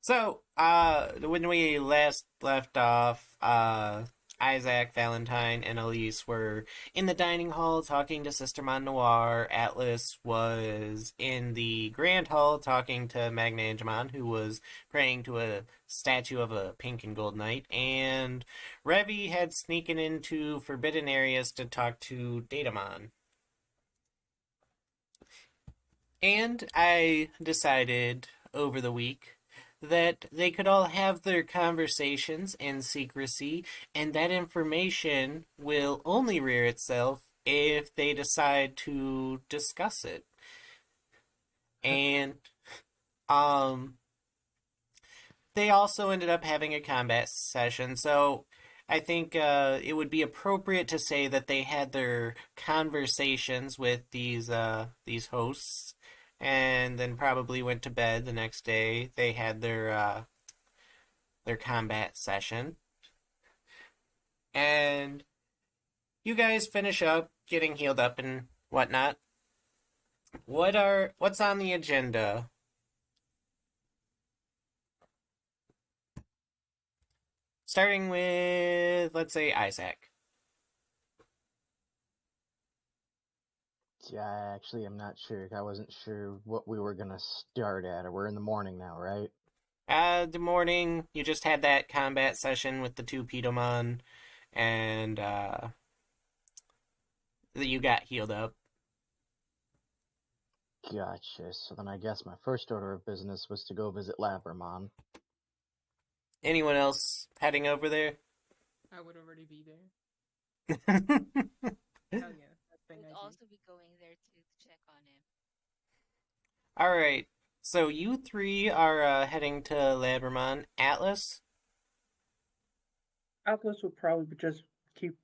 So, when we last left off, Isaac, Valentine, and Elise were in the dining hall talking to Sister Mon Noir. Atlas was in the Grand Hall talking to Magnangemon, who was praying to a statue of a pink and gold knight. And Revi had sneaking into forbidden areas to talk to Datamon. And I decided over the week that they could all have their conversations in secrecy, and that information will only rear itself if they decide to discuss it. And um, they also ended up having a combat session, so I think it would be appropriate to say that they had their conversations with these hosts, and then probably went to bed the next day. They had their combat session, and you guys finish up getting healed up and whatnot. What's on the agenda? Starting with, let's say, Isaac. Yeah, actually, I'm not sure. I wasn't sure what we were gonna start at. We're in the morning now, right? The morning you just had that combat session with the two Pedomon, and you got healed up. Gotcha. So then I guess my first order of business was to go visit Labramon. Anyone else heading over there? I would already be there. All Hell yeah, that's the I thing would I do. also be going there to check on him. right. So you three are heading to Labramon. Atlas. Atlas would probably just keep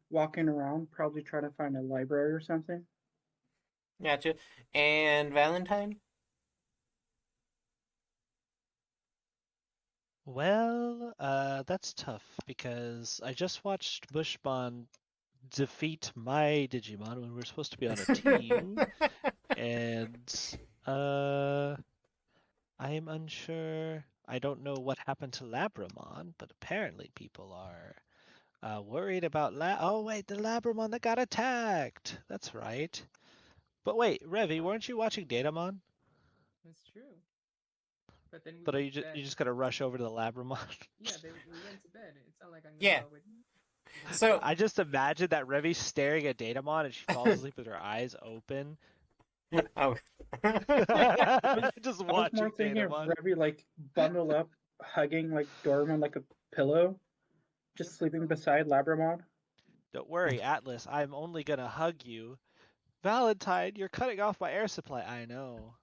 walking around, probably try to find a library or something. Gotcha. And Valentine. Well, that's tough because I just watched Bushbon defeat my Digimon when we were supposed to be on a team, and I am unsure. I don't know what happened to Labramon, but apparently people are worried about Oh wait, the Labramon that got attacked. That's right. But wait, Revi, weren't you watching Datamon? That's true. But then we But are went you to just bed. you just gonna rush over to the Labramon? Yeah, we went to bed. It's not like I'm gonna Yeah. go with you. So I just imagine that Revi's staring at Datamon and she falls asleep with her eyes open. oh. Just I was watching more thinking of Datamon. Revy like bundled up, hugging like Doraemon like a pillow, just Yep, that's sleeping all. beside Labramon. Don't worry, Atlas, I'm only gonna hug you. Valentine, you're cutting off my air supply. I know.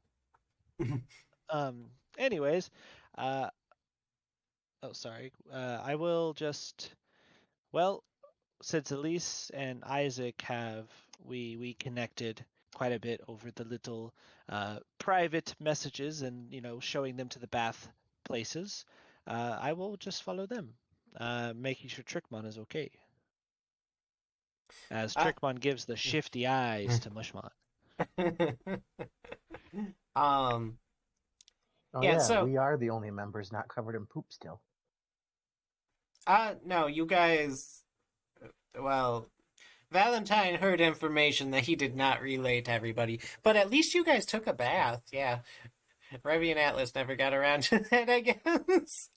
Anyways, uh, oh, sorry. I will just, well, since Elise and Isaac have, we connected quite a bit over the little private messages and, showing them to the bath places. I will just follow them, making sure Trickmon is okay. As uh, Trickmon gives the shifty eyes to Mushmon. um. Oh Yeah. yeah, So. we are the only members not covered in poop still. No. You guys. Well, Valentine heard information that he did not relay to everybody, but at least you guys took a bath. Yeah. Revy and Atlas never got around to that, I guess.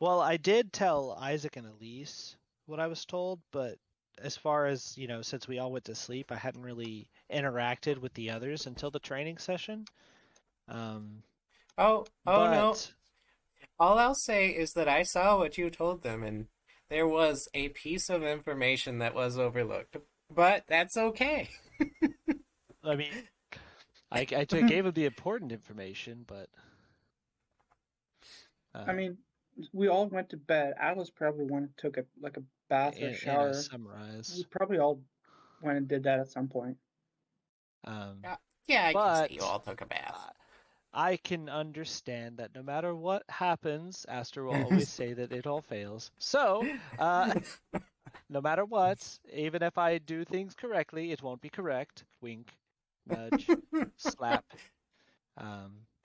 Well, I did tell Isaac and Elise what I was told, but as far as, since we all went to sleep, I hadn't really interacted with the others until the training session. Oh no. But All I'll say is that I saw what you told them, and there was a piece of information that was overlooked. But that's okay. I mean, I gave him the important information, but I mean, we all went to bed. Atlas probably went and took a bath or in a shower. We summarize. probably all went and did that at some point. Yeah, I can say you But all took a bath. I can understand that no matter what happens, Aster will always say that it all fails. So, no matter what, even if I do things correctly, it won't be correct. Wink, nudge, slap.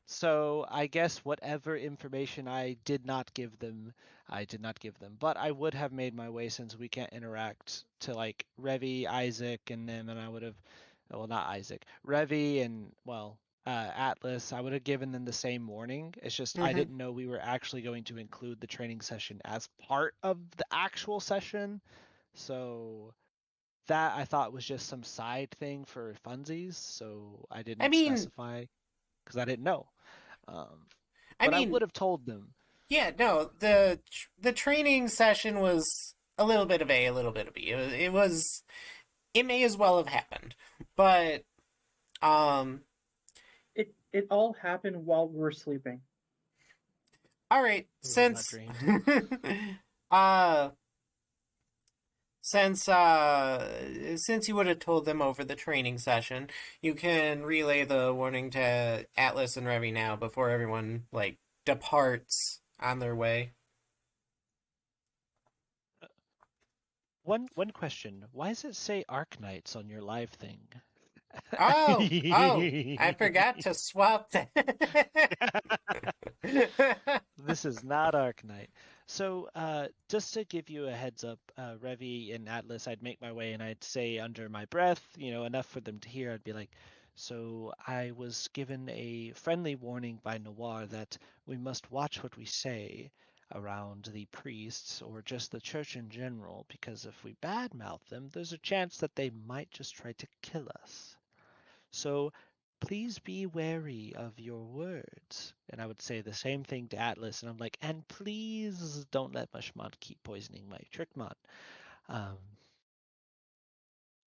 So I guess whatever information I did not give them, I did not give them. But I would have made my way since we can't interact to like Revi, Isaac, and them, and I would have, well, not Isaac, Revi, and well, Atlas. I would have given them the same warning. It's just I Hmm. didn't know we were actually going to include the training session as part of the actual session. So that I thought was just some side thing for funsies. So I I didn't mean, specify because I didn't know. Um, I but I mean, would have told them. yeah, no, the training session was a little bit of A, a little bit of B. It may as well have happened, but um, It all happened while we were sleeping. all right, Ooh, I dreamed. uh since you would have told them over the training session, you can relay the warning to Atlas and Revi now before everyone like departs on their way. One question. Why does it say Arknights on your live thing? Oh, I forgot to swap that. This is not Arknight. So, just to give you a heads up, Revi and Atlas, I'd make my way and I'd say under my breath, enough for them to hear. I'd be like, so I was given a friendly warning by Noir that we must watch what we say around the priests or just the church in general, because if we badmouth them, there's a chance that they might just try to kill us. So please be wary of your words. And I would say the same thing to Atlas. And I'm like, and please don't let Mushmon keep poisoning my Trickmon. Um,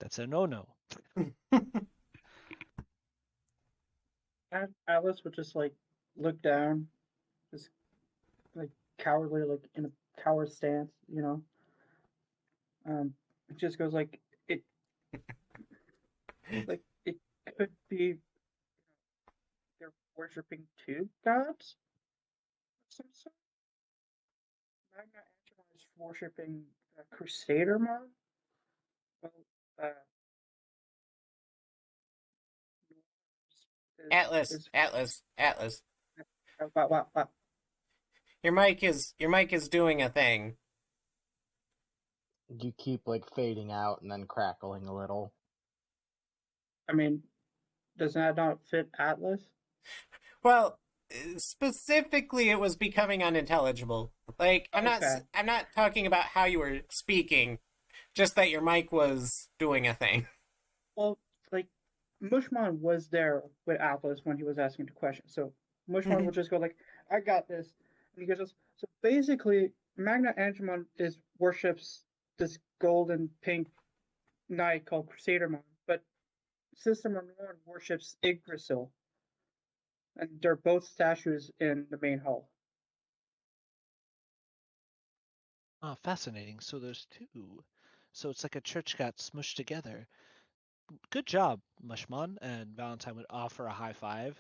that's a no-no. Alice would just like look down, just like cowardly, like in a coward stance, you know. It just goes it could be they're worshiping two gods of some sort. Magna Angemon is worshiping Crusader Mon. Well, uh, Atlas, is Atlas, Atlas. what? Your mic is doing a thing. You keep like fading out and then crackling a little. I mean, does that not fit Atlas? Well, specifically, it was becoming unintelligible. Like Okay. I'm not talking about how you were speaking, just that your mic was doing a thing. Well, like Mushmon was there with Atlas when he was asking the question. So Mushmon will just go like, "I got this," and he goes, "So basically, Magna Angemon is worships this golden pink knight called Crusadermon, but System Unknown worships Yggdrasil, and they're both statues in the main hall." Oh, fascinating. So there's two. So it's like a church got smushed together. Good job, Mushmon. And Valentine would offer a high five.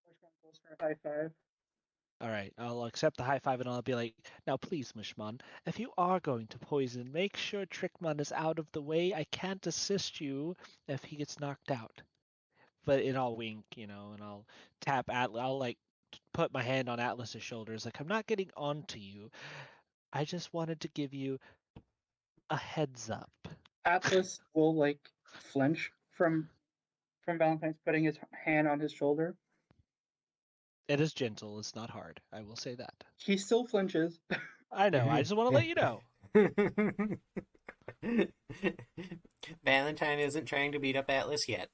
Mushmon goes for a high five. All right, I'll accept the high five and I'll be like, now please, Mushmon, if you are going to poison, make sure Trickmon is out of the way. I can't assist you if he gets knocked out. But I'll wink, and I'll tap Atlas. I'll like put my hand on Atlas's shoulders, like I'm not getting onto you. I just wanted to give you a heads up. Atlas will like flinch from Valentine's putting his hand on his shoulder. It is gentle. It's not hard. I will say that. He still flinches. I know. I just want to let you know. Valentine isn't trying to beat up Atlas yet.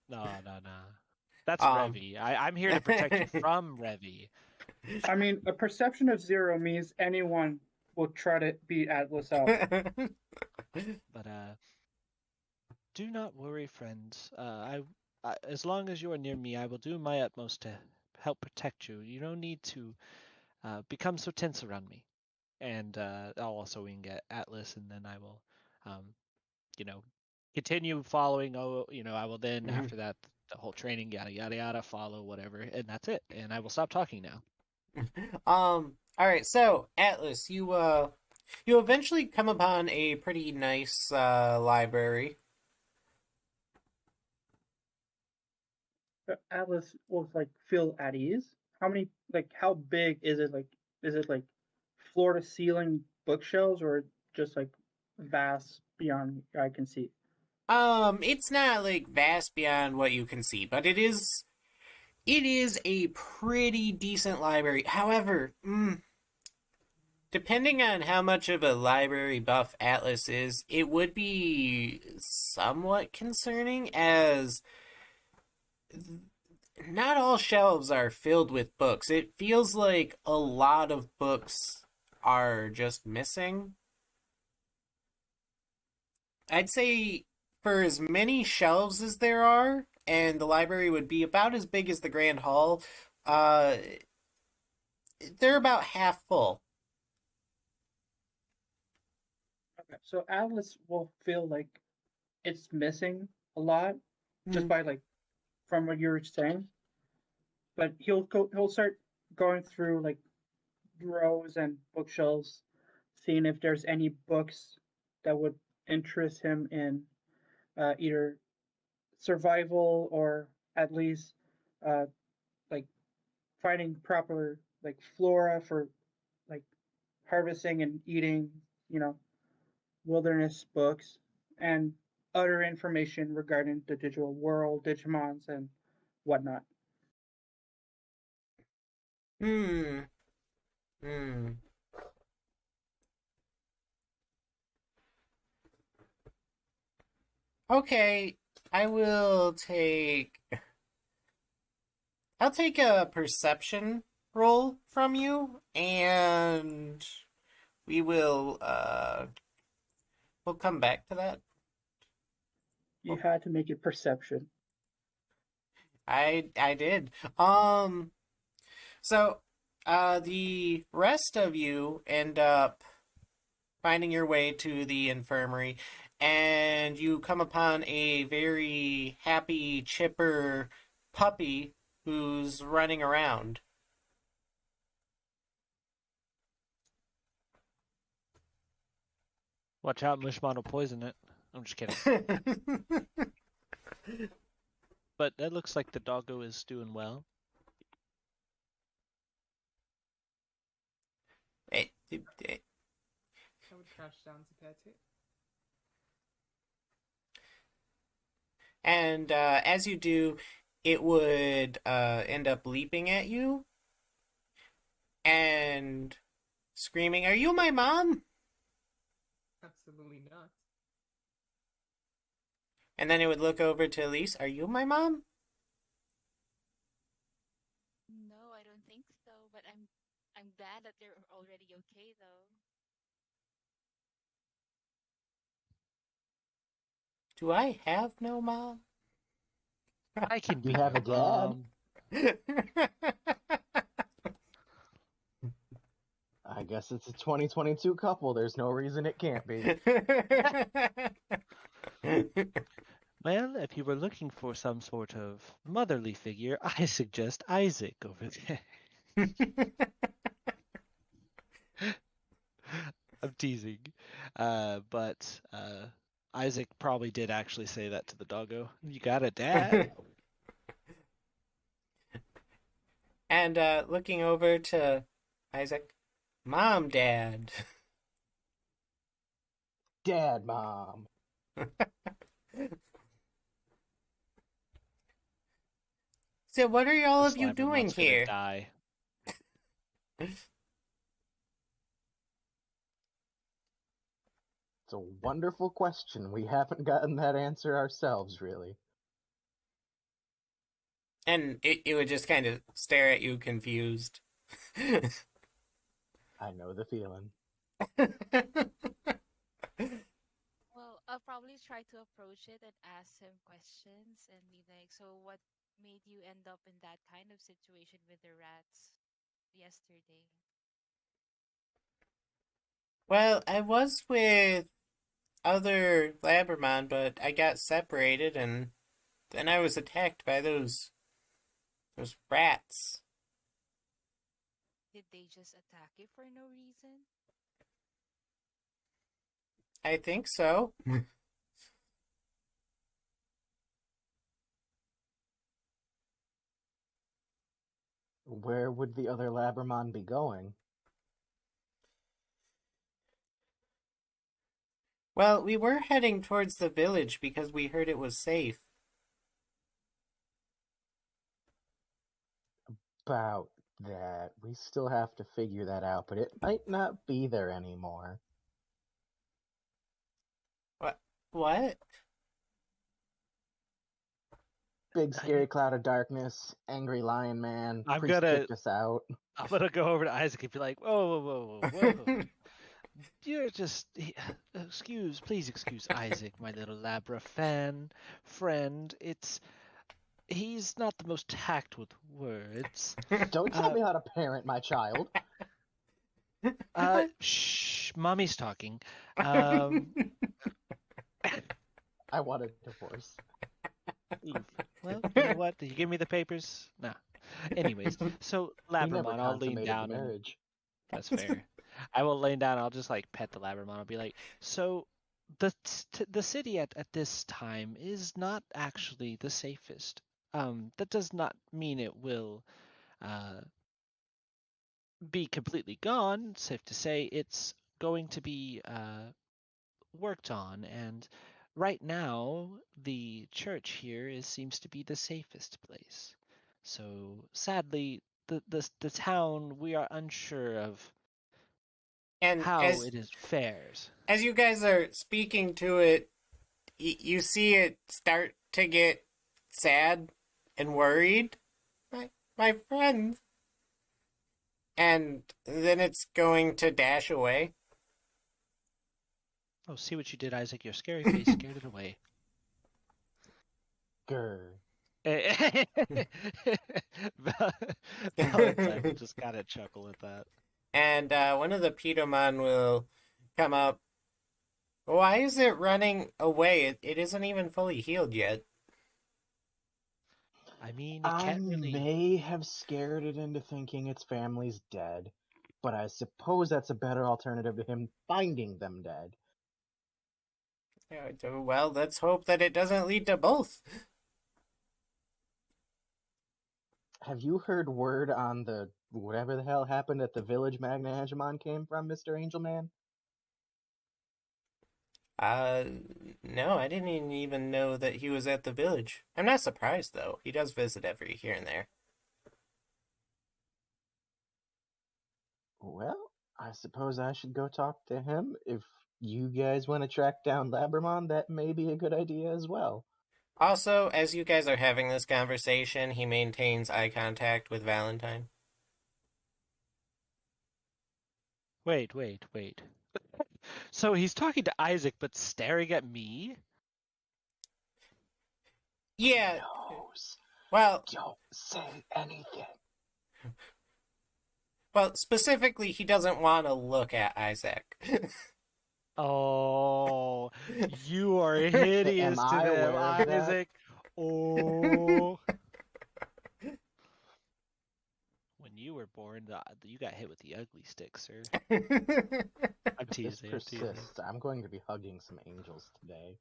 No, no, no. That's Um. Revi. I'm here to protect you from Revi. I mean, a perception of 0 means anyone will try to beat Atlas up. But do not worry, friends. As long as you are near me, I will do my utmost to help protect you. You don't need to become so tense around me. And I'll also wing at Atlas, and then I will, um, you know, continue following. Oh, I will then after that the whole training, yada yada yada, follow whatever, and that's it. And I will stop talking now. All right. So Atlas, you eventually come upon a pretty nice library. Atlas will like feel at ease? How many how big is it? Is it like floor to ceiling bookshelves or just like vast beyond I can see? It's not like vast beyond what you can see, but it is a pretty decent library. However, depending on how much of a library buff Atlas is, it would be somewhat concerning as not all shelves are filled with books. It feels like a lot of books are just missing. I'd say for as many shelves as there are, and the library would be about as big as the Grand Hall, uh, they're about half full. Okay, so Atlas will feel like it's missing a lot just Hmm. by from what you were saying, but he'll start going through rows and bookshelves, seeing if there's any books that would interest him in either survival or at least uh, like finding proper flora for like harvesting and eating, you know, wilderness books and other information regarding the digital world, Digimons, and whatnot. Hmm. Hmm. Okay, I will take. I'll take a perception roll from you, and we will. We'll come back to that. You Well, had to make it perception. I did. So, the rest of you end up finding your way to the infirmary, and you come upon a very happy, chipper puppy who's running around. Watch out, Mushmon will poison it. I'm just kidding. But that looks like the doggo is doing well. I would crouch down to pet it. And as you do, it would end up leaping at you and screaming, "Are you my mom?" Absolutely not. And then it would look over to Elise, "Are you my mom?" No, I don't think so. But I'm glad that they're already okay though. Do I have no mom? I can You be have your a dad? mom. I guess it's a 2022 couple. There's no reason it can't be. Well, if you were looking for some sort of motherly figure, I suggest Isaac over there. I'm teasing. But Isaac probably did actually say that to the doggo. You got a dad? And looking over to Isaac, "Mom, Dad." Dad, mom. So what are all The of you Slimer doing Mutt's gonna here? die. It's a wonderful question. We haven't gotten that answer ourselves, really. And it would just kind of stare at you confused. I know the feeling. Well, I'll probably try to approach it and ask him questions and be like, so what made you end up in that kind of situation with the rats yesterday? Well, I was with other Labramon, but I got separated and then I was attacked by those rats. Did they just attack you for no reason? I think so. Where would the other Labramon be going? Well, we were heading towards the village because we heard it was safe. About that. We still have to figure that out, but it might not be there anymore. What? What? Big scary cloud of darkness, angry lion man, I'm priest gonna kicked us out. I'm gonna go over to Isaac and be like, whoa, whoa, whoa, whoa, whoa. You're just please excuse Isaac, my little Labra friend. He's not the most tact with words. Don't tell me how to parent my child. Shh, mommy's talking. Um, I want a divorce. well, you know what? Did you give me the papers? No. Anyways, so We never Labramon, I'll lean consummated the down and marriage. that's fair. I will lean down. I'll just like pet the Labramon. I'll be like, so the city at this time is not actually the safest. That does not mean it will uh, be completely gone. Safe to say, it's going to be worked on, and right now the church here seems to be the safest place. So sadly, the town we are unsure of And how it is fares. as you guys are speaking to it, you see it start to get sad and worried. My friend. And then it's going to dash away. Oh, see what you did, Isaac. Your scary face scared it away. Grr. Valentine will just kind of chuckle at that. And one of the Pedomon will come up. Why is it running away? It isn't even fully healed yet. I mean, it I can't really. may have scared it into thinking its family's dead, but I suppose that's a better alternative to him finding them dead. Well, let's hope that it doesn't lead to both. Have you heard word on the whatever the hell happened at the village Magna Angemon came from, Mr. Angelman? Uh, no, I didn't even know that he was at the village. I'm not surprised, though. He does visit every here and there. Well, I suppose I should go talk to him. If you guys want to track down Labramon, that may be a good idea as well. Also, as you guys are having this conversation, he maintains eye contact with Valentine. Wait. So he's talking to Isaac, but staring at me? Yeah, Knows. well, Don't say anything. specifically, he doesn't want to look at Isaac. Oh, you are Am hideous to I them, aware of that? Isaac. Oh. When you were born, you got hit with the ugly stick, sir. I'm If this teasing. I'm teasing. persists, I'm going to be hugging some angels today.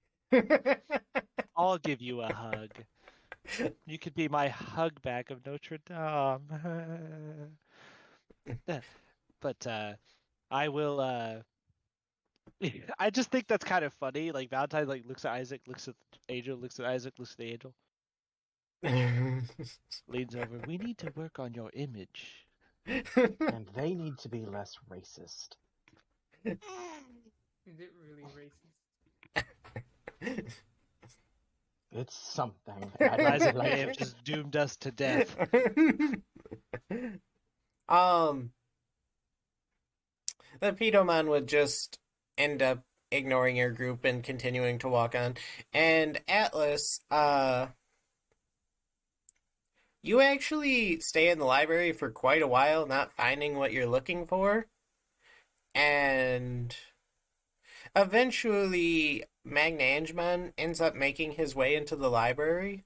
I'll give you a hug. You could be my hug bag of Notre Dame. But I will. I just think that's kind of funny. Like Valentine, like looks at Isaac, looks at the angel, looks at Isaac, looks at the angel, leans over. We need to work on your image. And they need to be less racist. Is it really racist? It's something. I don't Isaac like may have it. just doomed us to death. The Pedomon would just end up ignoring your group and continuing to walk on. And Atlas, you actually stay in the library for quite a while, not finding what you're looking for. And eventually, Magnangemon ends up making his way into the library.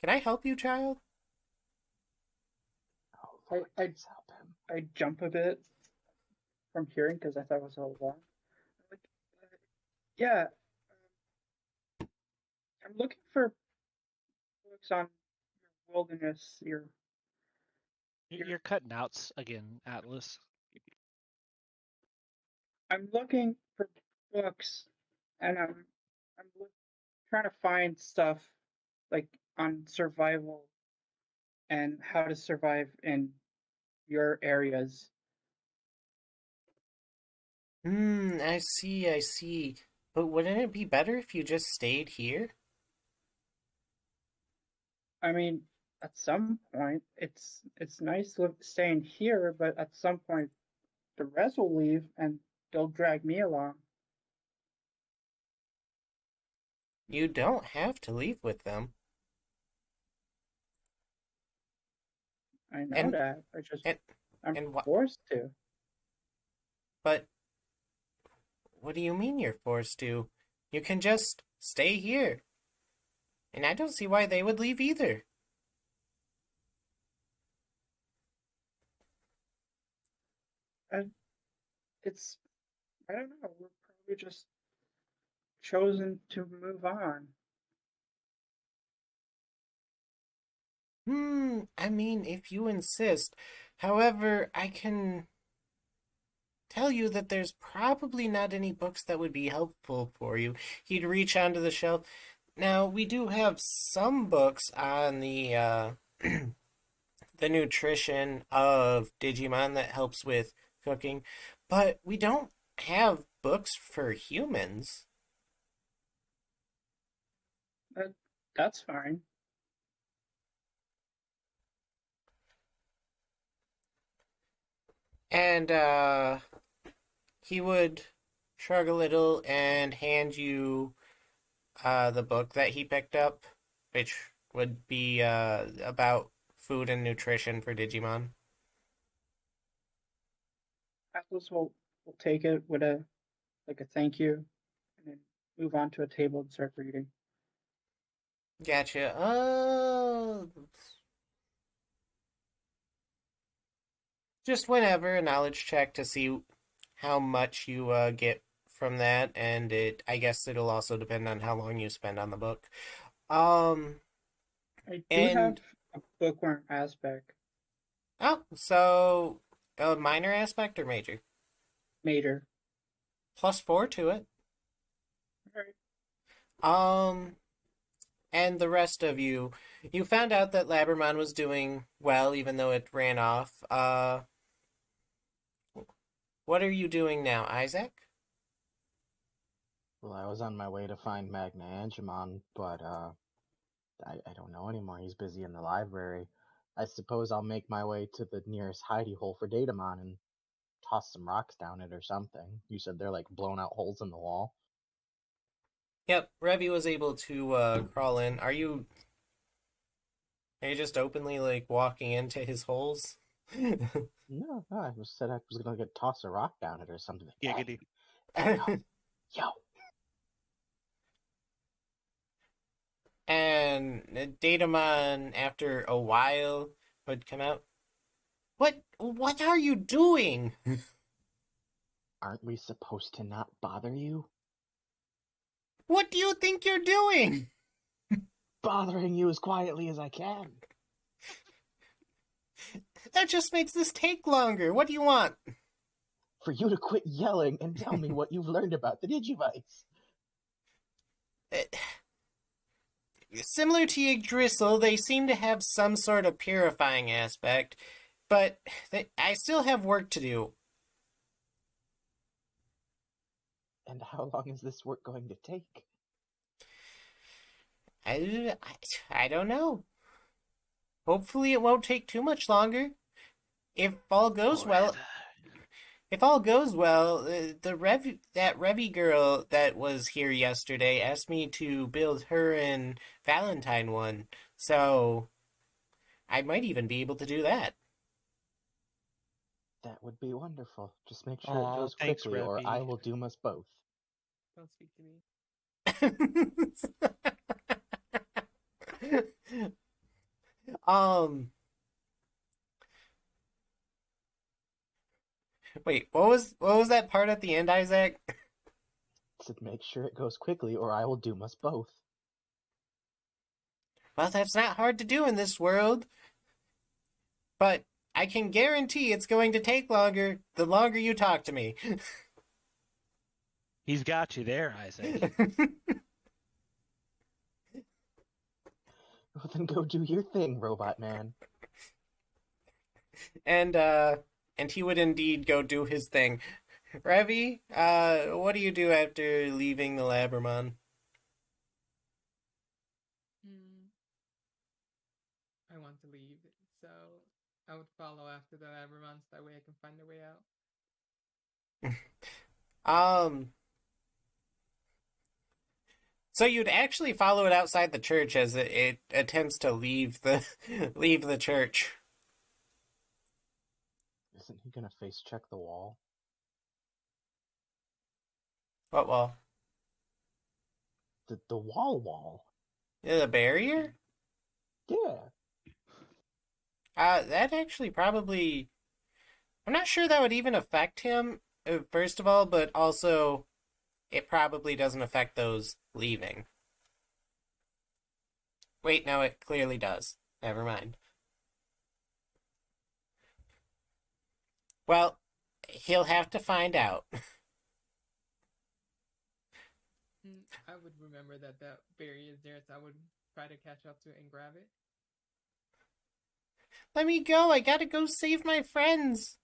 Can I help you, child? Oh, Lord, I- please help him. I jump a bit from hearing because I thought it was all wrong. Like, yeah, I'm looking for books on your wilderness, your You're cutting out again, Atlas. I'm looking for books, and trying to find stuff like on survival and how to survive in your areas. I see, I see. But wouldn't it be better if you just stayed here? I mean, at some point, it's nice staying here, but at some point, the rest will leave and they'll drag me along. You don't have to leave with them. I know And that. and I'm and what? forced to. But what do you mean you're forced to? You can just stay here. And I don't see why they would leave either. And it's I don't know. We're probably just chosen to move on. I mean, if you insist. However, I can tell you that there's probably not any books that would be helpful for you. He'd reach onto the shelf. Now, we do have some books on the nutrition of Digimon that helps with cooking, but we don't have books for humans. That that's fine. And he would shrug a little and hand you the book that he picked up, which would be about food and nutrition for Digimon. Atlas will take it with a thank you, and then move on to a table and start reading. Gotcha. Just whenever a knowledge check to see how much you get from that, and I guess it'll also depend on how long you spend on the book. Um, I do have and a bookworm aspect, so a minor aspect or major? Mater. +4 to it. All right. Um, and the rest of you, you found out that Labramon was doing well, even though it ran off. What are you doing now, Isaac? Well, I was on my way to find Magna Angemon, but I don't know anymore. He's busy in the library. I suppose I'll make my way to the nearest hidey hole for Datamon and toss some rocks down it or something. You said they're like blown out holes in the wall. Yep, Revy was able to crawl in. Are you just openly like walking into his holes? No, I just said I was gonna get toss a rock down it or something. Giggity. Yo, And Datamon, after a while, would come out. What are you doing? aren't we supposed to not bother you? What do you think you're doing? Bothering you as quietly as I can. That just makes this take longer. What do you want? For you to quit yelling and tell me what you've learned about the Digivice. Similar to Yggdrasil, they seem to have some sort of purifying aspect, but I still have work to do. And how long is this work going to take? I don't know. Hopefully, it won't take too much longer. If all goes well, Forever. if all goes well, that Revy girl that was here yesterday asked me to build her and Valentine one, so I might even be able to do that. That would be wonderful. Just make sure it Aw, goes thanks, quickly, or I Revy. will doom us both. Don't speak to me. um, wait, what was that part at the end, Isaac? To make sure it goes quickly, or I will doom us both. Well, that's not hard to do in this world. But I can guarantee it's going to take longer the longer you talk to me. He's got you there, Isaac. Well, then go do your thing, Robot Man. and he would indeed go do his thing. Revi, what do you do after leaving the Labramon? Hmm. I want to leave, so I would follow after the Labrymons. That way I can find a way out. Um, so you'd actually follow it outside the church as it attempts to leave the leave the church. Isn't he gonna face check the wall? What wall? The wall? The barrier? Yeah. That actually probably. I'm not sure that would even affect him, first of all, but also it probably doesn't affect those leaving. Wait, no, it clearly does. Never mind. Well, he'll have to find out. I would remember that that berry is there, so I would try to catch up to it and grab it. Let me go. I gotta go save my friends.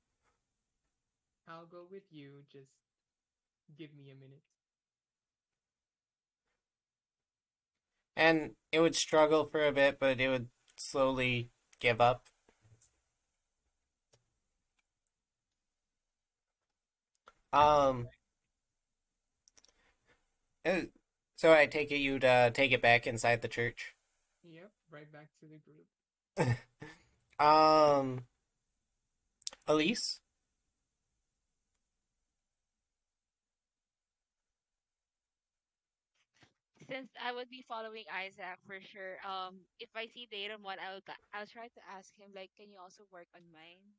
I'll go with you. Just give me a minute. And it would struggle for a bit, but it would slowly give up. Um, uh, so I take it you'd take it back inside the church. Yep, right back to the group. um, Elise? Since I would be following Isaac for sure, if I see Datamon, I'll try to ask him like, can you also work on mine?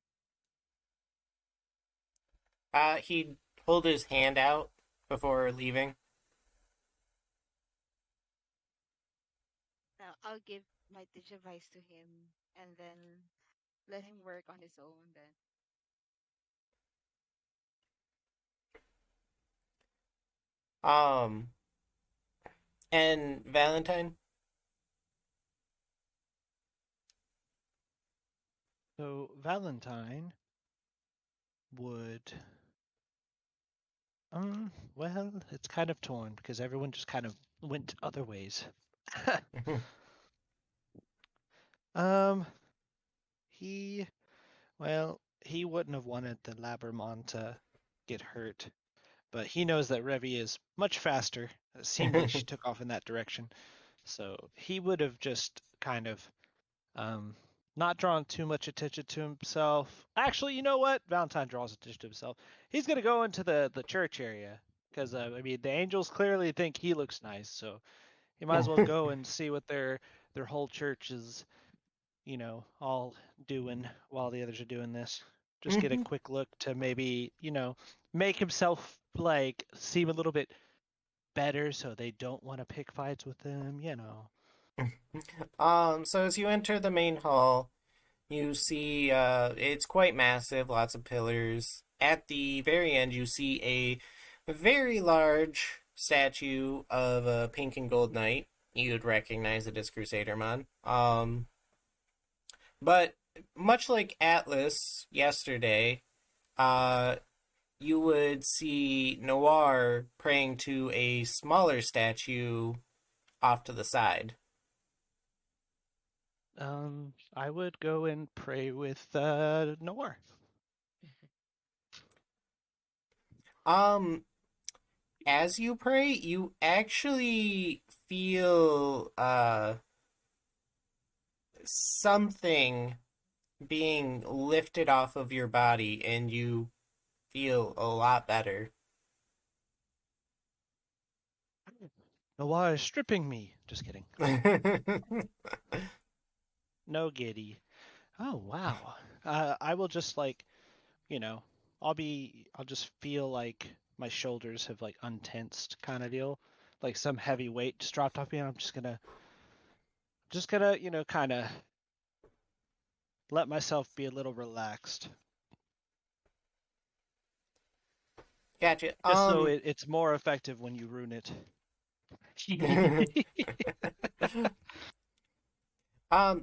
He'd hold his hand out before leaving. I'll give my Digivice to him and then let him work on his own then. Um, and Valentine? So Valentine would well, it's kind of torn because everyone just kind of went other ways. um he he wouldn't have wanted the Labramon to get hurt, but he knows that Revi is much faster. It seemed like she took off in that direction. So he would have just kind of um, not drawn too much attention to himself. Actually, you know what? Valentine draws attention to himself. He's gonna go into the church area because I mean the angels clearly think he looks nice, so he might as well go and see what their whole church is, all doing while the others are doing this. Just get a quick look to maybe, make himself like seem a little bit better so they don't want to pick fights with him. So as you enter the main hall, you see it's quite massive, lots of pillars. At the very end, you see a very large statue of a pink and gold knight. You'd recognize it as Crusadermon. But much like Atlas yesterday, uh, you would see Noir praying to a smaller statue off to the side. I would go and pray with Noir. Um, as you pray, you actually feel something being lifted off of your body, and you feel a lot better. Noir is stripping me. Just kidding. No giddy. Oh wow. I will just like, you know, I'll just feel like my shoulders have like untensed kind of deal. Like some heavy weight just dropped off me and I'm just gonna, kind of let myself be a little relaxed, Gotcha. just so it's more effective when you ruin it.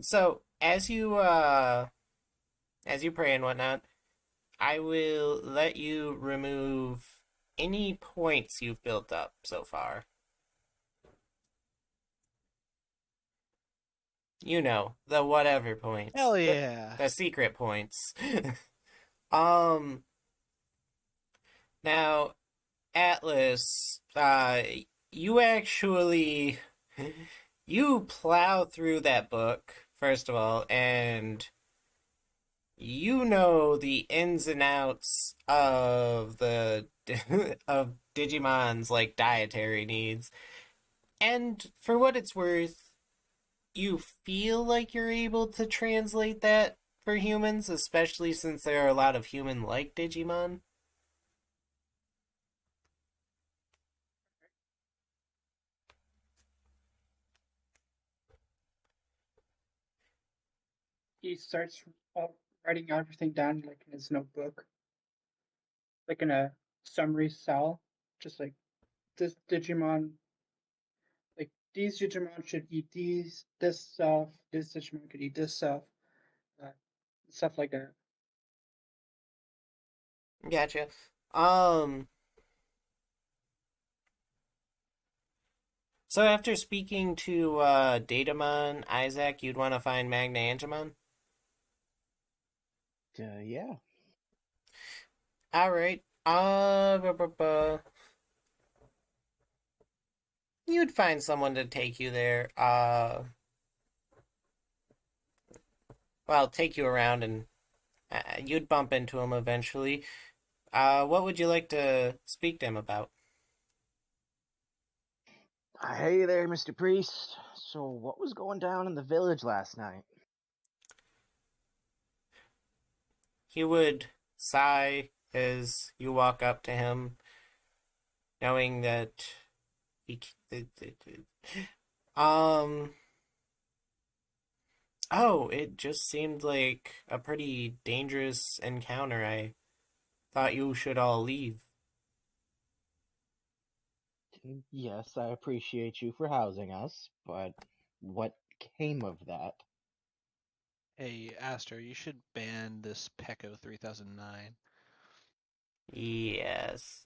So as you pray and whatnot, I will let you remove any points you've built up so far. You know, the whatever points. Hell yeah. The secret points. um Now, Atlas, you actually you plow through that book, first of all, and you know the ins and outs of the of Digimon's like dietary needs. And for what it's worth, you feel like you're able to translate that for humans, especially since there are a lot of human-like Digimon. He starts writing everything down like in his notebook, like in a summary cell, just like this Digimon, like these Digimon should eat this stuff. This Digimon could eat this stuff, uh, stuff like that. Gotcha. Um, so after speaking to Datamon, Isaac, you'd want to find Magna Angemon? Yeah. Alright. You'd find someone to take you there. Well, take you around and you'd bump into him eventually. What would you like to speak to him about? Hey there, Mr. Priest. So, what was going down in the village last night? He would sigh as you walk up to him, knowing that he. Um. Oh, it just seemed like a pretty dangerous encounter. I thought you should all leave. Yes, I appreciate you for housing us, but what came of that? Hey, Aster, you should ban this Pecco 3009. Yes.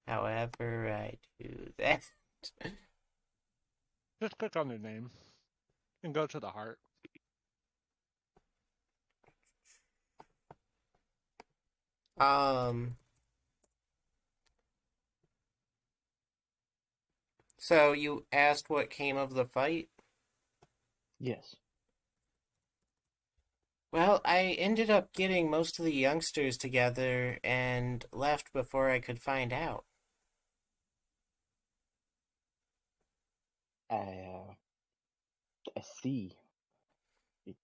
However, I do that. Just click on their name and go to the heart. um. So you asked what came of the fight? Yes. Well, I ended up getting most of the youngsters together and left before I could find out. I, I see.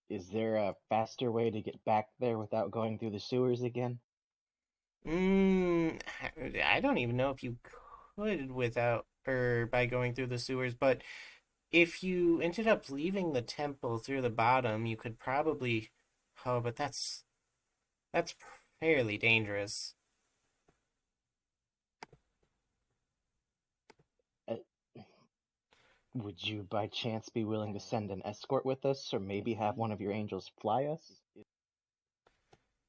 Is there a faster way to get back there without going through the sewers again? Mm, I don't even know if you could without or by going through the sewers, but if you ended up leaving the temple through the bottom, you could probably. Oh, but that's fairly dangerous. Uh, would you by chance be willing to send an escort with us, or maybe have one of your angels fly us?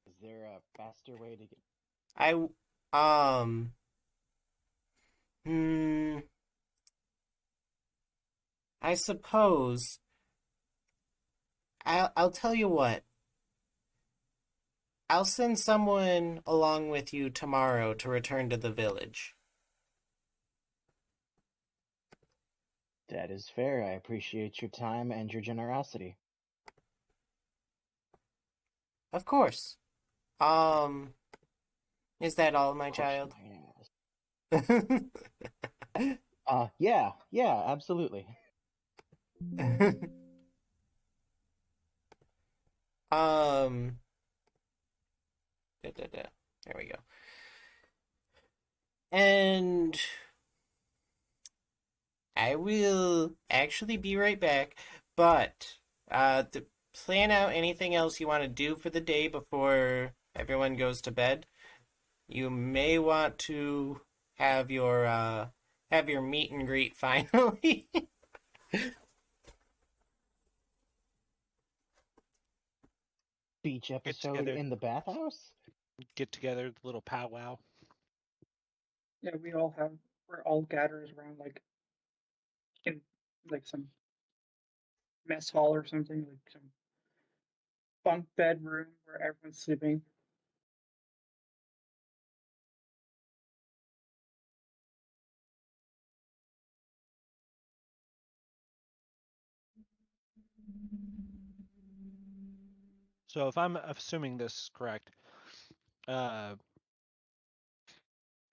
Is there a faster way to get... I um hmm I suppose I'll tell you what. I'll send someone along with you tomorrow to return to the village. That is fair. I appreciate your time and your generosity. Of course. Um, is that all, my Of course, child? my ass. Yeah, absolutely. um, da, da, da. There we go. And I will actually be right back, but to plan out anything else you want to do for the day before everyone goes to bed. You may want to have your uh have your meet and greet finally. Beach Get episode together, in the bathhouse? get together, little powwow. Yeah, we're all gathered around like in like some mess hall or something, like some bunk bedroom where everyone's sleeping. So if I'm assuming this correct, uh,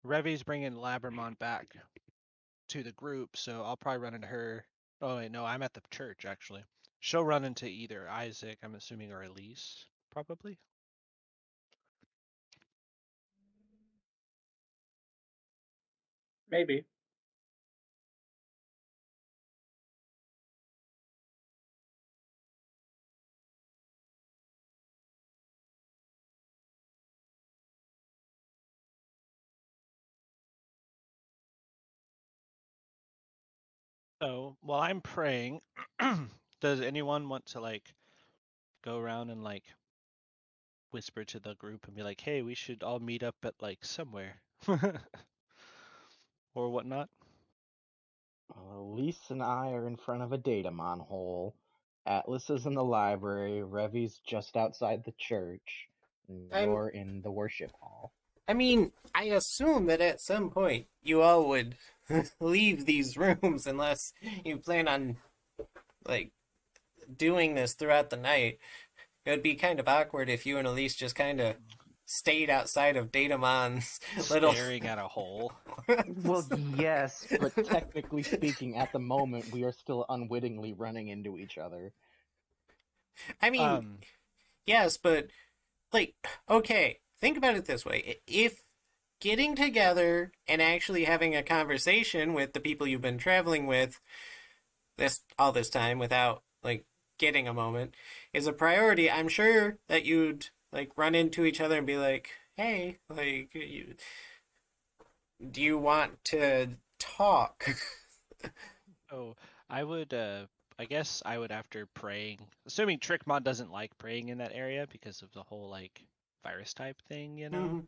Revi's bringing Labramon back to the group, so I'll probably run into her. Oh wait, no, I'm at the church actually. She'll run into either Isaac, I'm assuming, or Elise, probably. Maybe. So while I'm praying, does anyone want to like go around and like whisper to the group and be like, "Hey, we should all meet up at like somewhere," or whatnot? Elise and I are in front of a Datamon hole. Atlas is in the library. Revi's just outside the church. And I'm you're in the worship hall. I mean, I assume that at some point you all would leave these rooms unless you plan on like doing this throughout the night. It would be kind of awkward if you and Elise just kind of stayed outside of Datamon's little. Staring at a hole. Well, yes, but technically speaking, at the moment, we are still unwittingly running into each other. I mean, Um, yes, but like, okay, think about it this way: if getting together and actually having a conversation with the people you've been traveling with this time without like getting a moment is a priority, I'm sure that you'd like run into each other and be like, "Hey, like, do you want to talk?" oh, I would, I guess I would after praying, assuming Trickmon doesn't like praying in that area because of the whole like virus type thing, you know.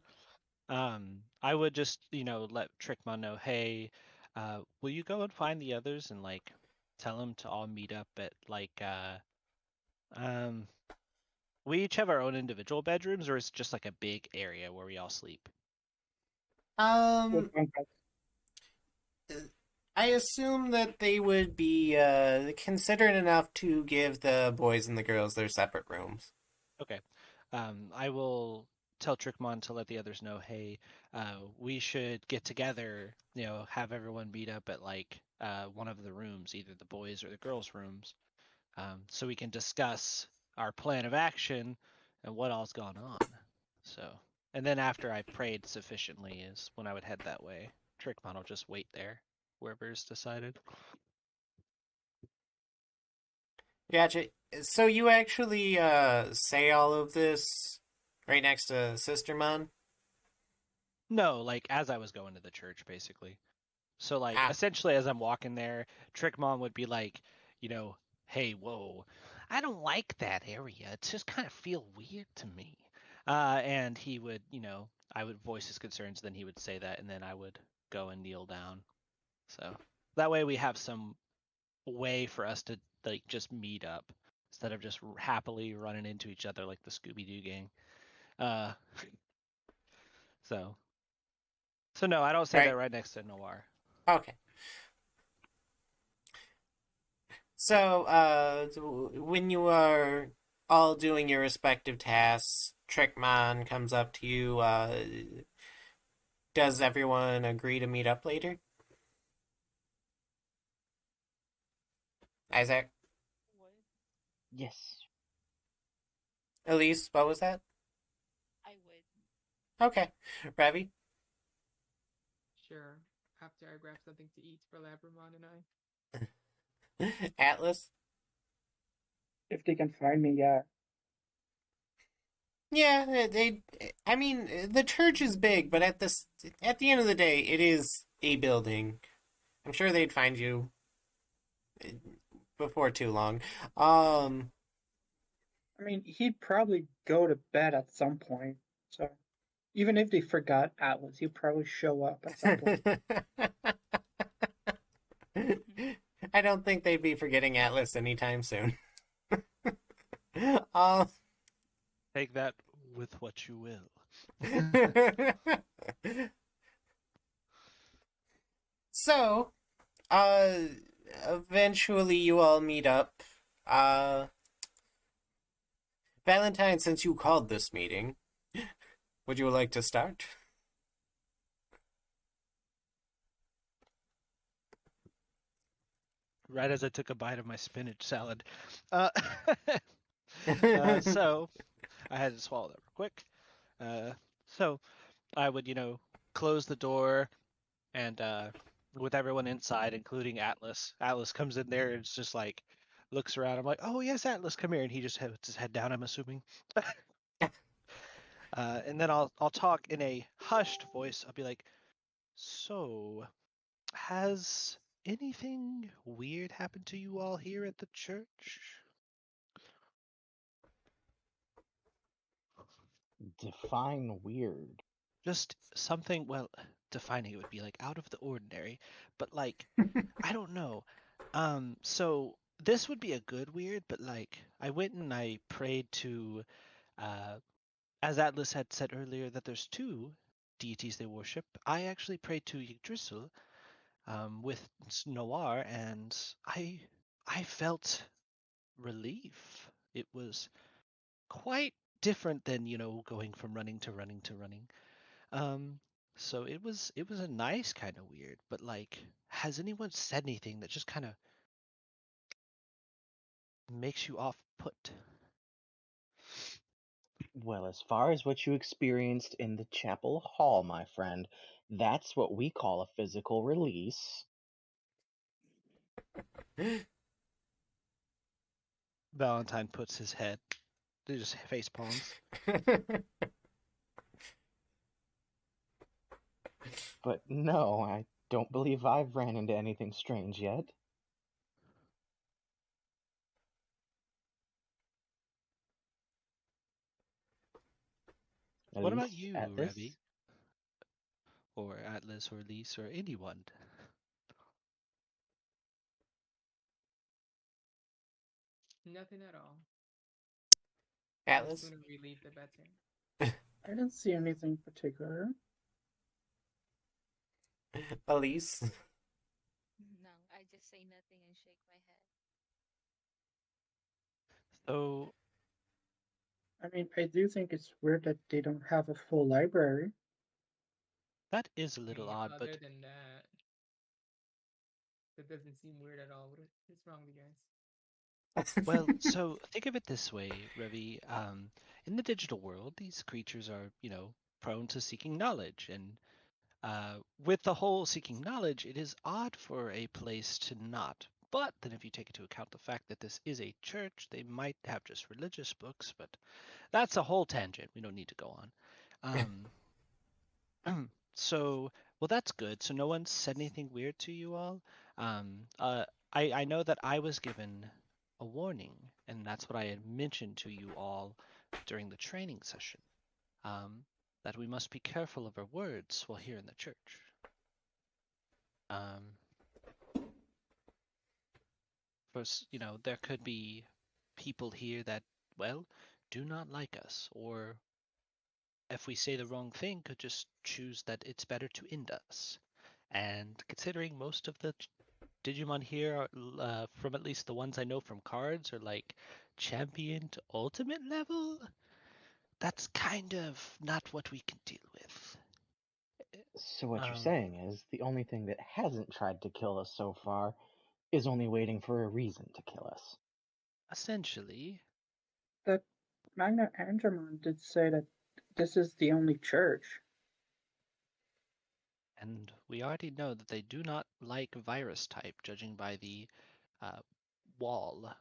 Mhm. I would just, let Trickmon know, hey, will you go and find the others and like tell them to all meet up at like, um, we each have our own individual bedrooms, or it's just like a big area where we all sleep. With um, bunk beds. I assume that they would be considerate enough to give the boys and the girls their separate rooms. Okay. I will tell Trickmon to let the others know, hey, we should get together, have everyone meet up at like one of the rooms, either the boys or the girls' rooms, so we can discuss our plan of action and what all's gone on. So, and then after I prayed sufficiently is when I would head that way. Trickmon will just wait there, wherever's decided. Gotcha. So you actually say all of this right next to Sister Mon? No, like as I was going to the church, basically. So like Ah, essentially as I'm walking there, Trickmon would be like, you know, hey, whoa, I don't like that area. It just kind of feel weird to me. And he would, I would voice his concerns, then he would say that, and then I would go and kneel down. So that way we have some way for us to like just meet up instead of just happily running into each other like the Scooby Doo gang. Uh, so so no, I don't say that right. right next to Noir. Okay. So, when you are all doing your respective tasks, Trickmon comes up to you. Does everyone agree to meet up later? Isaac? Would Yes. Elise, what was that? I would. Okay. Ravi? sure after I grab something to eat for Labramon and I. Atlas? If they can find me, yeah. Yeah, I mean, the church is big, but at the end of the day, it is a building. I'm sure they'd find you before too long. Um, I mean, he'd probably go to bed at some point. So even if they forgot Atlas, he'd probably show up at some point. I don't think they'd be forgetting Atlas anytime soon. Um, Take that with what you will. so, uh, eventually you all meet up. Uh, Valentine, since you called this meeting, would you like to start? Right as I took a bite of my spinach salad. Uh, so I had to swallow that real quick. So I would, close the door and with everyone inside, including Atlas. Atlas comes in there and it's just like looks around. I'm like, oh yes, Atlas, come here, and he just puts his head down. I'm assuming. And then I'll talk in a hushed voice. I'll be like, so has anything weird happened to you all here at the church? Define weird. Just something, well, defining it would be like out of the ordinary, but like, I don't know. So this would be a good weird, but like, I went and I prayed to, uh, as Atlas had said earlier, that there's two deities they worship. I actually prayed to Yggdrasil, with Noir, and I felt relief. It was quite different than, going from running to running to running. Um, so it was a nice kind of weird, but like, has anyone said anything that just kind of makes you off put? Well, as far as what you experienced in the chapel hall, my friend, that's what we call a physical release. Valentine puts his head, they just face palms. But no, I don't believe I've ran into anything strange yet. What about Elise, you, Atlas? Revi, or Atlas, or Lise, or anyone? Nothing at all. The Atlas? sooner we leave, the better. I didn't see anything particular. Elise? No, I just say nothing and shake my head. So I mean, I do think it's weird that they don't have a full library. that is a little odd, Other but than that, that doesn't seem weird at all. What's wrong with you guys? well, so think of it this way, Revi. In the digital world, these creatures are, prone to seeking knowledge, and with the whole seeking knowledge, it is odd for a place to not. But then, if you take into account the fact that this is a church, they might have just religious books, but that's a whole tangent. We don't need to go on. So, well, that's good. So, no one said anything weird to you all. Um, uh, I know that I was given a warning, and that's what I had mentioned to you all during the training session. Um, that we must be careful of our words while here in the church. Um, First, there could be people here that, well, do not like us, or if we say the wrong thing, could just choose that it's better to end us. And considering most of the Digimon here, are, from at least the ones I know from cards, are like champion to ultimate level, that's kind of not what we can deal with. So what you're Um, saying is the only thing that hasn't tried to kill us so far is only waiting for a reason to kill us. Essentially, That Magna Angermon did say that this is the only church. And we already know that they do not like virus type, judging by the uh, wall.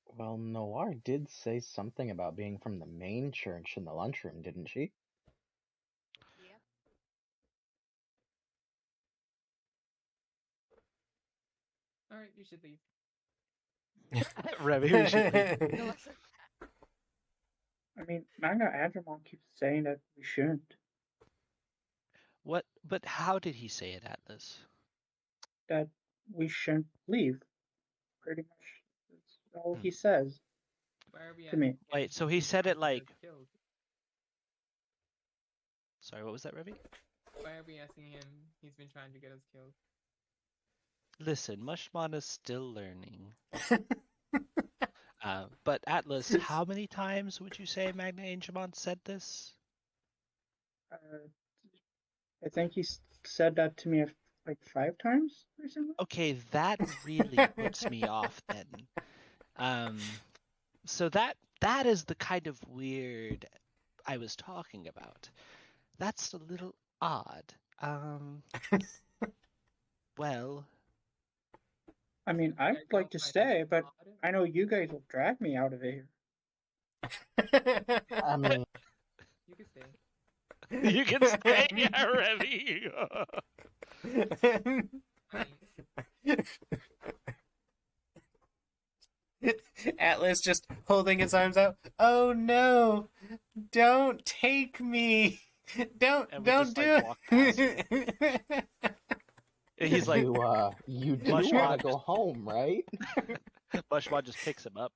Well, Noir did say something about being from the main church in the lunchroom, didn't she? Yep. All right, you should leave. Remy, we should leave. It wasn't. I mean, Magna Agumon keeps saying that we shouldn't. What? But how did he say it, Atlas? That we shouldn't leave. Pretty much, that's all Hmm. he says Why are we to asking me. him Wait, if so he's he been said trying it to get us like. killed? Sorry, what was that, Remy? Why are we asking him he's been trying to get us killed? Listen, Mushmon is still learning. But Atlas, how many times would you say Magna Angemon said this? Uh, I think he said that to me like 5 times recently. Okay, that really puts me off then. So that is the kind of weird I was talking about. That's a little odd. Well, I mean, You I'd guys like don't to find that stay, but odd? I know you guys will drag me out of it here. I mean, You can stay. you can stay, Remy. Fine. Atlas just holding his arms out. Oh no! Don't take me! Don't And we don't just like do walk past him. it! He's like, you do Mushmon want to go just home, right? Mushmon just picks him up.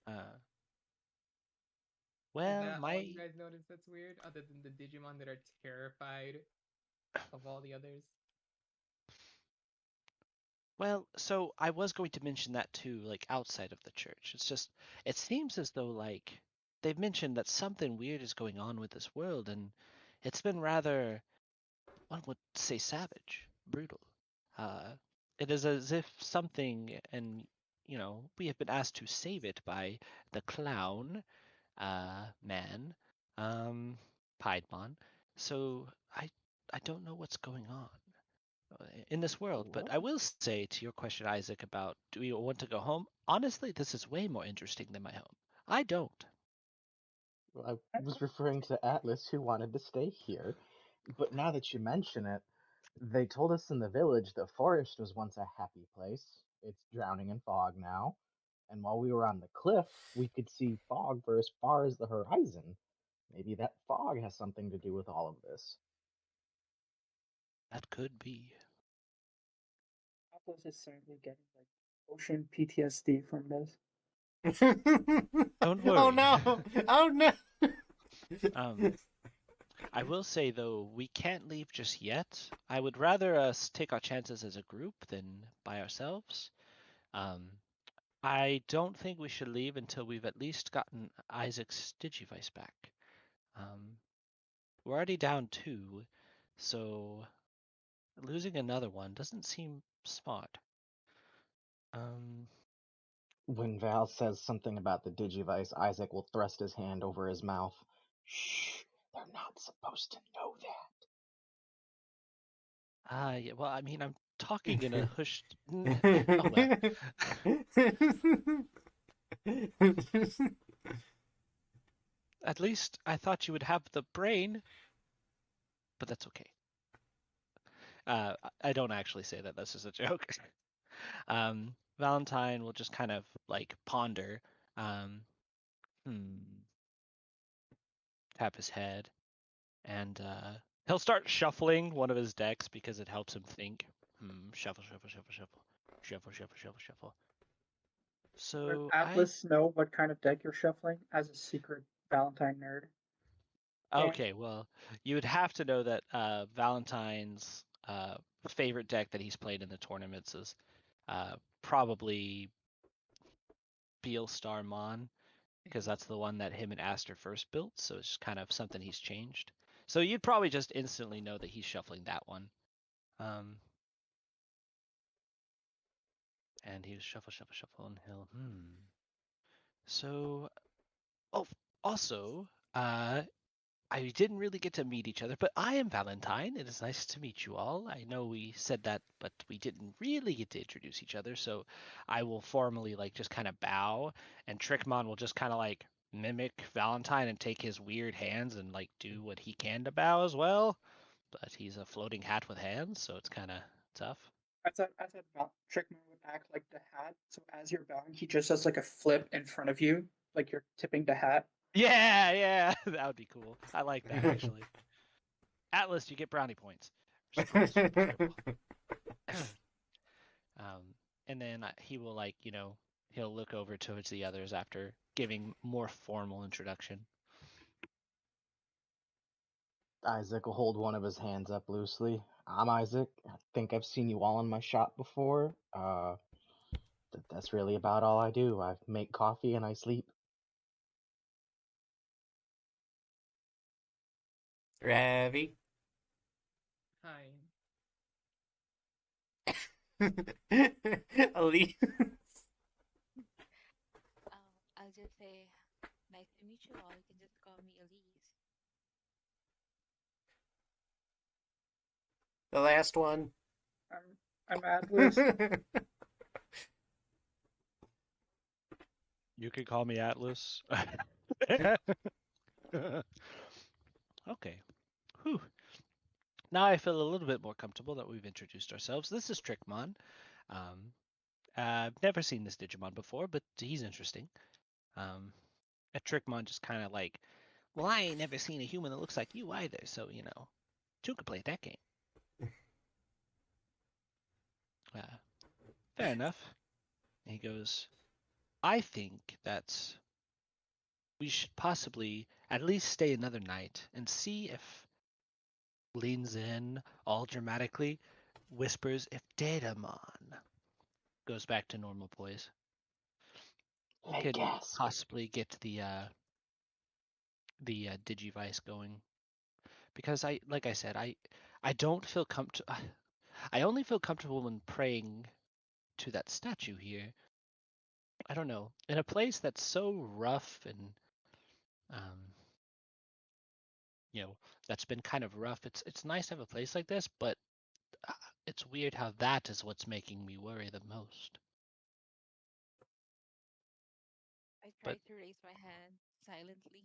Uh, Is well, that all you my guys notice that's weird? Other than the Digimon that are terrified of all the others? Well, so I was going to mention that too, like outside of the church. It's just, it seems as though like they've mentioned that something weird is going on with this world, and it's been rather, one would say, savage, brutal. Uh, it is as if something, and we have been asked to save it by the clown, man, um, Piedmon. So I don't know what's going on in this world. But Well, I will say to your question, Isaac, about do we want to go home? Honestly, this is way more interesting than my home. I don't. I was referring to Atlas, who wanted to stay here. But now that you mention it, they told us in the village the forest was once a happy place. It's drowning in fog now. And while we were on the cliff, we could see fog for as far as the horizon. Maybe that fog has something to do with all of this. That could be. Atlas is certainly getting like ocean PTSD from this. Don't Oh worry. no! Oh no! um, I will say though, we can't leave just yet. I would rather us take our chances as a group than by ourselves. Um, I don't think we should leave until we've at least gotten Isaac's Digivice back. Um, we're already down two, so losing another one doesn't seem smart. Um, When Val says something about the Digivice, Isaac will thrust his hand over his mouth. Shh, they're not supposed to know that. yeah, well, I mean, I'm talking in a hushed. Oh well. At least I thought you would have the brain, but that's okay. I don't actually say that. That's just a joke. Valentine will just kind of like ponder, um, hmm, tap his head, and he'll start shuffling one of his decks because it helps him think. Shuffle, shuffle, shuffle, shuffle, shuffle, shuffle, shuffle, shuffle. Would So I Atlas know what kind of deck you're shuffling as a secret Valentine nerd? And okay. Well, you would have to know that Valentine's favorite deck that he's played in the tournaments is probably Beelstar Mon, because that's the one that him and Aster first built. So it's kind of something he's changed. So you'd probably just instantly know that he's shuffling that one. Um, and he was shuffle, shuffle, shuffle, and he'll. So, oh, also, I didn't really get to meet each other, but I am Valentine. It is nice to meet you all. I know we said that, but we didn't really get to introduce each other, so I will formally like just kind of bow, and Trickmon will just kind of like mimic Valentine and take his weird hands and like do what he can to bow as well. But he's a floating hat with hands, so it's kind of tough. I thought Trickman would act like the hat. So as you're bowing, he just does like a flip in front of you, like you're tipping the hat. Yeah, yeah, that would be cool. I like that actually. Atlas, you get brownie points. Scribble. And then he will like he'll look over towards the others after giving more formal introduction. Isaac will hold one of his hands up loosely. I'm Isaac. I think I've seen you all in my shop before. That's really about all I do. I make coffee and I sleep. Ravi. Hi. Elise. I'll just say, nice to meet you all. You can just call me Elise. The last one. I'm Atlas. You can call me Atlas. Okay. Whew. Now I feel a little bit more comfortable that we've introduced ourselves. This is Trickmon. I've never seen this Digimon before, but he's interesting. A Trickmon just kind of like, well, I ain't never seen a human that looks like you either, so two could play that game. Fair enough. And he goes, I think that we should possibly at least stay another night and see if leans in all dramatically, whispers if Datamon goes back to normal poise. We Fake could gasp. possibly get the Digivice going because like I said, I don't feel comfortable. I only feel comfortable when praying to that statue here. I don't know, in a place that's so rough and um, that's been kind of rough. It's nice to have a place like this, but uh, it's weird how that is what's making me worry the most. I But tried to raise my hand silently.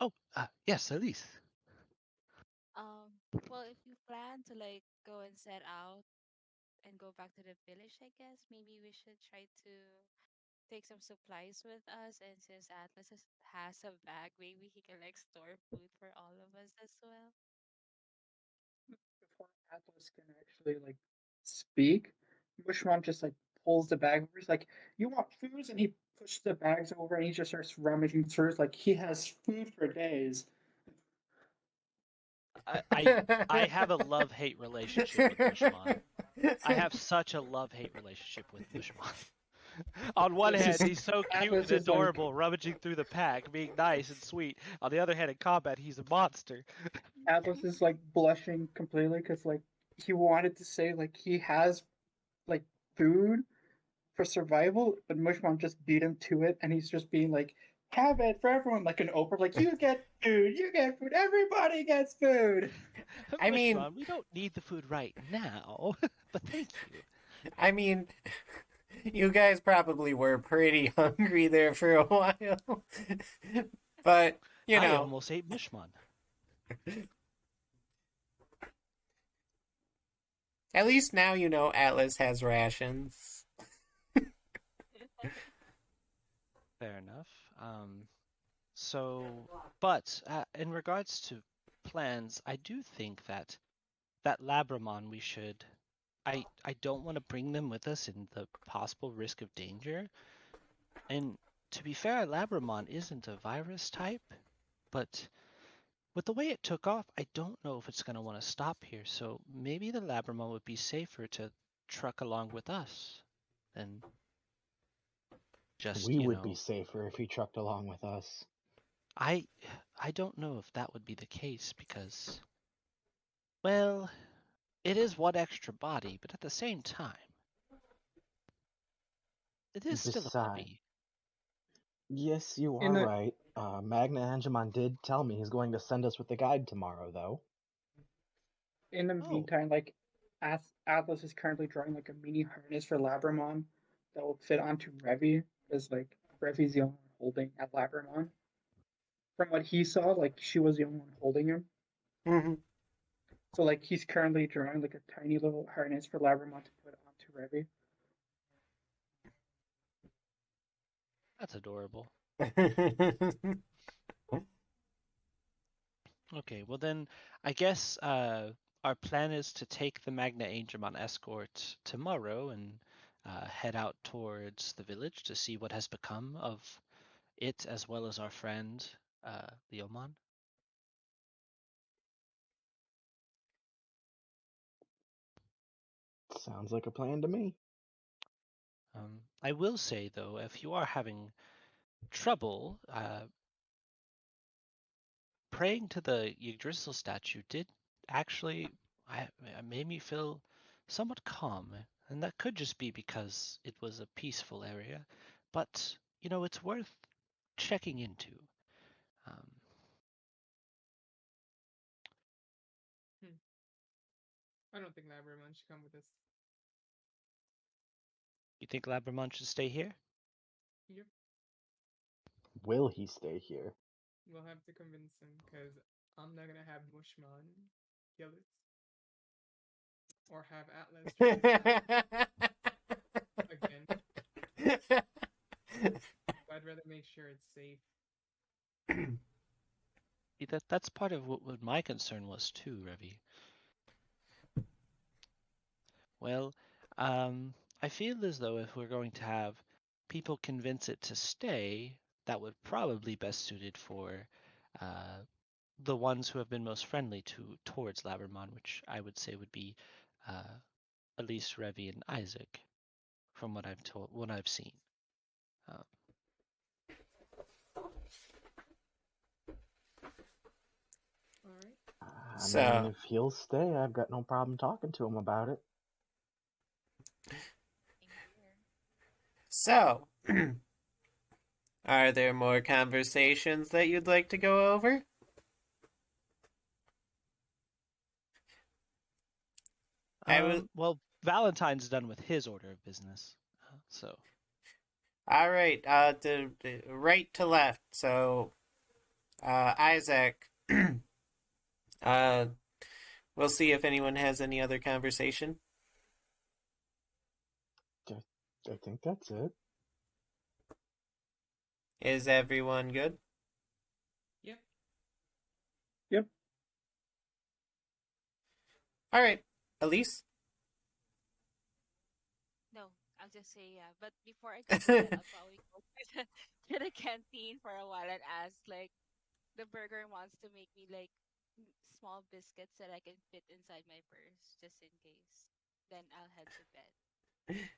oh, yes, Elise. um, well, if you plan to like go and set out and go back to the village, I guess maybe we should try to take some supplies with us. And since has a bag, maybe he can like store food for all of us as well. Before Atlas can actually like speak, Bushman just like pulls the bag over. He's like, "You want foods?" And he pushes the bags over, and he just starts rummaging through. It's like he has food for days. I I, I have a love-hate relationship with Mushmon. I have such a love-hate relationship with Mushmon. On one Atlas hand, is he's so cute and Atlas is like adorable, rummaging through the pack, being nice and sweet. On the other hand, in combat, he's a monster. Atlas is like blushing completely because like he wanted to say like he has like food for survival, but Mushmon just beat him to it, and he's just being like, "Have it for everyone," like an Oprah, like you get food, everybody gets food. I mean, Mushmon, we don't need the food right now, but thank you. I mean, you guys probably were pretty hungry there for a while. But, I almost ate Mushmon. at least now you know Atlas has rations. Fair enough. But in regards to plans, I do think that Labramon we should. I don't want to bring them with us in the possible risk of danger. And to be fair, Labramon isn't a virus type, but with the way it took off, I don't know if it's going to want to stop here. So maybe the Labramon would be safer to truck along with us than just, We would be safer if he trucked along with us. I I don't know if that would be the case because, well, it is one extra body, but at the same time, it is still a Besides, puppy. yes, you In are a right. Magna Angemon did tell me he's going to send us with the guide tomorrow, though. In the Oh, meantime, like Atlas is currently drawing like a mini harness for Labramon that will fit onto Revi, because like Revi's the only one holding at Labramon. From what he saw, like she was the only one holding him. Mhm. So like he's currently drawing like a tiny little harness for Labramon to put onto Revi. that's adorable. Okay, well then, I guess our plan is to take the Magna Angemon escort tomorrow and head out towards the village to see what has become of it as well as our friend Leomon. Sounds like a plan to me. I will say though, if you are having trouble praying to the Yggdrasil statue, did actually made me feel somewhat calm, and that could just be because it was a peaceful area, but it's worth checking into. Um, Hmm. I don't think Labramon should come with us. you think Labramon should stay here? Yep. Will he stay here? We'll have to convince him because I'm not gonna have Mushman kill it or have Atlas try to stab it again. So I'd rather make sure it's safe. That's part of what my concern was too, Revi. Well, I feel as though if we're going to have people convince it to stay, that would probably best suited for uh, the ones who have been most friendly towards Labramon, which I would say would be uh, Elise, Revi, and Isaac, from what I've seen. Uh, All right. I mean, So, if he'll stay, I've got no problem talking to him about it. Same here. so, are there more conversations that you'd like to go over? I would. well, Valentine's done with his order of business, so All right. The right to left. So, Isaac. uh, we'll see if anyone has any other conversation. I think that's it. Is everyone good? Yep. Yep. All right, Elise. No, I'll just say yeah. But before I go to bed, I'll probably go to to the canteen for a while and ask like the burger wants to make me like small biscuits that I can fit inside my purse just in case. Then I'll head to bed.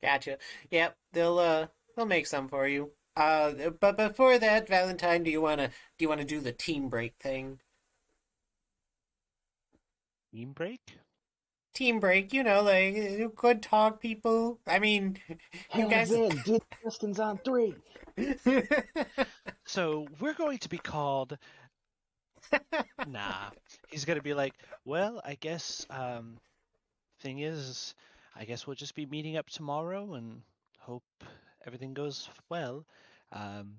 Gotcha. Yep, they'll make some for you. But before that, Valentine, do you wanna do the team break thing? team break. Team break, like good talk, people. I mean, you Hands guys. in, did Pistons on 3. So we're going to be called. Nah, he's gonna be like, well, I guess thing is, I guess we'll just be meeting up tomorrow and hope everything goes well. Um,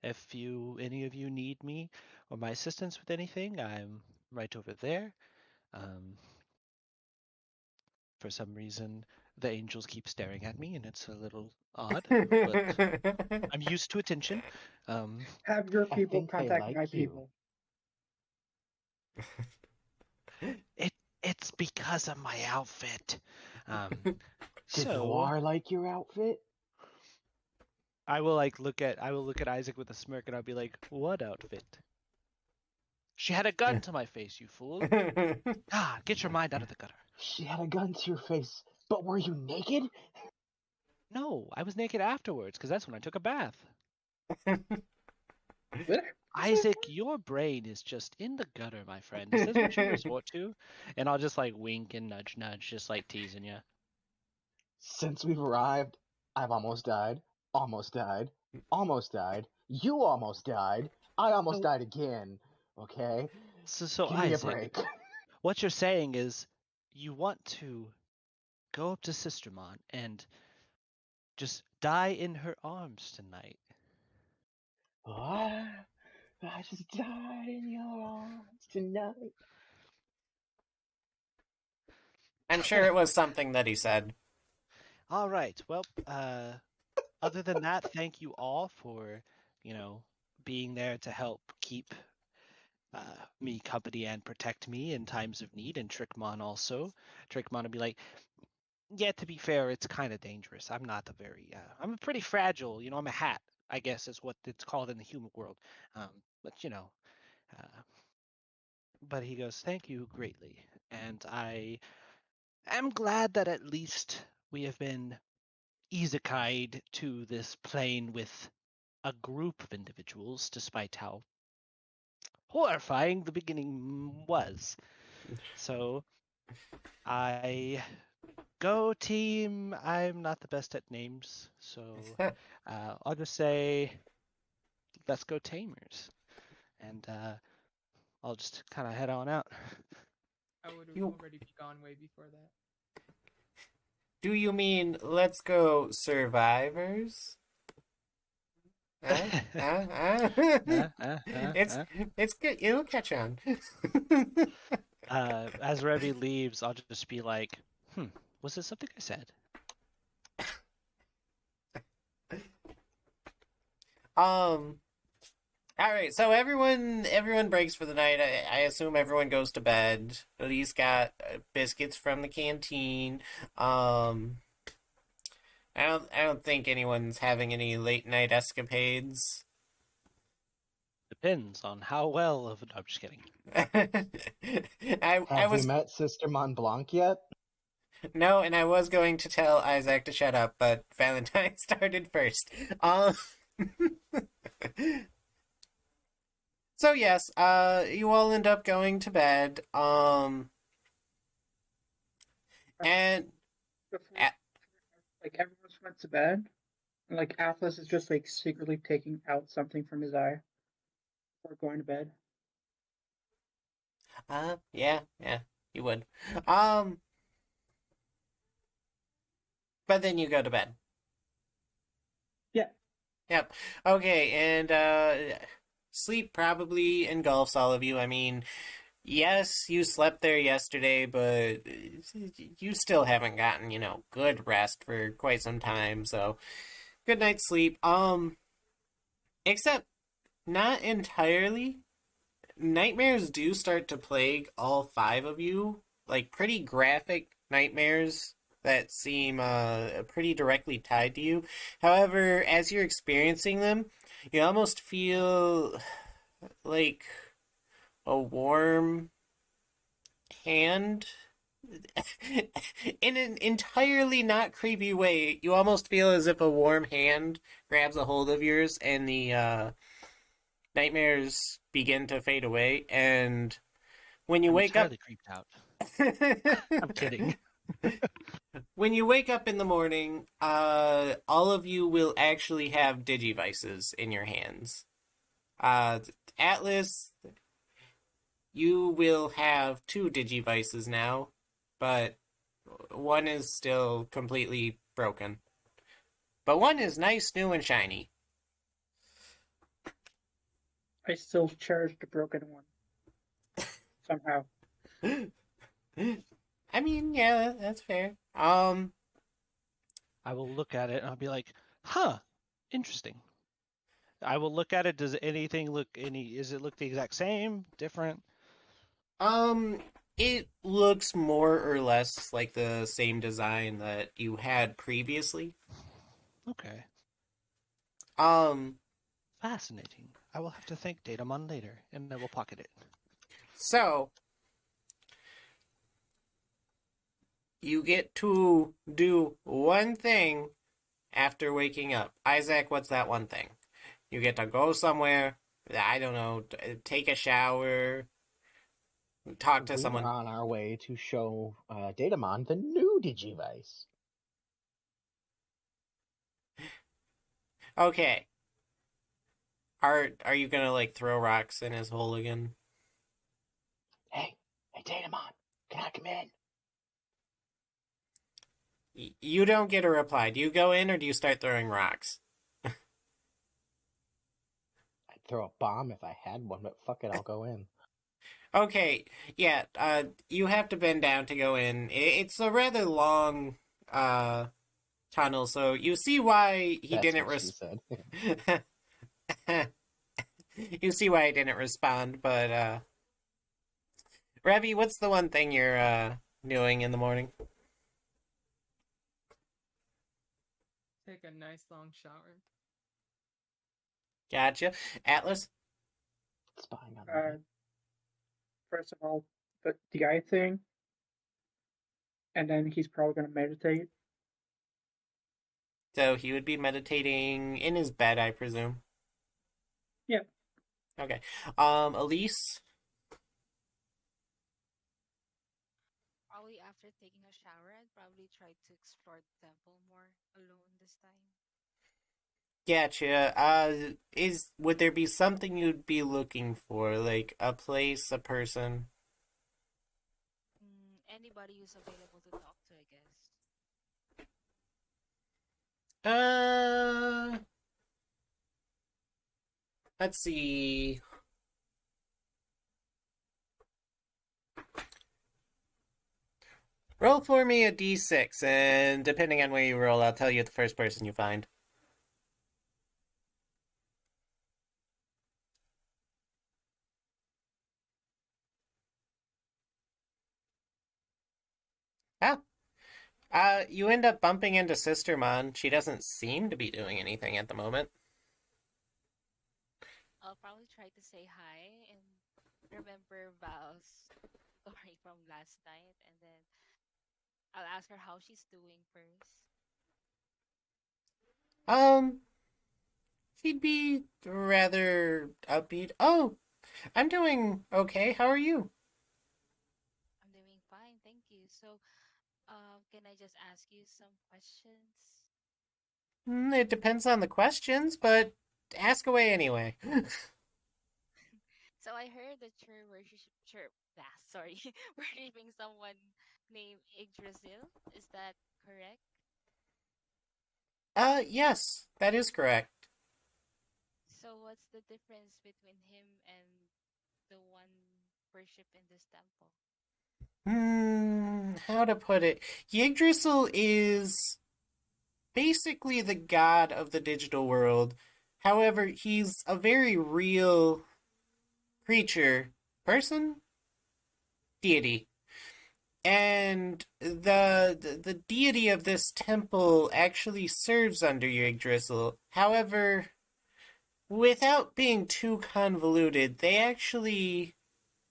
if any of you need me or my assistance with anything, I'm right over there. Um, for some reason, the angels keep staring at me, and it's a little odd, but I'm used to attention. Um, Have your I people think they contact my like you. people. it it's because of my outfit. Um, Did so Noir like your outfit? I will look at Isaac with a smirk, and I'll be like, "What outfit?" She had a gun to my face, you fool! Ah, get your mind out of the gutter. She had a gun to your face, but were you naked? No, I was naked afterwards, because that's when I took a bath. Did I say Isaac, your brain is just in the gutter, my friend. Is this what you resort to? And I'll just like wink and nudge, nudge, just like teasing you. Since we've arrived, I've almost died, almost died, almost died. You almost died. I almost So, died again. Okay? so Give me a Isaac, break. what you're saying is you want to go up to Sistermon and just die in her arms tonight. I just died in your arms tonight. I'm sure it was something that he said. All right. Well, other than that, thank you all for, you know, being there to help keep me company and protect me in times of need, and Trickmon also. Trickmon would be like, yeah, to be fair, it's kind of dangerous. I'm not a very, I'm pretty fragile. I'm a hat, I guess is what it's called in the human world. But uh, but he goes, thank you greatly, and I am glad that at least we have been isekai'd to this plane with a group of individuals, despite how horrifying the beginning was. So I go team. I'm not the best at names, so I'll just say let's go Tamers, and I'll just kind of head on out. I would have You already be gone way before that. do you mean let's go survivors? Huh? Huh? Huh? uh, uh, uh, it's uh. it's good. It'll catch on. As Revy leaves, I'll just be like, was it something I said? um. All right. So everyone breaks for the night. I assume everyone goes to bed. Elise got biscuits from the canteen. Um. I don't think anyone's having any late night escapades. Depends on how well of. I'm just kidding. I Have we was met Sister Mont Blanc yet? no, and I was going to tell Isaac to shut up, but Valentine started first. Um, so yes, you all end up going to bed. And Before, at, like everyone's went to bed, and like Atlas is just like secretly taking out something from his eye before going to bed. yeah, you would. Um, but then you go to bed. Yeah. Yep. Okay, and sleep probably engulfs all of you. I mean, yes, you slept there yesterday, but you still haven't gotten, good rest for quite some time, so good night's sleep. Except not entirely. Nightmares do start to plague all five of you, like pretty graphic nightmares that seem pretty directly tied to you. However, as you're experiencing them, you almost feel like a warm hand in an entirely not creepy way. You almost feel as if a warm hand grabs a hold of yours and the nightmares begin to fade away. And when you I'm wake up, entirely creeped out. I'm kidding. when you wake up in the morning, all of you will actually have digivices in your hands. Uh, Atlas, you will have two digivices now, but one is still completely broken. But one is nice, new, and shiny. I still cherish the broken one somehow. I mean, yeah, that's fair. I will look at it and I'll be like, huh, interesting. I will look at it. Does anything look any? Is it look the exact same? Different? Um, it looks more or less like the same design that you had previously. Okay. Um, Fascinating. I will have to thank Datamon later, and I will pocket it. so you get to do one thing after waking up. Isaac, what's that one thing? You get to go somewhere, I don't know, take a shower, talk to We are someone. on our way to show Datamon the new Digivice. Okay. Are you gonna like throw rocks in his hole again? Hey, Datamon, can I come in? You don't get a reply. Do you go in or do you start throwing rocks? I'd throw a bomb if I had one, but fuck it, I'll go in. Okay, yeah. You have to bend down to go in. It's a rather long tunnel, so you see why he That's didn't what she said. You see why he didn't respond, but Revy, what's the one thing you're doing in the morning? Take a nice long shower. Gotcha. Atlas? Spying on Uh, me. first of all, the eye thing, and then he's probably gonna meditate. So he would be meditating in his bed, I presume. Yeah. Okay. Elise? Probably after taking a shower, I'd probably try to explore the temple more alone this time. Gotcha. Would there be something you'd be looking for, like a place, a person? Anybody who's available to talk to, I guess. Uh, let's see. Roll for me a d6, and depending on where you roll, I'll tell you the first person you find. Ah, you end up bumping into Sister Mon. She doesn't seem to be doing anything at the moment. I'll probably try to say hi and remember Val's story from last night, and then I'll ask her how she's doing first. Um, she'd be rather upbeat. Oh, I'm doing okay. How are you? I'm doing fine, thank you. So, can I just ask you some questions? It depends on the questions, but ask away anyway. So I heard that you're sorry, worshiping someone named Yggdrasil. Is that correct? Yes, that is correct. So what's the difference between him and the one worship in this temple? How to put it? Yggdrasil is basically the god of the digital world. However, he's a very real creature, person, deity. And the deity of this temple actually serves under Yggdrasil. However, without being too convoluted, they actually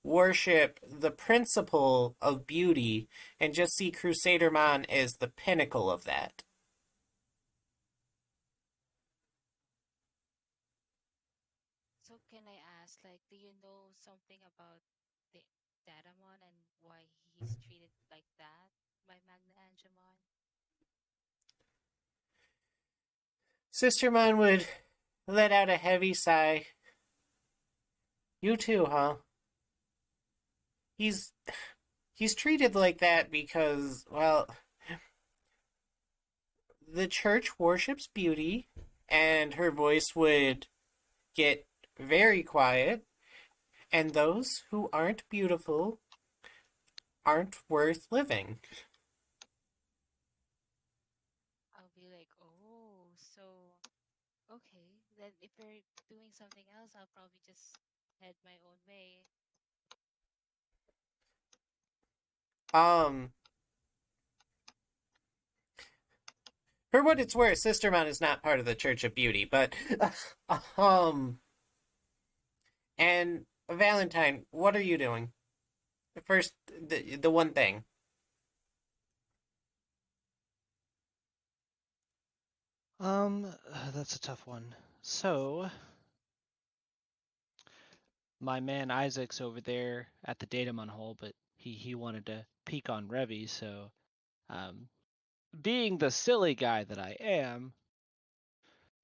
worship the principle of beauty and just see Crusader Mon as the pinnacle of that. So can I ask, like, do you know something about the Datamon and why he's treated like that by Magna Angemon? Sister Mon would let out a heavy sigh. You too, huh? He's he's treated like that because, well, the church worships beauty, and her voice would get very quiet, and those who aren't beautiful aren't worth living. I'll be like, oh, so okay. Then if you're doing something else, I'll probably just head my own way. Um, for what it's worth, Sister Mon is not part of the Church of Beauty, but um, and Valentine, what are you doing? First, the one thing. That's a tough one. So, my man Isaac's over there at the Datamon hole, but he wanted to peek on Revy, so um, being the silly guy that I am,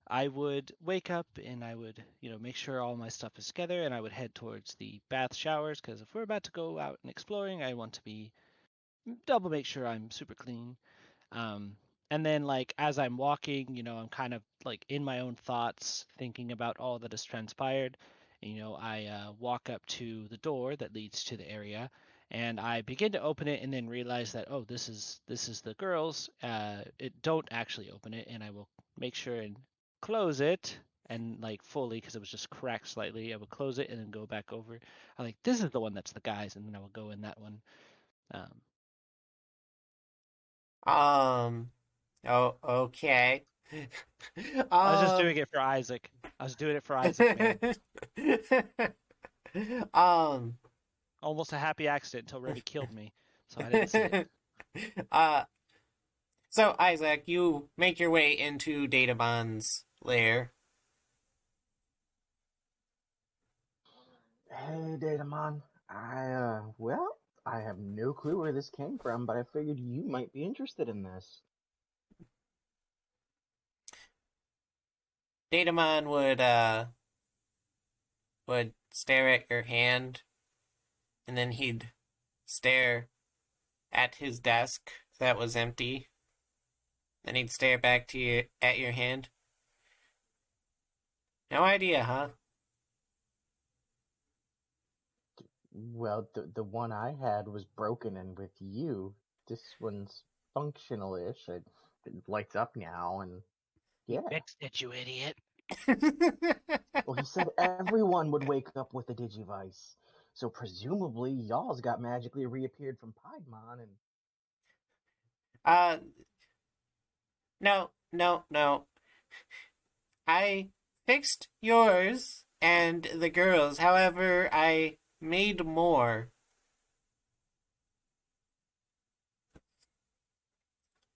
I would wake up and I would, make sure all my stuff is together, and I would head towards the bath showers because if we're about to go out and exploring, I want to be double make sure I'm super clean. Um, and then like as I'm walking, I'm kind of like in my own thoughts, thinking about all that has transpired. I walk up to the door that leads to the area, and I begin to open it, and then realize that this is the girls. It don't actually open it, and I will make sure and close it and like fully because it was just cracked slightly. I would close it and then go back over. I like this is the one that's the guys, and then I will go in that one. Um, Um. Oh, okay. I was just doing um. it for Isaac. I was doing it for Isaac, man. um. Almost a happy accident until Revy killed me, so I didn't see it. uh. So Isaac, you make your way into Datamon's lair. Hey, Datamon. I have no clue where this came from, but I figured you might be interested in this. Datamon would stare at your hand, and then he'd stare at his desk that was empty. Then he'd stare back to you at your hand. No idea, huh? Well, the one I had was broken, and with you, this one's functional-ish. It lights up now, and We yeah. fixed it, you idiot. Well, he said everyone would wake up with a Digivice. So presumably, y'all's got magically reappeared from Piedmon, and uh, no, no, no. I fixed yours and the girls. However, I made more.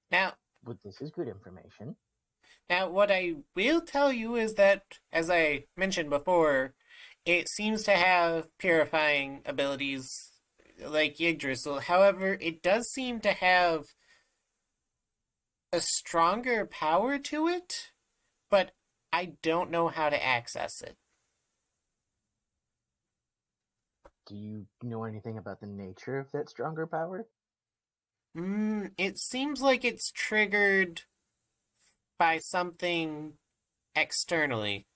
Now, well, this is good information. what I will tell you is that, as I mentioned before, it seems to have purifying abilities like Yggdrasil. However, it does seem to have a stronger power to it, but I don't know how to access it. Do you know anything about the nature of that stronger power? It seems like it's triggered by something externally.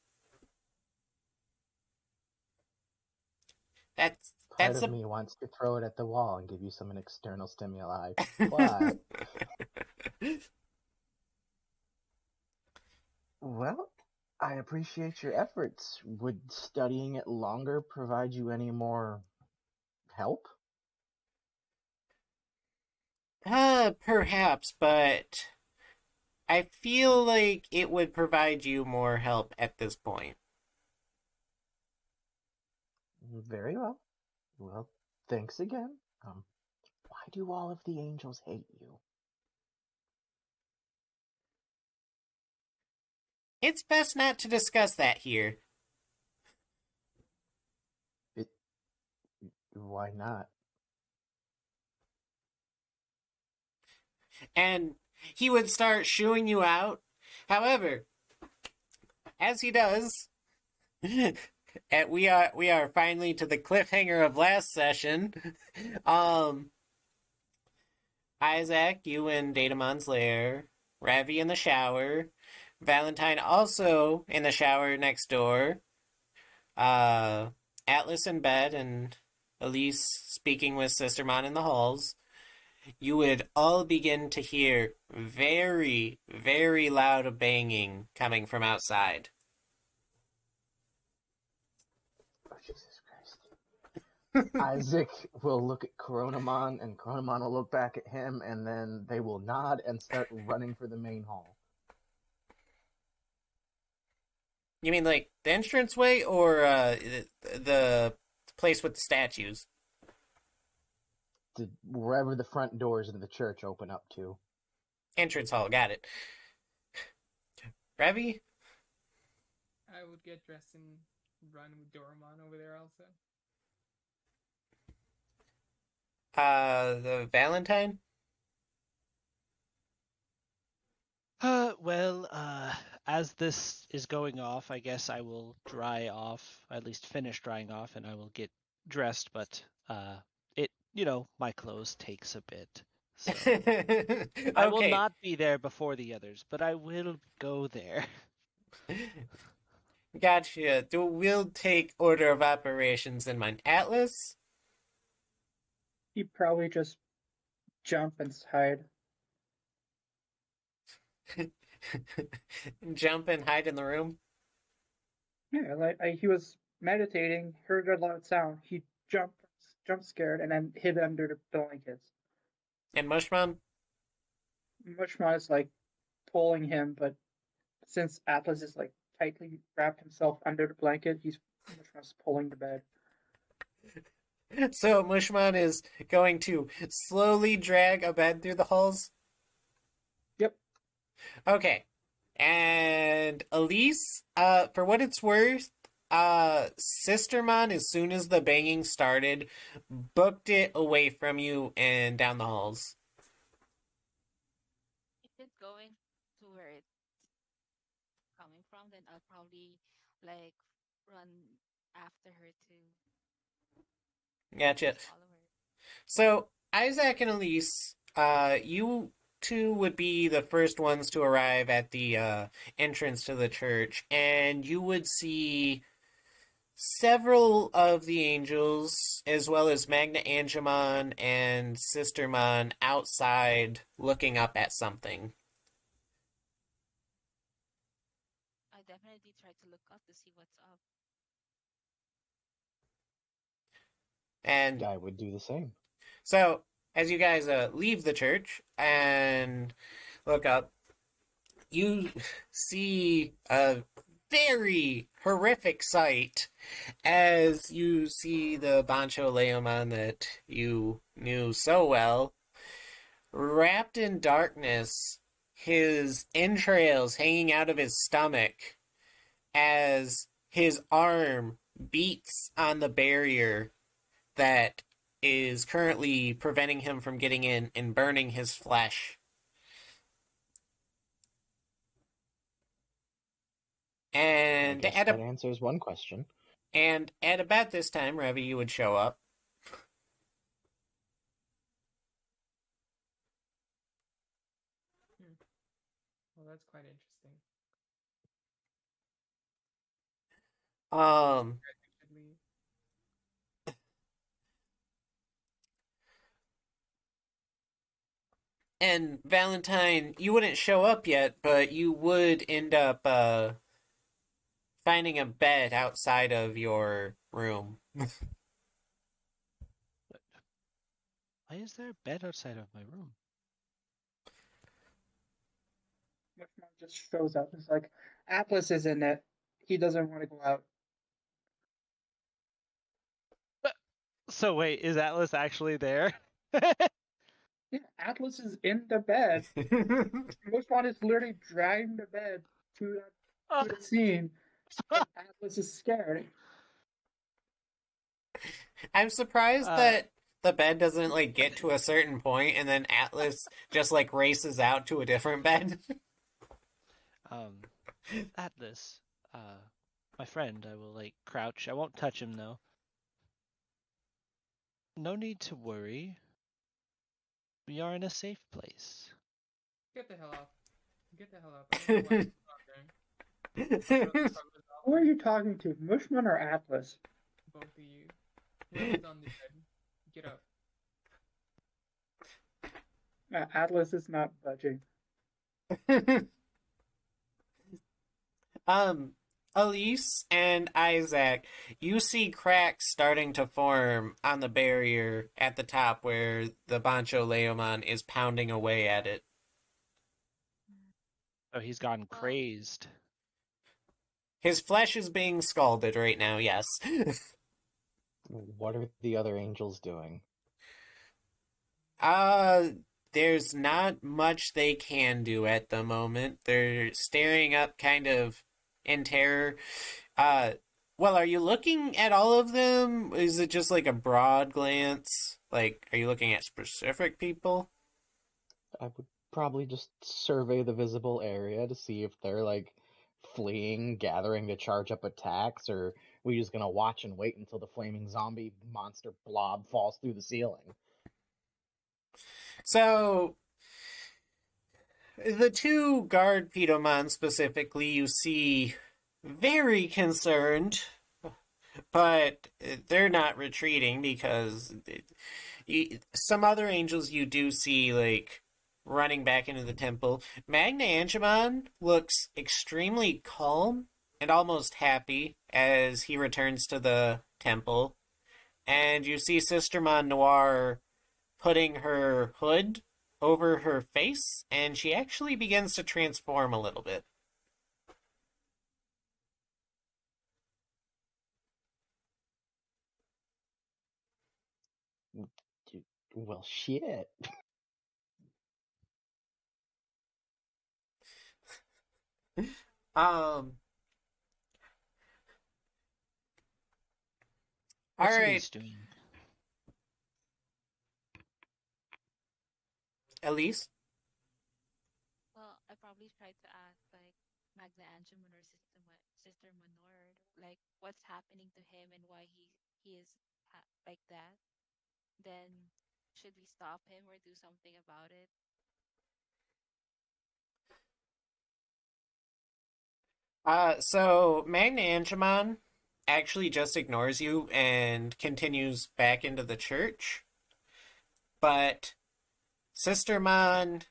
That's Part that's of a me wants to throw it at the wall and give you some external stimuli, but well, I appreciate your efforts. Would studying it longer provide you any more help? Perhaps, but I feel like it would provide you more help at this point. Very well. Well, thanks again. Why do all of the angels hate you? It's best not to discuss that here. It, why not? And he would start shooing you out. However, as he does, and we are finally to the cliffhanger of last session. Um, Isaac, you in Datamon's lair, Ravi in the shower, Valentine also in the shower next door, uh, Atlas in bed, and Elise speaking with Sistermon in the halls. You would all begin to hear very, very loud banging coming from outside. Oh, Jesus Christ. Isaac will look at Coronamon, and Coronamon will look back at him, and then they will nod and start running for the main hall. You mean like the entranceway or the place with the statues? Wherever the front doors into the church open up to. Entrance hall, got it. Ravi? I would get dressed and run with Doramon over there also. The Valentine? Well, as this is going off, I guess I will dry off, at least finish drying off, and I will get dressed. But my clothes takes a bit, so I will Okay. not be there before the others, but I will go there. Gotcha. We'll take order of operations in mind. Atlas? He'd probably just jump and hide. Jump and hide in the room? Yeah, he was meditating, heard a loud sound. He jumped scared, and then hid under the blankets. And Mushmon? Mushmon is like pulling him, but since Atlas is like tightly wrapped himself under the blanket, Mushmon's pulling the bed. So Mushmon is going to slowly drag a bed through the halls? Yep. Okay. And Elise, for what it's worth, Sistermon, as soon as the banging started, booked it away from you and down the halls. If it's going to where it's coming from, then I'll probably like run after her to Gotcha. just follow her. So, Isaac and Elise, you two would be the first ones to arrive at the entrance to the church, and you would see several of the angels, as well as Magna Angemon and Sistermon, outside looking up at something. I definitely try to look up to see what's up. And I would do the same. so, as you guys leave the church and look up, you see a very horrific sight as you see the Bancho Leomon that you knew so well, wrapped in darkness, his entrails hanging out of his stomach as his arm beats on the barrier that is currently preventing him from getting in and burning his flesh. I And guess at that a answers one question. and at about this time, Ravi, you would show up. Well, that's quite interesting. Um, I think should leave. and Valentine, you wouldn't show up yet, but you would end up finding a bed outside of your room. Why is there a bed outside of my room? Mushmon just shows up. It's like Atlas is in it. He doesn't want to go out. So wait, is Atlas actually there? Yeah, Atlas is in the bed. Mushmon is literally dragging the bed to the scene, and Atlas is scared. I'm surprised Uh, that the bed doesn't like get to a certain point and then Atlas just like races out to a different bed. um, Atlas, my friend, I will like crouch. I won't touch him though. No need to worry. We are in a safe place. Get the hell off. Get the hell off. I don't know why you're talking. I'll throw the covers off Who are and you talking to, Mushmon or Atlas? both of you. Whoever's on the bed, get up. Atlas is not budging. um, Elise and Isaac, you see cracks starting to form on the barrier at the top where the Bancho Leomon is pounding away at it. Oh, he's gone Well, crazed. His flesh is being scalded right now, yes. What are the other angels doing? Uh, there's not much they can do at the moment. They're staring up kind of in terror. Uh, well, are you looking at all of them? Is it just like a broad glance? Like, are you looking at specific people? I would probably just survey the visible area to see if they're like fleeing, gathering to charge up attacks, or we just gonna watch and wait until the flaming zombie monster blob falls through the ceiling? So the two guard Pedomon specifically, you see very concerned, but they're not retreating because some other angels you do see like running back into the temple. Magna Angemon looks extremely calm and almost happy as he returns to the temple. And you see Sister Mon Noir putting her hood over her face, and she actually begins to transform a little bit. Well, shit. Um. All What's right, Elise doing? Elise. Well, I probably tried to ask like Magna Angemon or Sister Menord, like what's happening to him and why he is like that. Then should we stop him or do something about it? So Magna Angemon actually just ignores you and continues back into the church. But Sister Mon,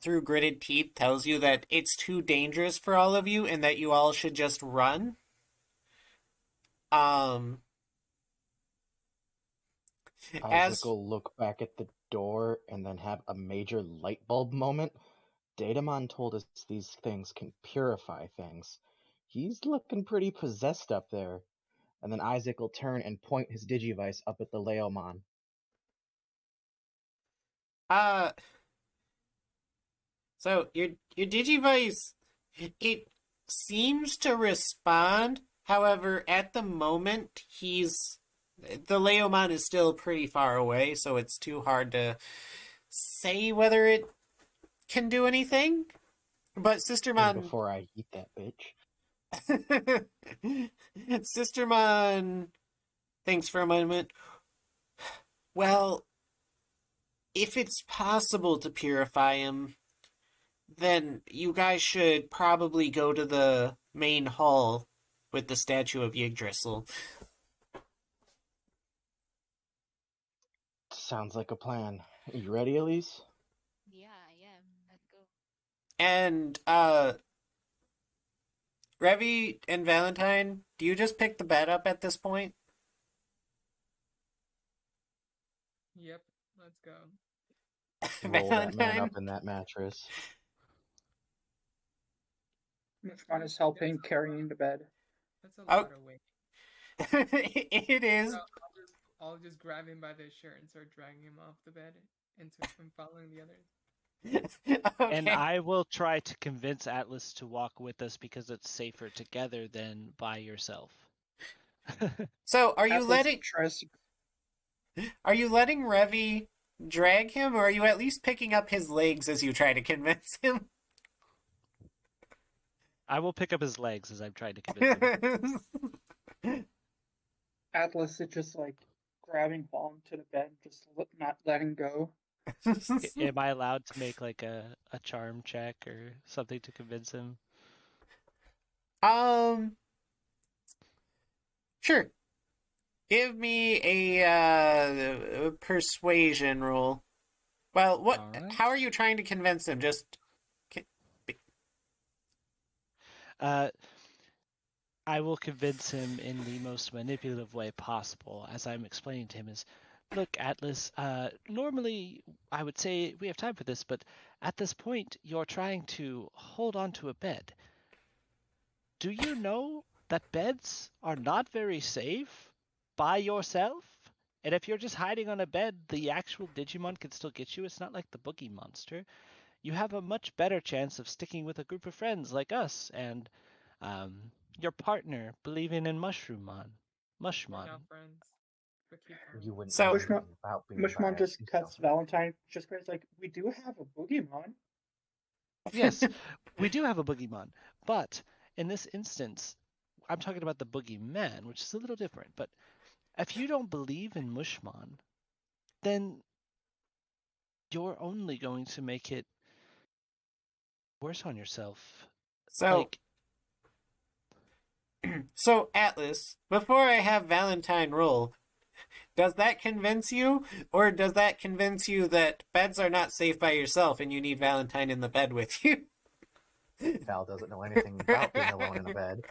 through gritted teeth, tells you that it's too dangerous for all of you and that you all should just run. Um, Isaac as will look back at the door and then have a major light bulb moment. Datamon told us these things can purify things. He's looking pretty possessed up there. And then Isaac will turn and point his Digivice up at the Leomon. uh, so your Digivice, it seems to respond. However, at the moment, the Leomon is still pretty far away, so it's too hard to say whether it can do anything. But And Sistermon, before I eat that bitch. Sistermon thinks for a moment. Well, if it's possible to purify him, then you guys should probably go to the main hall with the statue of Yggdrasil. Sounds like a plan. You ready, Elise? Yeah, I am. Let's go. And Revi and Valentine, do you just pick the bed up at this point? Yep, let's go. Roll that man Valentine? up in that mattress. Mushmon is helping carrying the bed. That's a Oh, lot of weight. it So is. I'll just grab him by the shirt and start dragging him off the bed and following the others. And Okay. I will try to convince Atlas to walk with us because it's safer together than by yourself. So, Atlas tries to. are you letting Revi drag him, or are you at least picking up his legs as you try to convince him? I will pick up his legs as I'm trying to convince him. Atlas is just like grabbing onto the bed, just not letting go. Am I allowed to make like a charm check or something to convince him? um, sure. Give me a persuasion roll. Well, what? All right. How are you trying to convince him? Just Uh, I will convince him in the most manipulative way possible, as I'm explaining to him is, look, Atlas, normally I would say we have time for this, but at this point you're trying to hold on to a bed. Do you know that beds are not very safe by yourself? And if you're just hiding on a bed, the actual Digimon can still get you. It's not like the boogie monster. You have a much better chance of sticking with a group of friends like us and your partner believing in Mushroomon. We're Mushmon. not friends, but keep You going. wouldn't know so. Mushmon, anything about being by Mushmon just cuts yourself. Valentine. Just goes like, "We do have a boogeyman." Yes, we do have a boogeyman, but in this instance, I'm talking about the boogeyman, which is a little different. But if you don't believe in Mushmon, then you're only going to make it worse on yourself. So, Like, so Atlas, before I have Valentine roll, does that convince you, or does that convince you that beds are not safe by yourself and you need Valentine in the bed with you? Val doesn't know anything about being alone in a bed.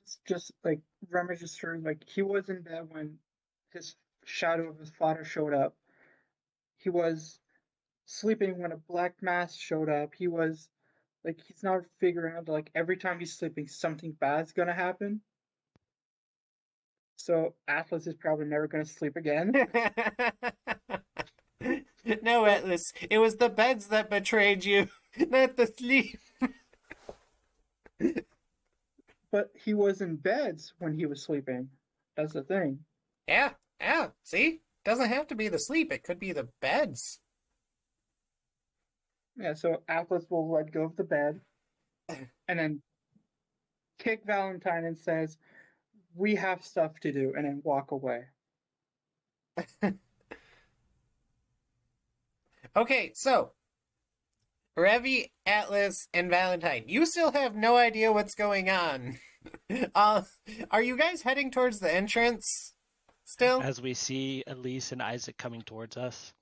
It's just like rummages through. Like he was in bed when his shadow of his father showed up. He was sleeping when a black mass showed up. He was like he's not figuring out like every time he's sleeping something bad's gonna happen. So Atlas is probably never gonna sleep again. No, But Atlas, it was the beds that betrayed you, not the sleep. but he was in beds when he was sleeping. That's the thing. Yeah, yeah, see? Doesn't have to be the sleep, it could be the beds. Yeah, so Atlas will let go of the bed and then kick Valentine and says, "We have stuff to do," and then walk away. Okay, so Revi, Atlas, and Valentine, you still have no idea what's going on. Uh, are you guys heading towards the entrance still? as we see Elise and Isaac coming towards us,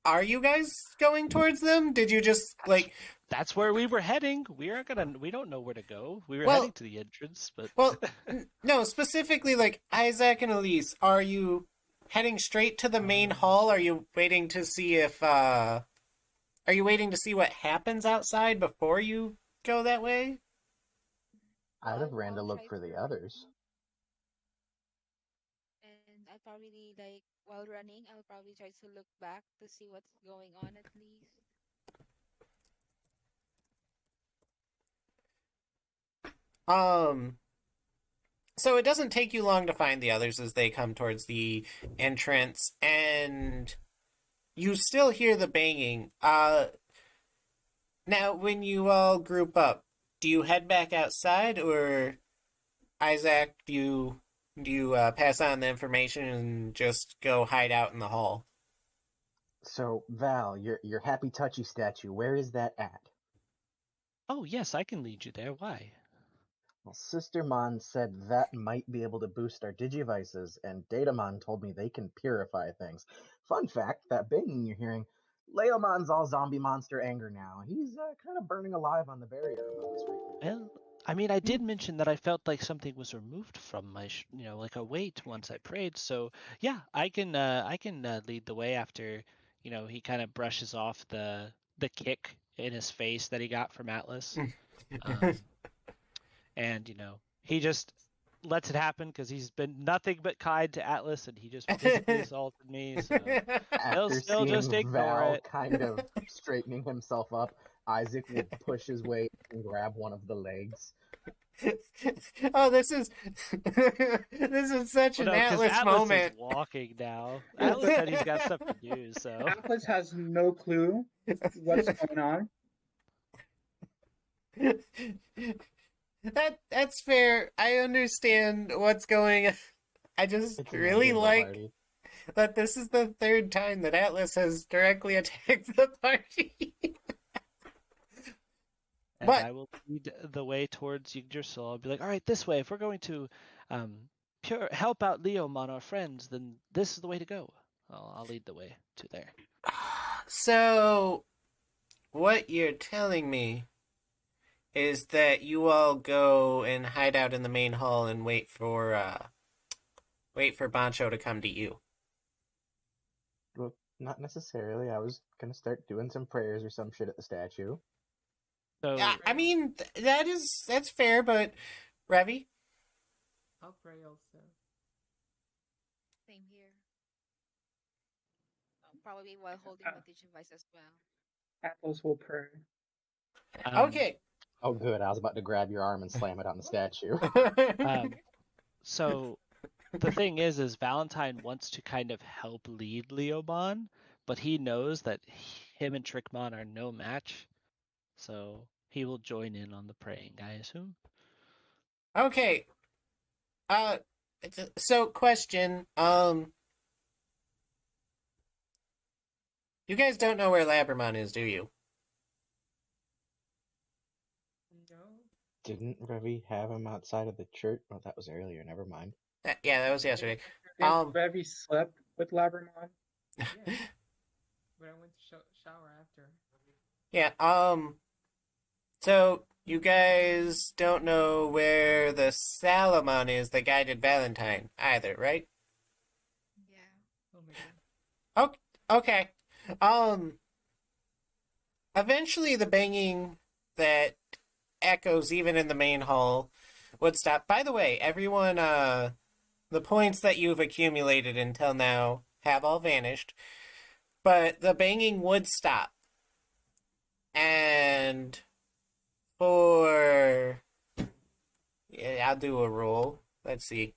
Are you guys going towards them? Did you just like that's where we were heading. We don't know where to go. We were well heading to the entrance, but well no, specifically like Isaac and Elise, are you heading straight to the main hall? Are you waiting to see if are you waiting to see what happens outside before you go that way? I'd have ran to I'll look try for to the run, others. and I probably like while running, I'll probably try to look back to see what's going on at least. Um so it doesn't take you long to find the others as they come towards the entrance, and you still hear the banging. Now when you all group up, do you head back outside, or Isaac, do you pass on the information and just go hide out in the hall? So, Val, your happy touchy statue, where is that at? oh yes, I can lead you there. Why? Well, Sister Mon said that might be able to boost our Digivices, and Datamon told me they can purify things. Fun fact, that banging you're hearing, Leomon's all zombie monster anger now. He's kind of burning alive on the barrier above the screen. Well, I mean, I did mention that I felt like something was removed from my, like a weight once I prayed. So yeah, I can lead the way after, he kind of brushes off the kick in his face that he got from Atlas, um, and he just lets it happen because he's been nothing but kind to Atlas, and he just physically assaulted me. So After he'll just seeing ignore Val it. kind of straightening himself up, Isaac will push his way and grab one of the legs. Oh, this is this is such Well, an no, because Atlas Atlas is moment. walking now. Yeah, Atlas but said he's got stuff to do, so. Atlas has no clue what's going on. That's fair. I understand what's going on. I just It's really amazing, though, like Hardy. that this is the third time that Atlas has directly attacked the party. And But I will lead the way towards Yggdrasil. I'll be like, all right, this way. If we're going to um, help out Leomon, our friends, then this is the way to go. I'll lead the way to there. so what you're telling me is that you all go and hide out in the main hall and wait for Bancho to come to you. Well, not necessarily. I was gonna start doing some prayers or some shit at the statue. Yeah, So, I mean that's fair, but Revi, I'll pray also. Same here. Probably while holding my Digivice as well. Atlas will pray. um, okay. Oh, good. I was about to grab your arm and slam it on the statue. um, so the thing is Valentine wants to kind of help lead Leomon, but he knows that him and Trickmon are no match, so he will join in on the praying, I assume. Okay. Uh, so question. You guys don't know where Labramon is, do you? No. Didn't Revi have him outside of the church? Oh, that was earlier. Never mind. Yeah, that was yesterday. Did Um. Revi slept with Labramon? Yeah. But I went to shower after. Yeah. So you guys don't know where the Salamon is that guided Valentine either, right? Yeah. Oh my god. Okay. Um. Eventually, the banging that echoes even in the main hall would stop. By the way, everyone, the points that you've accumulated until now have all vanished, but the banging would stop. And for. Yeah, I'll do a roll. Let's see.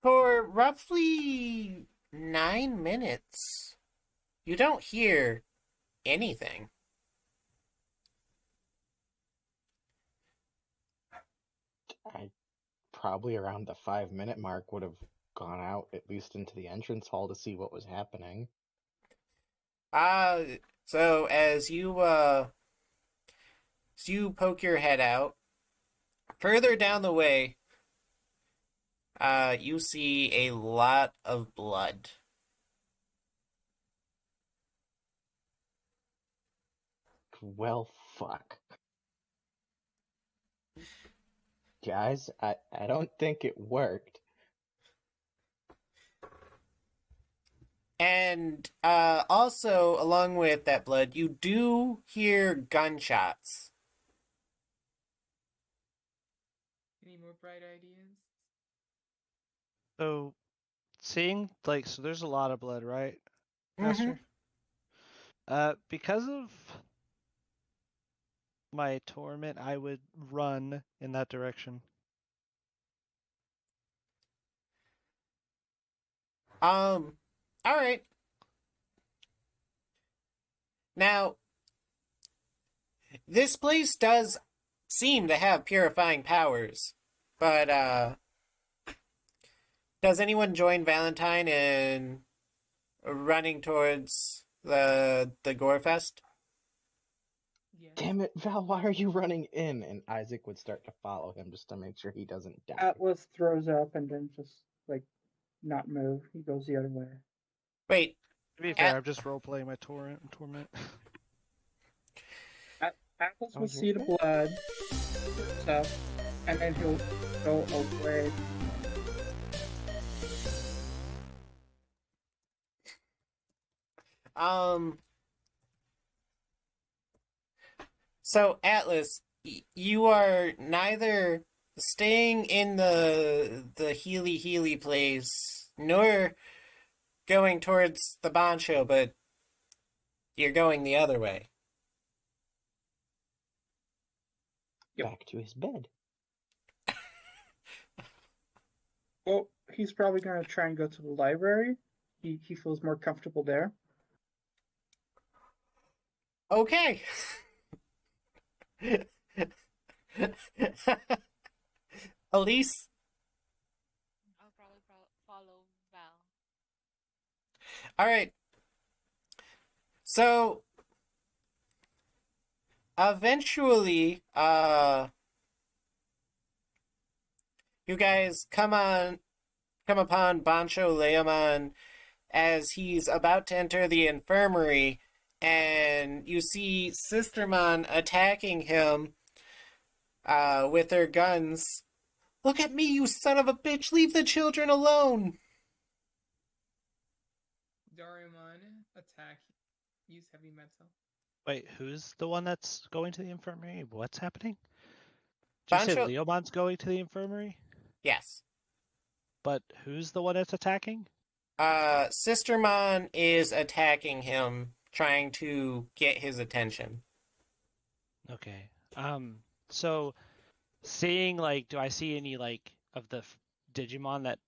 For roughly 9 minutes, you don't hear anything. I probably around the 5 minute mark would have gone out at least into the entrance hall to see what was happening. Uh, so as you poke your head out, further down the way, you see a lot of blood. Well, fuck. Guys, I don't think it worked. And also, along with that blood, you do hear gunshots. Any more bright ideas? So, seeing, like, so there's a lot of blood, right, Mm-hmm. Aster? Because of my torment, I would run in that direction. All right. Now, this place does seem to have purifying powers, but does anyone join Valentine in running towards the Gore Fest? Yes. Damn it, Val, why are you running in? And Isaac would start to follow him just to make sure he doesn't die. Atlas throws up and then just like not move. He goes the other way. Wait, To be fair, At- I'm just role playing my torment. Atlas Oh, will you're see the dead. blood stuff, and then he'll go away. um. So Atlas, you are neither staying in the Healy place nor going towards the Boncho, but you're going the other way. Yep. Back to his bed. Well, he's probably going to try and go to the library. He feels more comfortable there. Okay. Elise? I'll probably follow Val. All right. So eventually, you guys come upon Bancho Leomon as he's about to enter the infirmary, and you see Sistermon attacking him with her guns. Look at me, you son of a bitch! Leave the children alone! Darimon, attack. Use heavy metal. Wait, who's the one that's going to the infirmary? What's happening? Did you say Bancho. Leomon's going to the infirmary? Yes. But who's the one that's attacking? Sistermon is attacking him, trying to get his attention. Okay. So seeing like, do I see any like of the Digimon that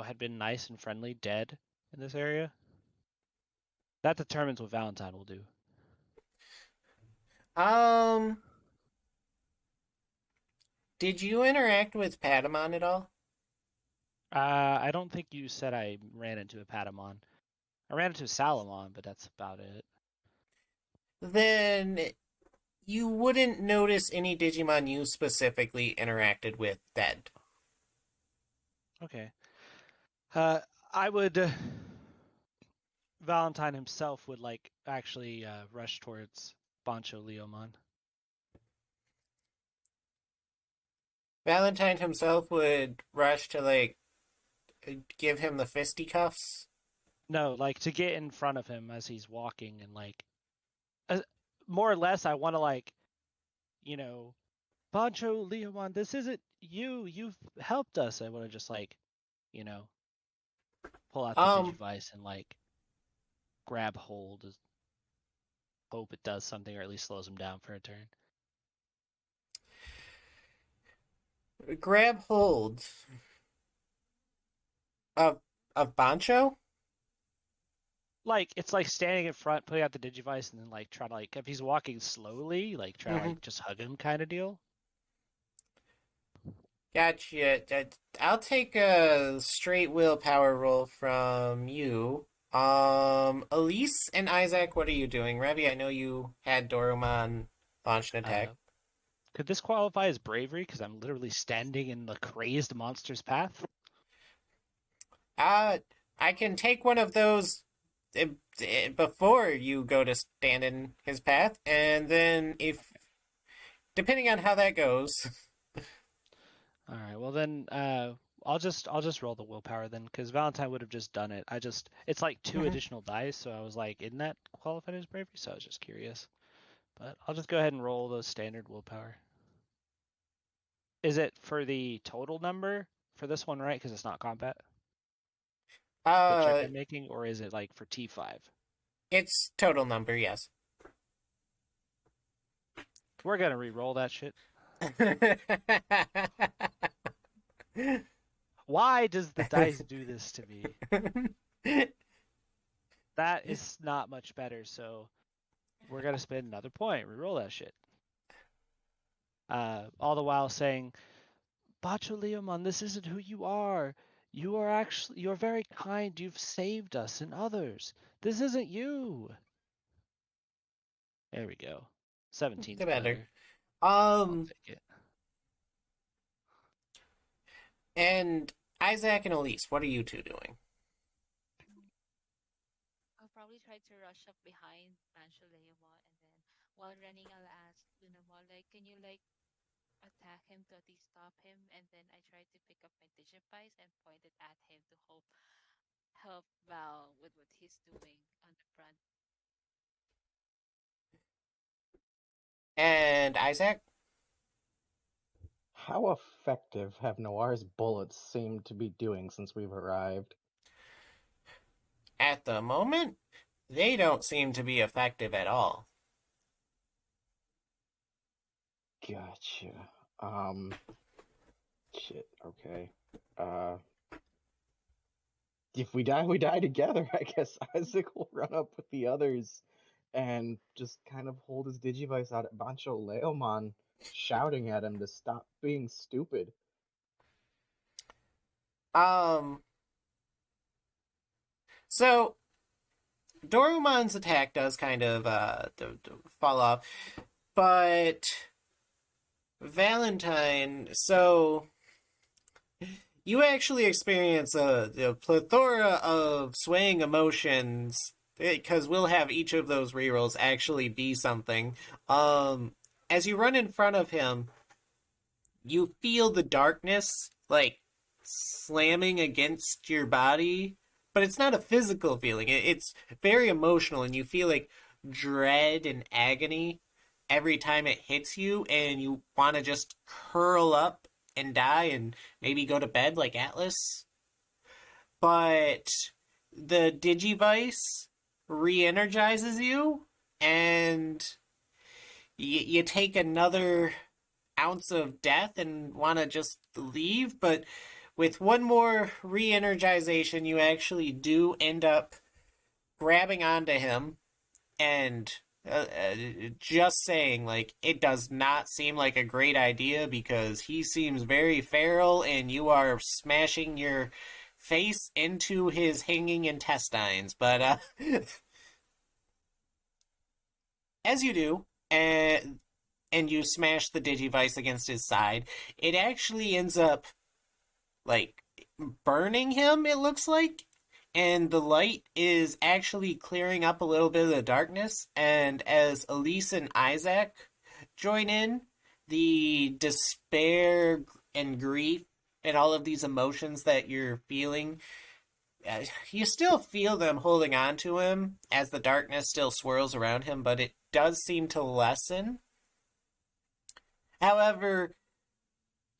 had been nice and friendly dead in this area? That determines what Valentine will do. Um, did you interact with Patamon at all? I don't think you said I ran into a Patamon. I ran into a Salamon, but that's about it. Then you wouldn't notice any Digimon you specifically interacted with dead. Okay. I would. Valentine himself would like actually rush towards Bancho Leomon. Valentine himself would rush to like give him the fisticuffs. No, like to get in front of him as he's walking and like, uh, more or less, I want to like, you know, Bancho Leomon, this isn't you. You've helped us. I want to just like, you know, pull out the Um, Digivice and like grab hold. Hope it does something or at least slows him down for a turn. grab hold of Bancho. Like it's like standing in front, putting out the Digivice, and then like try to like if he's walking slowly, like try to Mm-hmm. like just hug him kind of deal. Gotcha. I'll take a straight willpower roll from you. Elise and Isaac, what are you doing? Revi, I know you had Dorumon launch an attack. Could this qualify as bravery? Because I'm literally standing in the crazed monster's path. I can take one of those before you go to stand in his path, and then if depending on how that goes. All right. Well then, I'll just roll the willpower then, because Valentine would have just done it. It's like two Mhm. additional dice, so I was like, isn't that qualified as bravery? So I was just curious. But I'll just go ahead and roll the standard willpower. Is it for the total number for this one, right? Because it's not combat. The check Uh, I'm making, or is it like for T5? it's total number, yes. We're gonna re-roll that shit. Why does the dice do this to me? That is not much better, so we're gonna spend another point. Reroll that shit. All the while saying, Bacho Leomon, this isn't who you are. You're very kind. You've saved us and others. This isn't you. There we go. 17's The better. better. I'll Um, take it. and Isaac and Elise, what are you two doing? I'll probably try to rush up behind Pancholeomon, and then while running, I'll ask Lunamon, like, can you like attack him to at least stop him? And then I try to pick up my Digivice and point it at him to help Val with what he's doing on the front. And Isaac? How effective have Noir's bullets seemed to be doing since we've arrived? At the moment, they don't seem to be effective at all. Gotcha. Shit, okay. Uh, if we die, we die together. I guess Isaac will run up with the others and just kind of hold his Digivice out at Bancho Leomon, shouting at him to stop being stupid. Um, so Dorumon's attack does kind of fall off, but Valentine, so you actually experience a plethora of swaying emotions because we'll have each of those rerolls actually be something. As you run in front of him, you feel the darkness like slamming against your body, but it's not a physical feeling. It's very emotional, and you feel like dread and agony every time it hits you, and you want to just curl up and die and maybe go to bed like Atlas. But the Digivice re energizes you, and you take another ounce of death and want to just leave, but with one more re-energization, you actually do end up grabbing onto him and just saying, like, it does not seem like a great idea because he seems very feral and you are smashing your face into his hanging intestines. But as you do, and you smash the Digivice against his side, it actually ends up like burning him, it looks like. And the light is actually clearing up a little bit of the darkness. And as Elise and Isaac join in, the despair and grief and all of these emotions that you're feeling, you still feel them holding on to him as the darkness still swirls around him, but it does seem to lessen. However,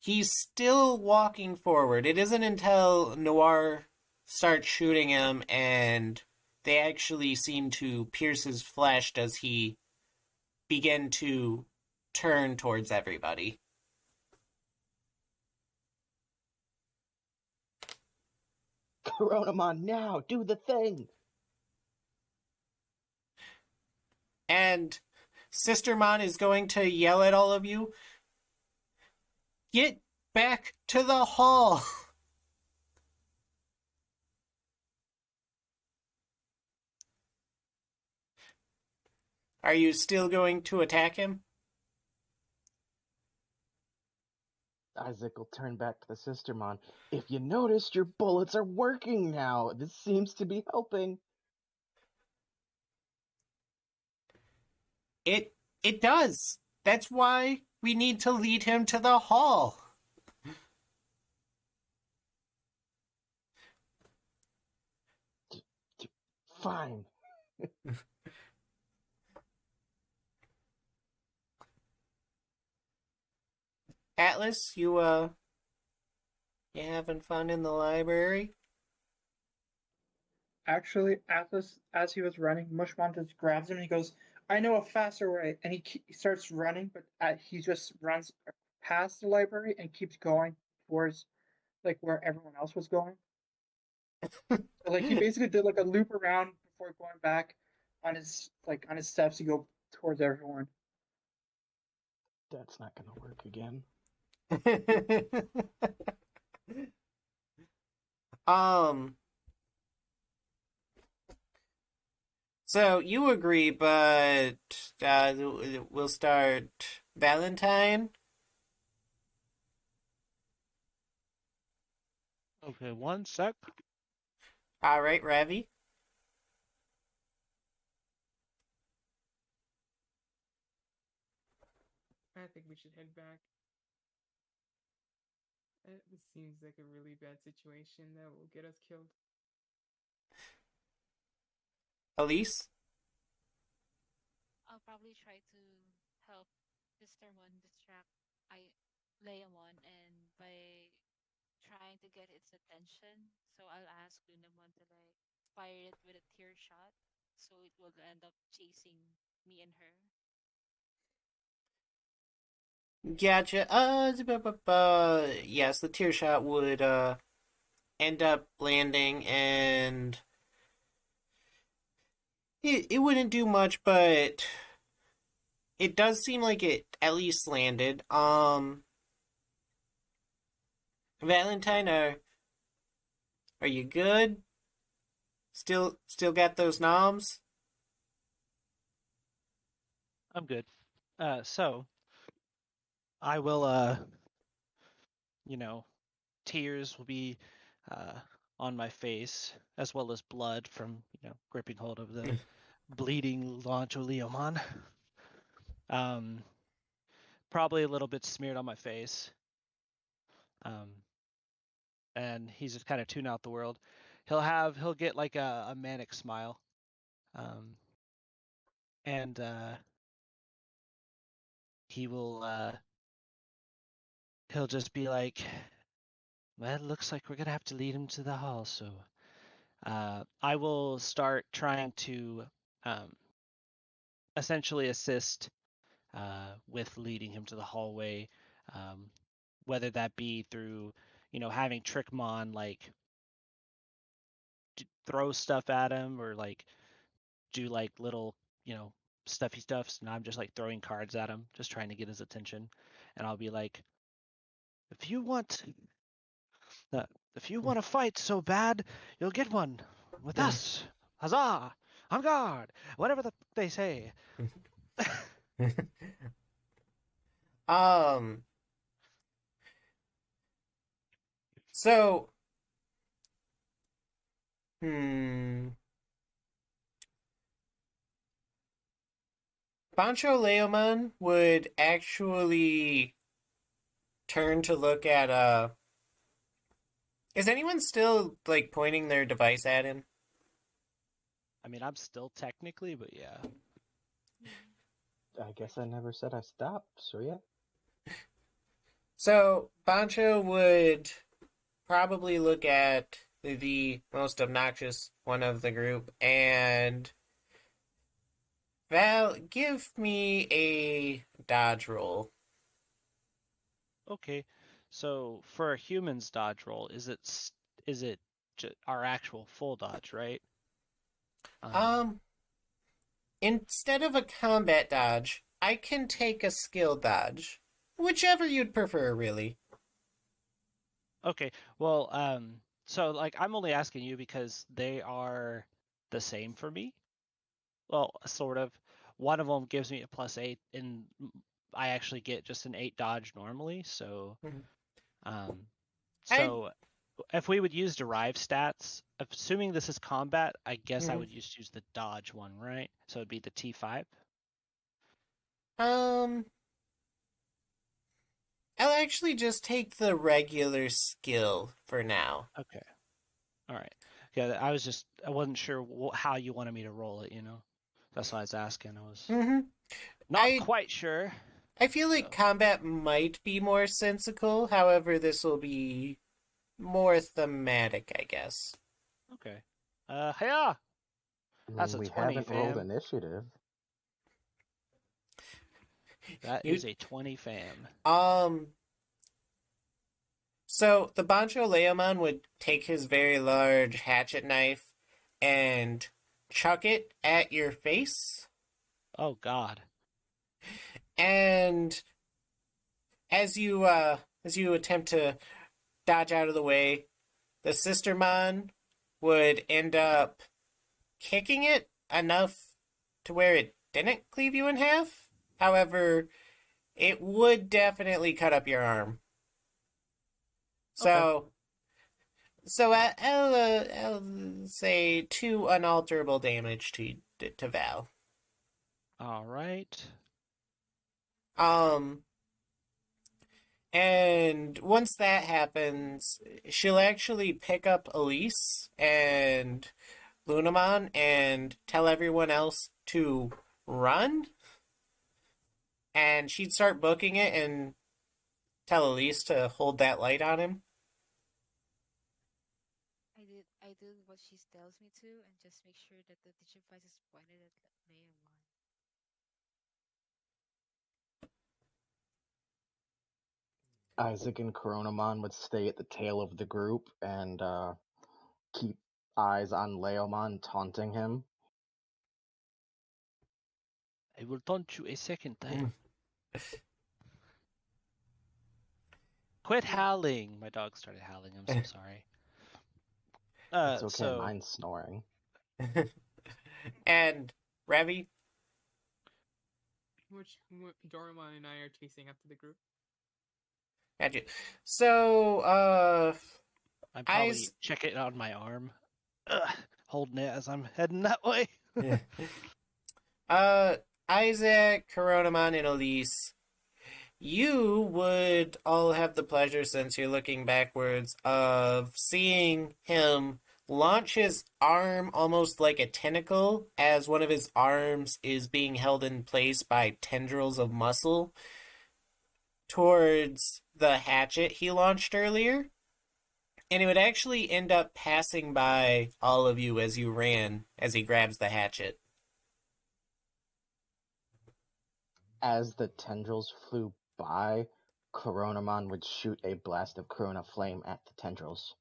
he's still walking forward. It isn't until Noir starts shooting him and they actually seem to pierce his flesh does he begin to turn towards everybody. Coronamon, now! Do the thing! And Sistermon is going to yell at all of you, "Get back to the hall!" Are you still going to attack him? Isaac will turn back to the Sistermon. If you noticed, your bullets are working now. This seems to be helping. It it does. That's why we need to lead him to the hall. Fine. Atlas, you having fun in the library? Actually, Atlas, as he was running, Mushmon just grabs him and he goes, "I know a faster way." And he starts running, but he just runs past the library and keeps going towards like where everyone else was going. So like he basically did like a loop around before going back on his steps to go towards everyone. That's not gonna work again. um so you agree, but we'll start Valentine. Okay, one sec. All right, Ravi. I think we should head back. This seems like a really bad situation that will get us killed. Elise. I'll probably try to help Sister One distract I Leomon and by trying to get its attention. So I'll ask Lunamon to like fire it with a tear shot so it will end up chasing me and her. Gotcha. Yes, the tear shot would end up landing, and it wouldn't do much, but it does seem like it at least landed. Valentine, are you good? Still got those noms? I'm good. So I will, you know, tears will be uh, on my face, as well as blood from, gripping hold of the bleeding Leomon. Um, Probably a little bit smeared on my face. Um, and he's just kind of tune out the world. He'll get like a manic smile. Um, and he will, he'll just be like, well, it looks like we're gonna have to lead him to the hall, so I will start trying to um, essentially assist with leading him to the hallway. Um, whether that be through, having Trickmon like throw stuff at him or like do like little, stuffy stuffs, and I'm just like throwing cards at him, just trying to get his attention. And I'll be like, if you want uh, if you want to fight so bad, you'll get one with us. Huzzah! On guard! Whatever they say. um. So, hmm. Bancho Leomon would actually turn to look at Is anyone still like pointing their device at him? I mean, I'm still technically, but yeah. I guess I never said I stopped, so yeah. So Bancho would probably look at the most obnoxious one of the group and Val, give me a dodge roll. Okay. So for a human's dodge roll, is it our actual full dodge, right? Um, instead of a combat dodge, I can take a skill dodge. Whichever you'd prefer, really. Okay. Well, so like I'm only asking you because they are the same for me. Well, sort of. One of them gives me a +8, and I actually get just an 8 dodge normally. So, Mhm. um, I so if we would use derived stats, assuming this is combat, I guess I mhm. would just use the dodge one, right? So it'd be the T5. um I'll actually just take the regular skill for now. Okay. All right. Yeah, I wasn't sure how you wanted me to roll it. That's why I was asking. I was hmm not I quite sure. I feel like So combat might be more sensical. However, this will be more thematic, I guess. okay. Yeah, I that's mean, a we 20, haven't rolled fam. initiative. That You is a 20, fam. um so the Bancho Leomon would take his very large hatchet knife and chuck it at your face, Oh God. and as you attempt to dodge out of the way, the Sistermon would end up kicking it enough to where it didn't cleave you in half. However, it would definitely cut up your arm. Okay. So, I'll say 2 unalterable damage to Val. All right. Um, and once that happens, she'll actually pick up Elise and Lunamon and tell everyone else to run. And she'd start booking it and tell Elise to hold that light on him. I do what she tells me to and just make sure that the Digivice is pointed at Leomon. Isaac and Coronamon would stay at the tail of the group and keep eyes on Leomon, taunting him. I will taunt you a second time. Quit howling. My dog started howling. I'm so sorry. It's okay, So mine's snoring. And Ravi, Which Doraemon and I are chasing after the group. got you. So, I'm probably eyes. checking it on my arm, holding it as I'm heading that way. uh, Isaac, Coronamon, and Elise, you would all have the pleasure, since you're looking backwards, of seeing him launch his arm almost like a tentacle as one of his arms is being held in place by tendrils of muscle towards the hatchet he launched earlier. And it would actually end up passing by all of you as you ran, as he grabs the hatchet. As the tendrils flew by, Coronamon would shoot a blast of Corona Flame at the tendrils.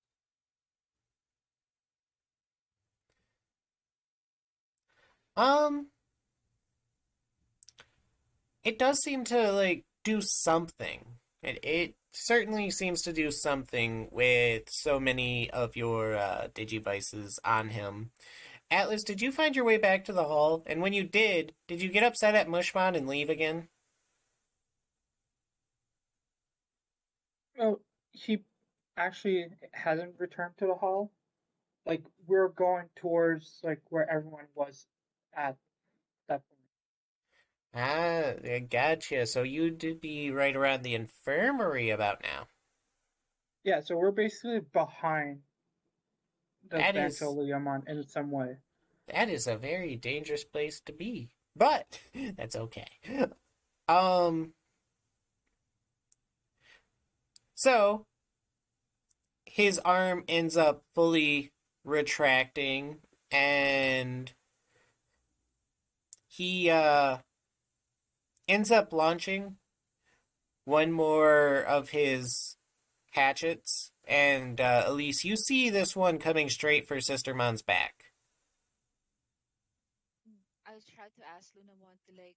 Um, it does seem to like do something. It certainly seems to do something with so many of your digivices on him. Atlas, did you find your way back to the hall? And when you did you get upset at Mushmon and leave again? Oh, he actually hasn't returned to the hall. Like we're going towards like where everyone was at that point. Ah, I gotcha. So you'd be right around the infirmary about now. Yeah, so we're basically behind the That Bancho is Leomon in some way. that is a very dangerous place to be. But that's okay. Um, so his arm ends up fully retracting and he ends up launching one more of his hatchets. And Elise, you see this one coming straight for Sister Mon's back. I tried to ask Lunamon to like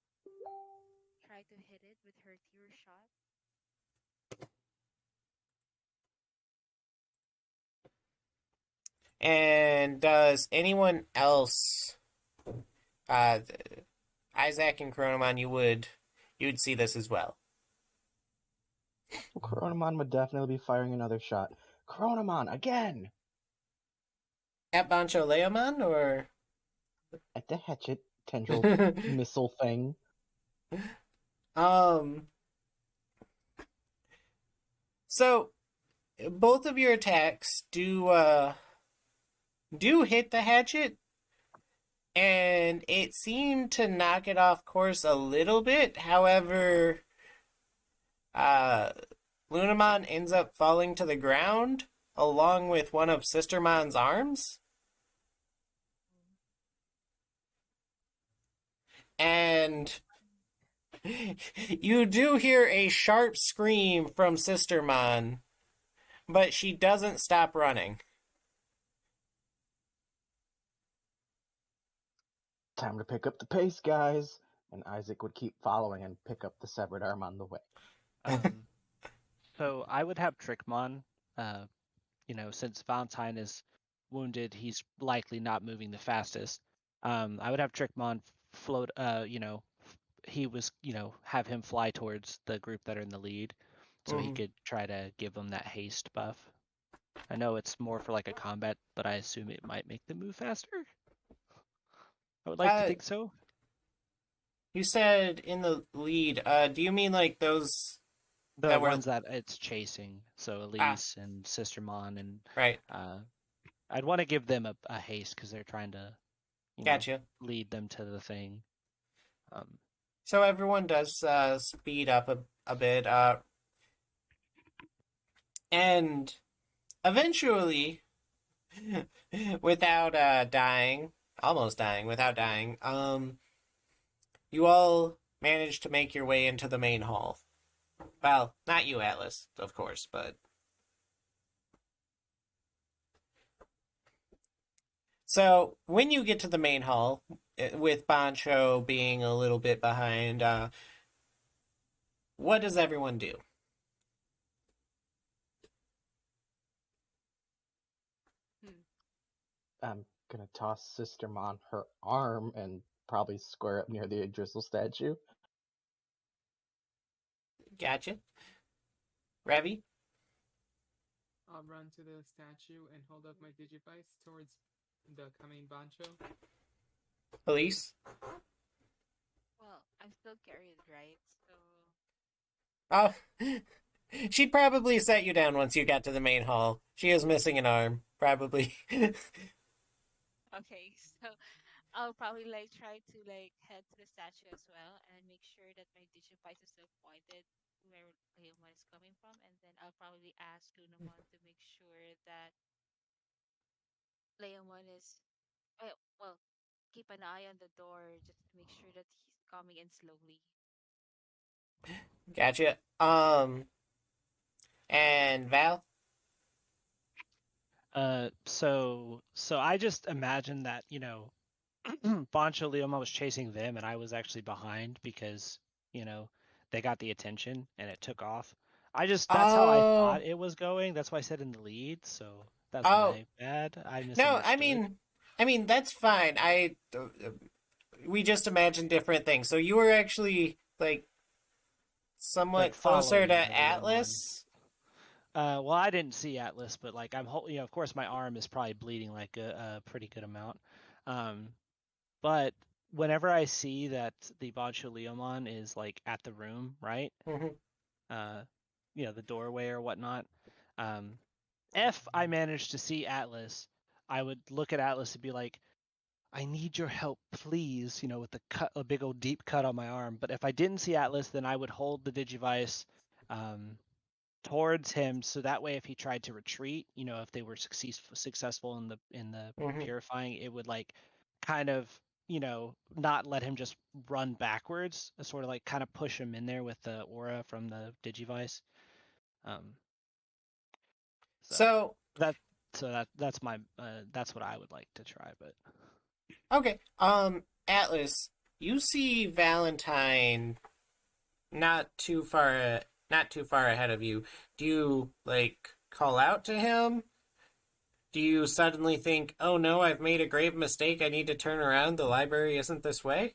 try to hit it with her tear shot. And does anyone else, uh, Isaac and Chronomon, you would see this as well. Well, Coronamon would definitely be firing another shot. Coronamon, again! At Bancho Leomon, or At the hatchet tendril missile thing. um, so both of your attacks do hit the hatchet, and it seemed to knock it off course a little bit. However, uh, Lunamon ends up falling to the ground along with one of Sistermon's arms. And you do hear a sharp scream from Sistermon, but she doesn't stop running. Time to pick up the pace, guys! And Isaac would keep following and pick up the severed arm on the way. Um, so I would have Trickmon. Uh, since Valentine is wounded, he's likely not moving the fastest. I would have Trickmon float. He was, have him fly towards the group that are in the lead, so he Mhm. could try to give them that haste buff. I know it's more for like a combat, but I assume it might make them move faster. I would like to Uh, think so. you said in the lead. Do you mean like those The that were ones that it's chasing, so ah Elise and Sistermon, and right? uh, I'd want to give them a haste because they're trying to, Gotcha. lead them to the thing. Um, So everyone does speed up a bit, and eventually, without dying, almost dying, without dying, you all manage to make your way into the main hall. Well, not you, Atlas, of course, but so when you get to the main hall, with Bancho being a little bit behind, what does everyone do? Hmm. I'm gonna toss Sister Mon her arm and probably square up near the Drizzle statue. Gotcha. Ravi? I'll run to the statue and hold up my Digivice towards the coming Bancho. Elise? Well, I'm still carried, right? So Oh, she'd probably set you down once you got to the main hall. She is missing an arm, probably. okay, so I'll probably like try to like head to the statue as well and make sure that my Digivice is still pointed where Leomon is coming from, and then I'll probably ask Lunamon to make sure that Leomon is well, keep an eye on the door just to make sure that he's coming in slowly. Gotcha. And Val? So I just imagine that, Boncho Leoma was chasing them and I was actually behind because, they got the attention and it took off. That's how I thought Oh, it was going. That's why I said in the lead, so that's oh, my bad. I no, misunderstood. I mean that's fine. We just imagined different things. So you were actually like Like somewhat closer following the to Leomon. Atlas. Well, I didn't see Atlas, but like of course my arm is probably bleeding like a pretty good amount. Um, but whenever I see that the Bancho Leomon is like at the room, right? Hmm. Uh, the doorway or whatnot. Um, if I managed to see Atlas, I would look at Atlas and be like, I need your help, please, with the cut, a big old deep cut on my arm. But if I didn't see Atlas, then I would hold the Digivice um, towards him, so that way, if he tried to retreat, if they were successful in the Hmm. purifying, it would like kind of, not let him just run backwards, sort of like kind of push him in there with the aura from the Digivice. Um, so So that that's my that's what I would like to try, but okay, Atlas, you see Valentine not too far, not too far ahead of you. Do you like call out to him? Do you suddenly think, "Oh no, I've made a grave mistake. I need to turn around. The library isn't this way."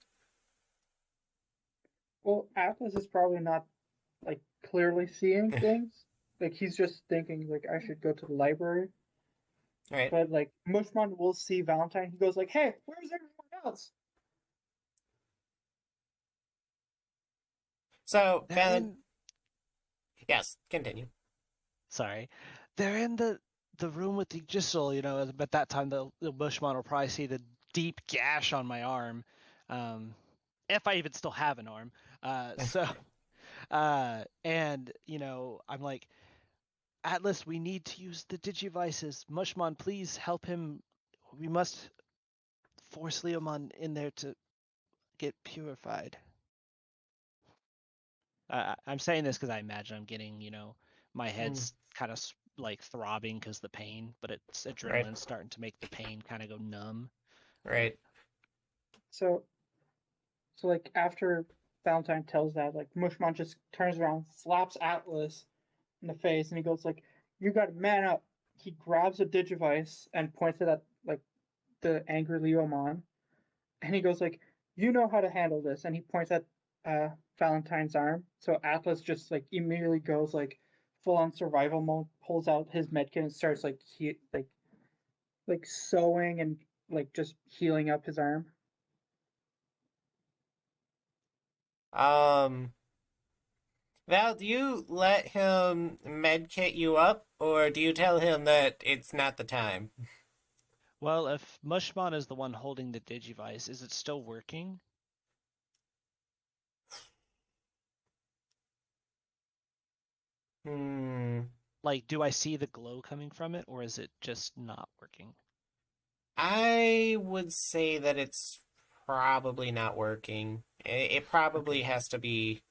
Well, Atlas is probably not like clearly seeing things. Like he's just thinking like I should go to the library. Right. But like Mushmon will see Valentine. He goes like, "Hey, where's everyone else?" So they're Valent, in. yes, continue. Sorry, they're in the room with the Gisel. At that time the Bushman will probably see the deep gash on my arm, if I even still have an arm. So, and I'm like, Atlas, we need to use the Digivices. Mushmon, please help him. We must force Leomon in there to get purified. I'm saying this because I imagine I'm getting, my Mm, head's kind of like throbbing because the pain, but it's right. adrenaline starting to make the pain kind of go numb. Right. So like after Valentine tells that, like Mushmon just turns around, slaps Atlas in the face, and he goes like, "You got to man up." He grabs a Digivice and points it at like the angry Leomon, and he goes like, "You know how to handle this." And he points at Valentine's arm. So Atlas just like immediately goes like full on survival mode, pulls out his medkit and starts like like sewing and like just healing up his arm. Um, Val, do you let him medkit you up, or do you tell him that it's not the time? Well, if Mushmon is the one holding the Digivice, is it still working? Hmm. Like, do I see the glow coming from it, or is it just not working? I would say that it's probably not working. It probably Okay, has to be,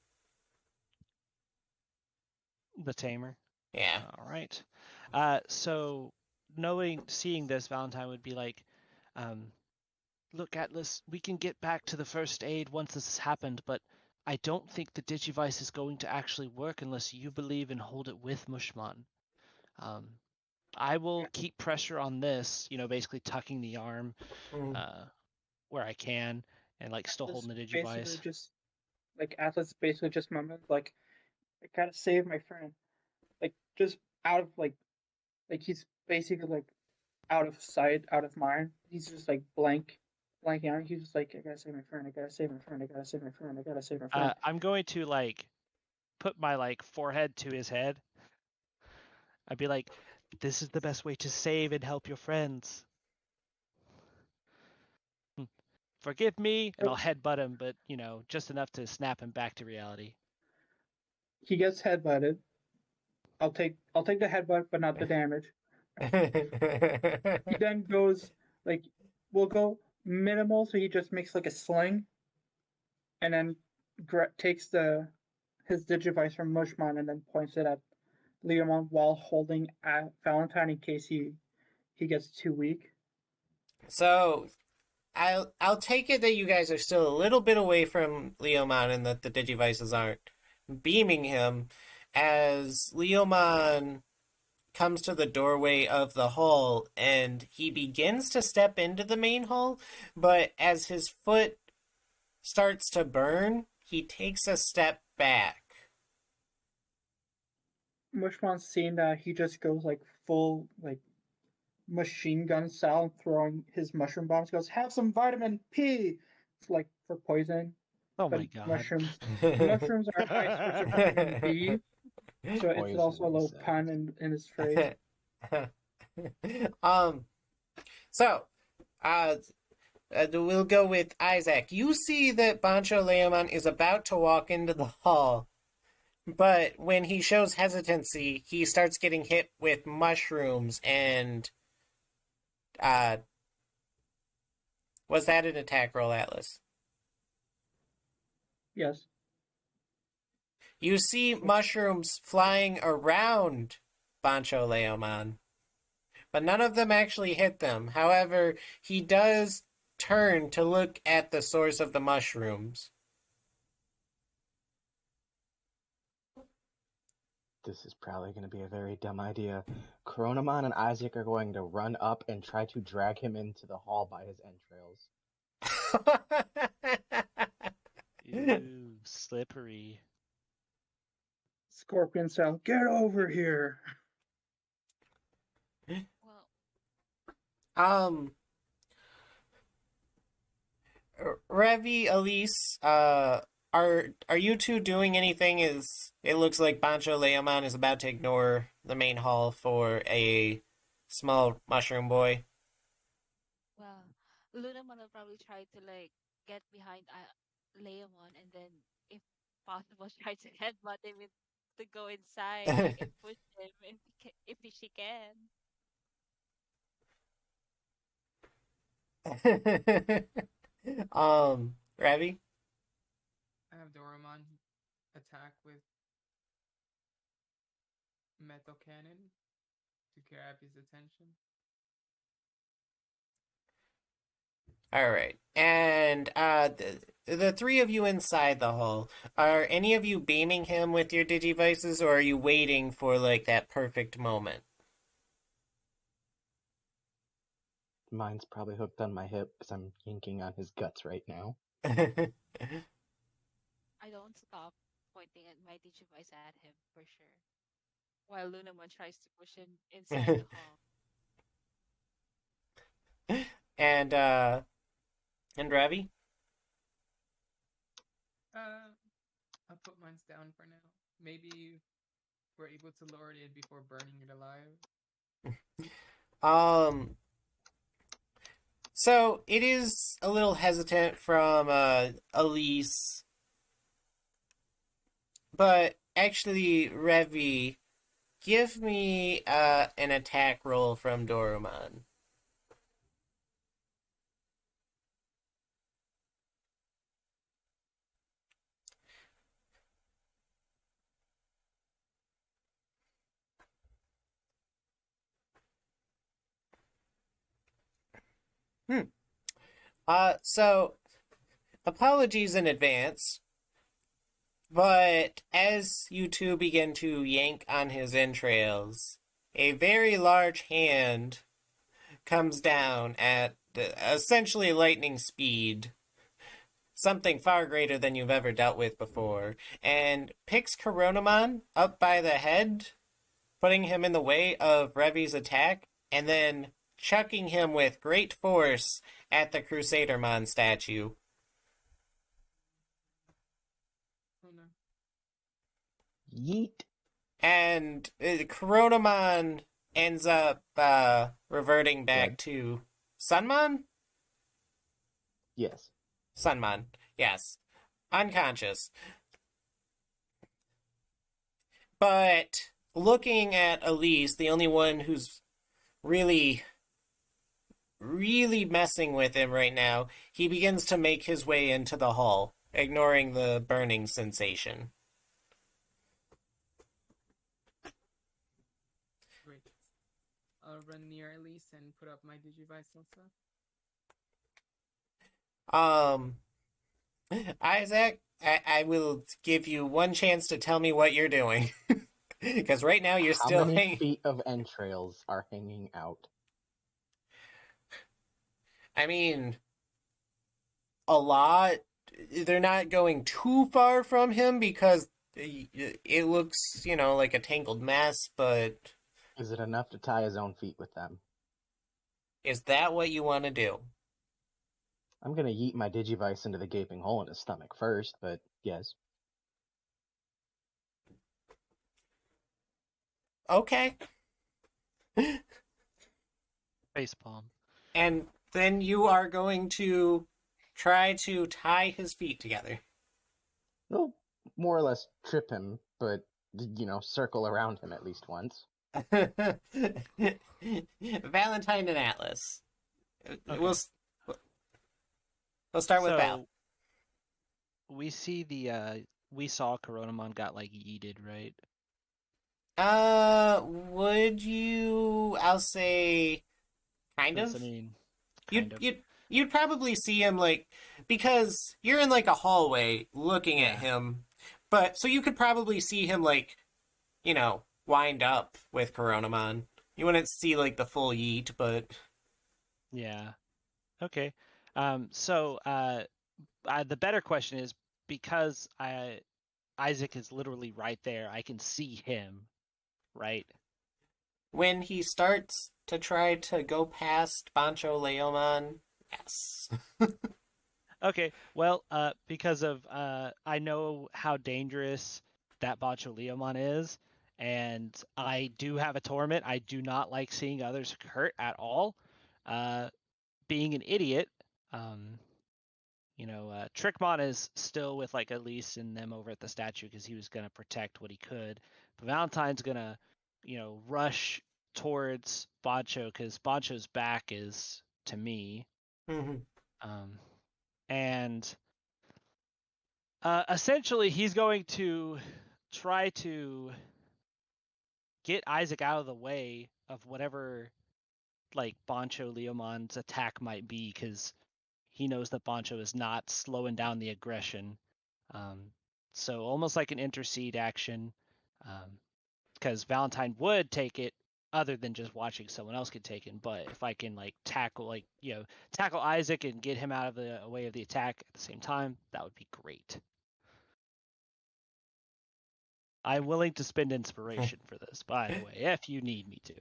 the tamer. yeah. All right. So seeing this, Valentine would be like, um, look, Atlas, we can get back to the first aid once this has happened, but I don't think the Digivice is going to actually work unless you believe and hold it with Mushmon. Um, I will keep pressure on this, basically tucking the arm Mm, uh, where I can and like still Atlas holding the basically Digivice. just like Atlas basically just mumbled like, "I gotta save my friend." Like just out of like he's basically like out of sight, out of mind. He's just like blanking out. He's just like, "I gotta save my friend. I gotta save my friend. I gotta save my friend. I gotta save my friend." I'm going to like put my like forehead to his head. I'd be like, this is the best way to save and help your friends. Hmm. Forgive me, and So I'll headbutt him, but just enough to snap him back to reality. he gets headbutted. I'll take the headbutt, but not the damage. He then goes like we'll go minimal, so he just makes like a sling, and then takes the his digivice from Mushmon and then points it at Leomon while holding at Valentine in case he gets too weak. So I'll take it that you guys are still a little bit away from Leomon and that the Digivices aren't beaming him, as Leomon comes to the doorway of the hall and he begins to step into the main hall, but as his foot starts to burn, he takes a step back. Mushmon's seeing that he just goes like full like machine gun style, throwing his mushroom bombs. Goes, have some vitamin P, it's like for poison. Oh But my god. mushrooms are a high source of vitamin B, so it's also Poison, a he little said. pun in his phrase. um so uh we'll go with Isaac. You see that Bancho Leomon is about to walk into the hall, but when he shows hesitancy, he starts getting hit with mushrooms and uh was that an attack roll, Atlas? Yes. You see mushrooms flying around Bancho Leomon, but none of them actually hit them. However, he does turn to look at the source of the mushrooms. This is probably going to be a very dumb idea. Coronamon and Isaac are going to run up and try to drag him into the hall by his entrails. Ew, slippery. Scorpion style, get over here. Well, um, Revi, Elise, are you two doing anything? Is it looks like Bancho Leomon is about to ignore the main hall for a small mushroom boy. well, Lunamon will probably try to like get behind Leomon and then, if possible, try to headbutt him to go inside, like, and push him if she can. Ravi? I have Doraemon attack with metal cannon to grab his attention. All right. And the three of you inside the hall, are any of you beaming him with your digivices, or are you waiting for like that perfect moment? Mine's probably hooked on my hip because I'm yanking on his guts right now. I don't stop pointing at my Digivice at him for sure, while Lunamon tries to push him inside the hall. and Ravi? I'll put mine down for now. Maybe we're able to lower it before burning it alive. So it is a little hesitant from Elise, but actually, Revi, give me an attack roll from Doraemon. So apologies in advance, but as you two begin to yank on his entrails, a very large hand comes down at essentially lightning speed, something far greater than you've ever dealt with before, and picks Coronamon up by the head, putting him in the way of Revi's attack, and then chucking him with great force at the Crusadermon statue. Oh no. Yeet. And Coronamon ends up reverting back Dead. to Sunmon? Yes. Sunmon, yes. Unconscious. But looking at Elise, the only one who's really, really messing with him right now, he begins to make his way into the hall, ignoring the burning sensation. run near Elise and put up my Digivice also. Um, Isaac, I will give you one chance to tell me what you're doing. Because right now you're How still many hanging. feet of entrails are hanging out? I mean, a lot. They're not going too far from him because it looks, like a tangled mess, but Is it enough to tie his own feet with them? is that what you want to do? I'm gonna yeet my Digivice into the gaping hole in his stomach first, but yes. Okay. Facepalm. And then you are going to try to tie his feet together. Well, more or less trip him, but, circle around him at least once. Valentine and Atlas. Okay. We'll start with Val. So we see we saw Coronamon got like yeeted, right? Would you? I'll say, kind 'Cause, of. I mean, kind You'd of. you'd you'd probably see him because you're in like a hallway looking at Yeah. him, but so you could probably see him wind up with Coronamon. You wouldn't see like the full yeet, but Yeah. Okay. So the better question is because Isaac is literally right there. I can see him, right? when he starts to try to go past Bancho Leomon, yes. Okay. Well, because of I know how dangerous that Bacho Leomon is, and I do have a torment. I do not like seeing others hurt at all. Uh, being an idiot, um, Trickmon is still with like Elise and them over at the statue because he was gonna protect what he could. But Valentine's gonna, rush towards Bancho because Bancho's back is to me. Mhm. Um, and essentially he's going to try to get Isaac out of the way of whatever like Bancho Leomon's attack might be because he knows that Bancho is not slowing down the aggression. Um, so almost like an intercede action, because Valentine would take it other than just watching someone else get taken. But if I can tackle Isaac and get him out of the way of the attack at the same time, that would be great. I'm willing to spend inspiration for this, by the way, if you need me to.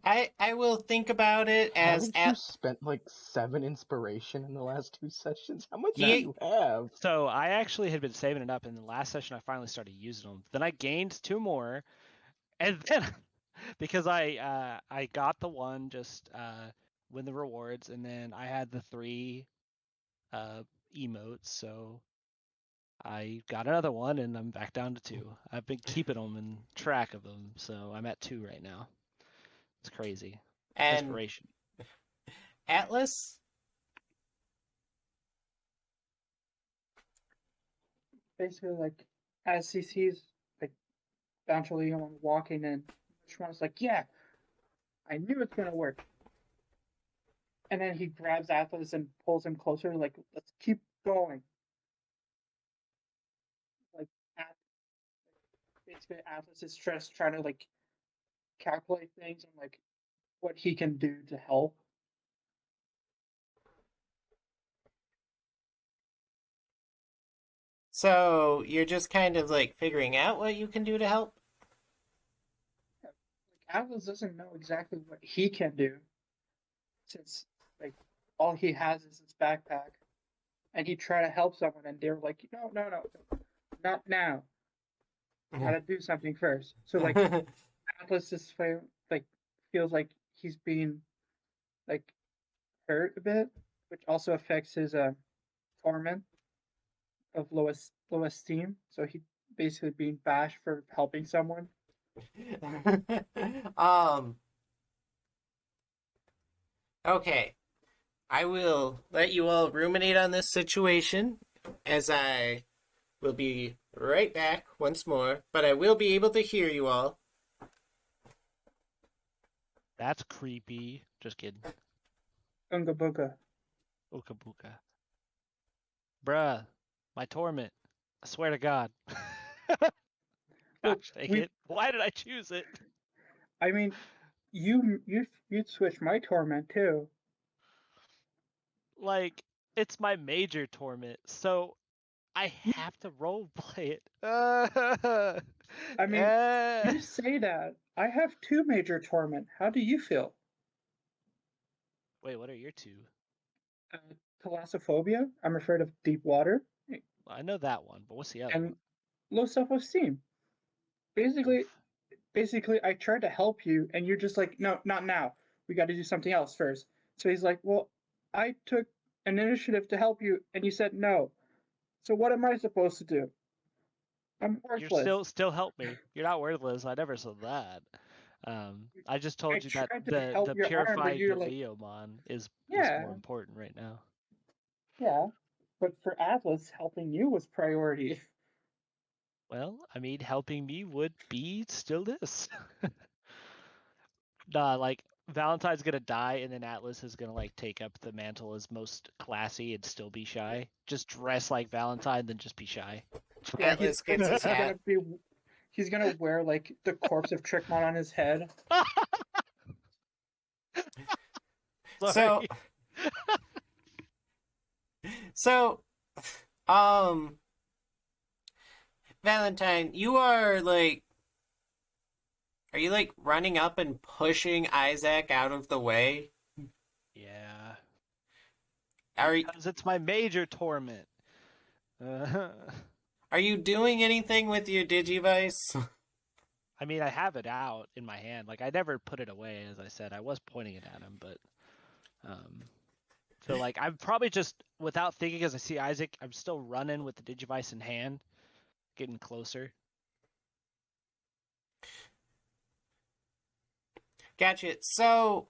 I will think about it as Haven't you spent like 7 inspiration in the last 2 sessions? How much do No. you have? So I actually had been saving it up in the last session. I finally started using them. Then I gained 2 more, and then because I got the one just win the rewards, and then I had the 3 emotes, so I got another one, and I'm back down to 2. I've been keeping them and track of them, so I'm at 2 right now. It's crazy. and Inspiration. Atlas. Basically, like, as he sees, like, Bancho Leon walking in, Shmon's like, yeah, I knew it's gonna work. And then he grabs Atlas and pulls him closer, like, let's keep going. Like, basically, Atlas is stressed, trying to, like, calculate things and, like, what he can do to help. So you're just kind of like figuring out what you can do to help. Like, Atlas doesn't know exactly what he can do, since, like, all he has is his backpack. And he tried to help someone, and they're like, no, no, no, not now. You gotta do something first. So, like, Atlas just like feels like he's being like hurt a bit, which also affects his torment of low esteem. So he basically being bashed for helping someone. um. Okay. I will let you all ruminate on this situation as I will be right back once more, but I will be able to hear you all. That's creepy. Just kidding. Unga Bunga. Ookabuka. Bruh, my torment. I swear to God. Well, Gosh dang we. it. Why did I choose it? I mean, you'd switch my torment too. Like, it's my major torment, so I have to roleplay it. I mean, you say that. I have two major torment. How do you feel? Wait, what are your two? Uh, Thalassophobia. I'm afraid of deep water, I know that one, but what's the other and one? low self-esteem. Basically, Oof. basically, I tried to help you, and you're just like, no, not now. We got to do something else first. So he's like, well, I took an initiative to help you, and you said no. So what am I supposed to do? I'm You're worthless. still help me. You're not worthless. I never said that. I just I told you that tried to the help your arm, but purifying the you're like, Leomon is more yeah, important right now. yeah. But for Atlas, helping you was priority. Well, I mean, helping me would be still this. Nah, like Valentine's gonna die, and then Atlas is gonna like take up the mantle as most classy and still be shy. Just dress like Valentine, then just be shy. Yeah, Atlas gets his hat. he's gonna wear like the corpse of Trickmon on his head. So, Sorry. so, um, Valentine, are you like running up and pushing Isaac out of the way? Yeah, Are because it's my major torment. Uh, are you doing anything with your Digivice? I mean, I have it out in my hand. Like I never put it away, as I said. I was pointing it at him, but um, so like I'm probably just without thinking as I see Isaac, I'm still running with the Digivice in hand, getting closer. Gotcha. So,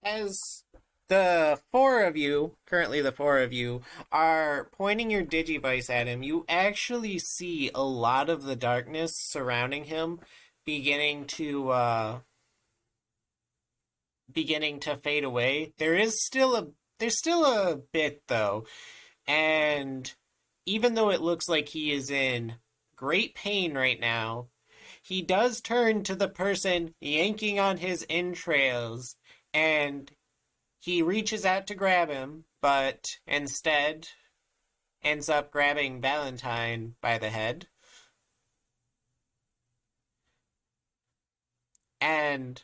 as the four of you, are pointing your Digivice at him, you actually see a lot of the darkness surrounding him beginning to fade away. There's still a bit though, and even though it looks like he is in great pain right now, he does turn to the person yanking on his entrails, and he reaches out to grab him, but instead ends up grabbing Valentine by the head. And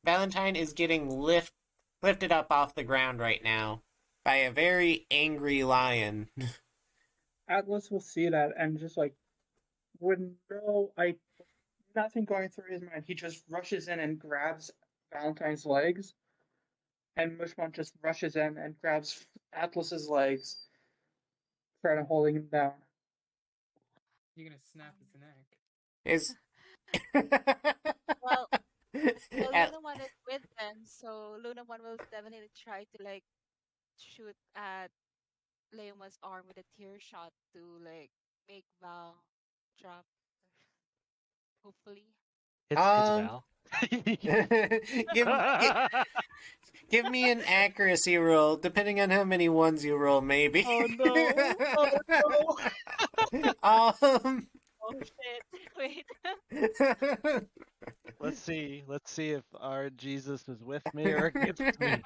Valentine is getting lifted up off the ground right now by a very angry lion. Atlas will see that and just like with nothing going through his mind, he just rushes in and grabs Valentine's legs, and Mushmon just rushes in and grabs Atlas's legs, trying to holding him down. You're gonna snap his Um, neck. Is well, well, At- Luna One is with them, so Luna One will definitely try to like shoot at Leoma's arm with a tear shot to like make Val drop. Hopefully. It's um Val. give give me an accuracy roll, depending on how many ones you roll, maybe. Oh no! Oh no! um Oh shit! Wait. Let's see. Let's see if our Jesus is with me or against me.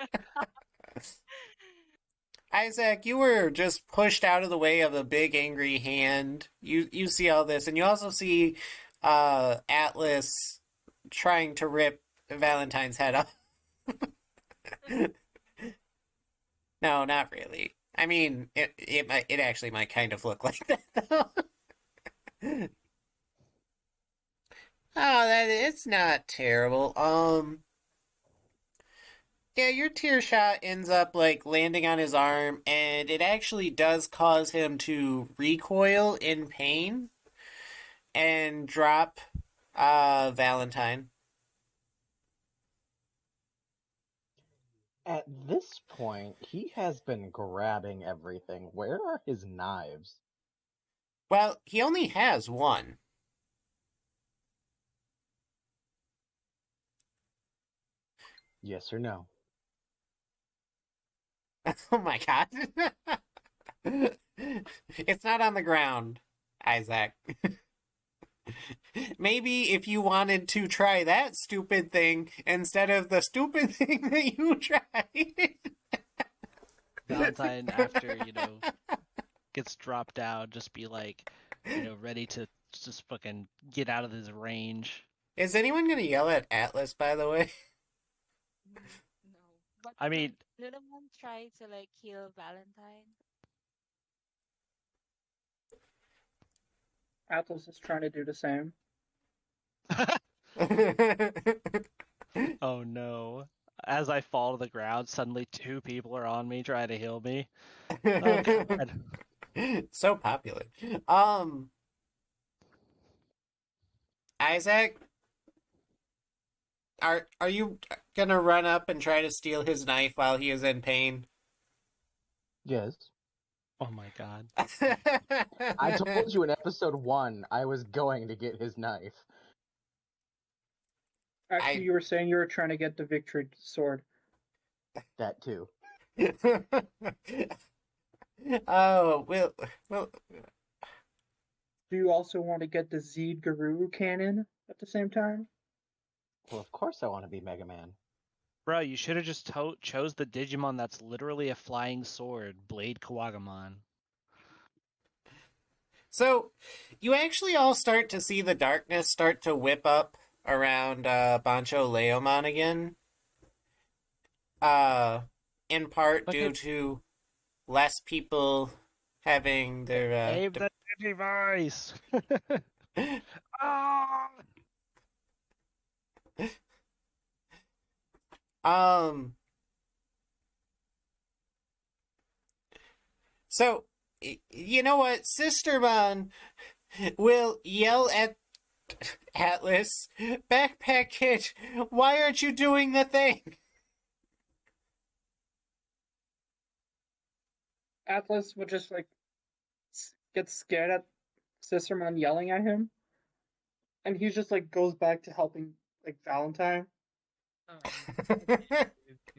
Isaac, you were just pushed out of the way of a big angry hand. You see all this, and you also see Atlas trying to rip Valentine's head off. No, not really. I mean, it actually might kind of look like that though. Oh, that it's not terrible. Yeah, your tear shot ends up like landing on his arm, and it actually does cause him to recoil in pain and drop Valentine. At this point, he has been grabbing everything. Where are his knives? Well, he only has one. Yes or no? Oh my god. It's not on the ground, Isaac. Maybe if you wanted to try that stupid thing instead of the stupid thing that you tried. Valentine, after, gets dropped down, just be like, ready to just fucking get out of his range. Is anyone gonna yell at Atlas, by the way? No. But I did mean, Lunamon try to like heal Valentine? Atlas is trying to do the same. oh no. As I fall to the ground, suddenly two people are on me trying to heal me. Oh god. So popular. Isaac, are you gonna run up and try to steal his knife while he is in pain? Yes. Oh my god. I told you in episode 1 I was going to get his knife. Actually, you were saying you were trying to get the victory sword. That too. Oh, well, Do you also want to get the Zeed Guru cannon at the same time? Well, of course I want to be Mega Man. Bro, you should have just chose the Digimon that's literally a flying sword, Blade Kawagamon. so you actually all start to see the darkness start to whip up around Bancho Leomon again. In part due to less people having their Save the Digivice! Ah! So you know what, Sistermon will yell at Atlas, "Backpack Kid, why aren't you doing the thing?" Atlas would just like get scared at Sistermon yelling at him, and he just like goes back to helping like Valentine.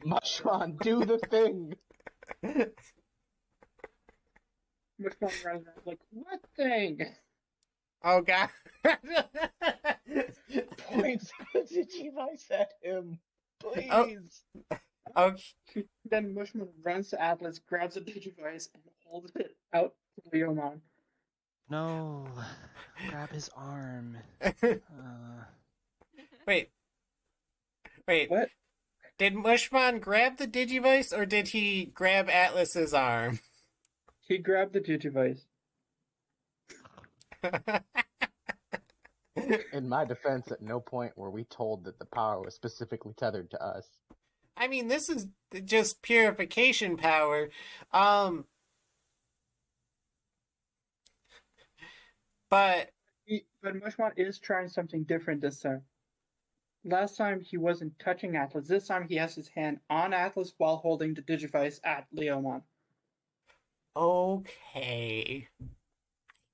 Mushron, do the thing! Mushmon runs around like, what thing? Oh god. Points the Digivice at him. Oh. Please. Okay. Then Mushmon runs to Atlas, grabs a Digivice, and holds it out to Leomon. No. Grab his arm. Wait. What? Did Mushmon grab the Digivice or did he grab Atlas's arm? He grabbed the Digivice. In my defense, at no point were we told that the power was specifically tethered to us. I mean, this is just purification power. But Mushmon is trying something different this time. Last time he wasn't touching Atlas. This time he has his hand on Atlas while holding the Digivice at Leomon. okay.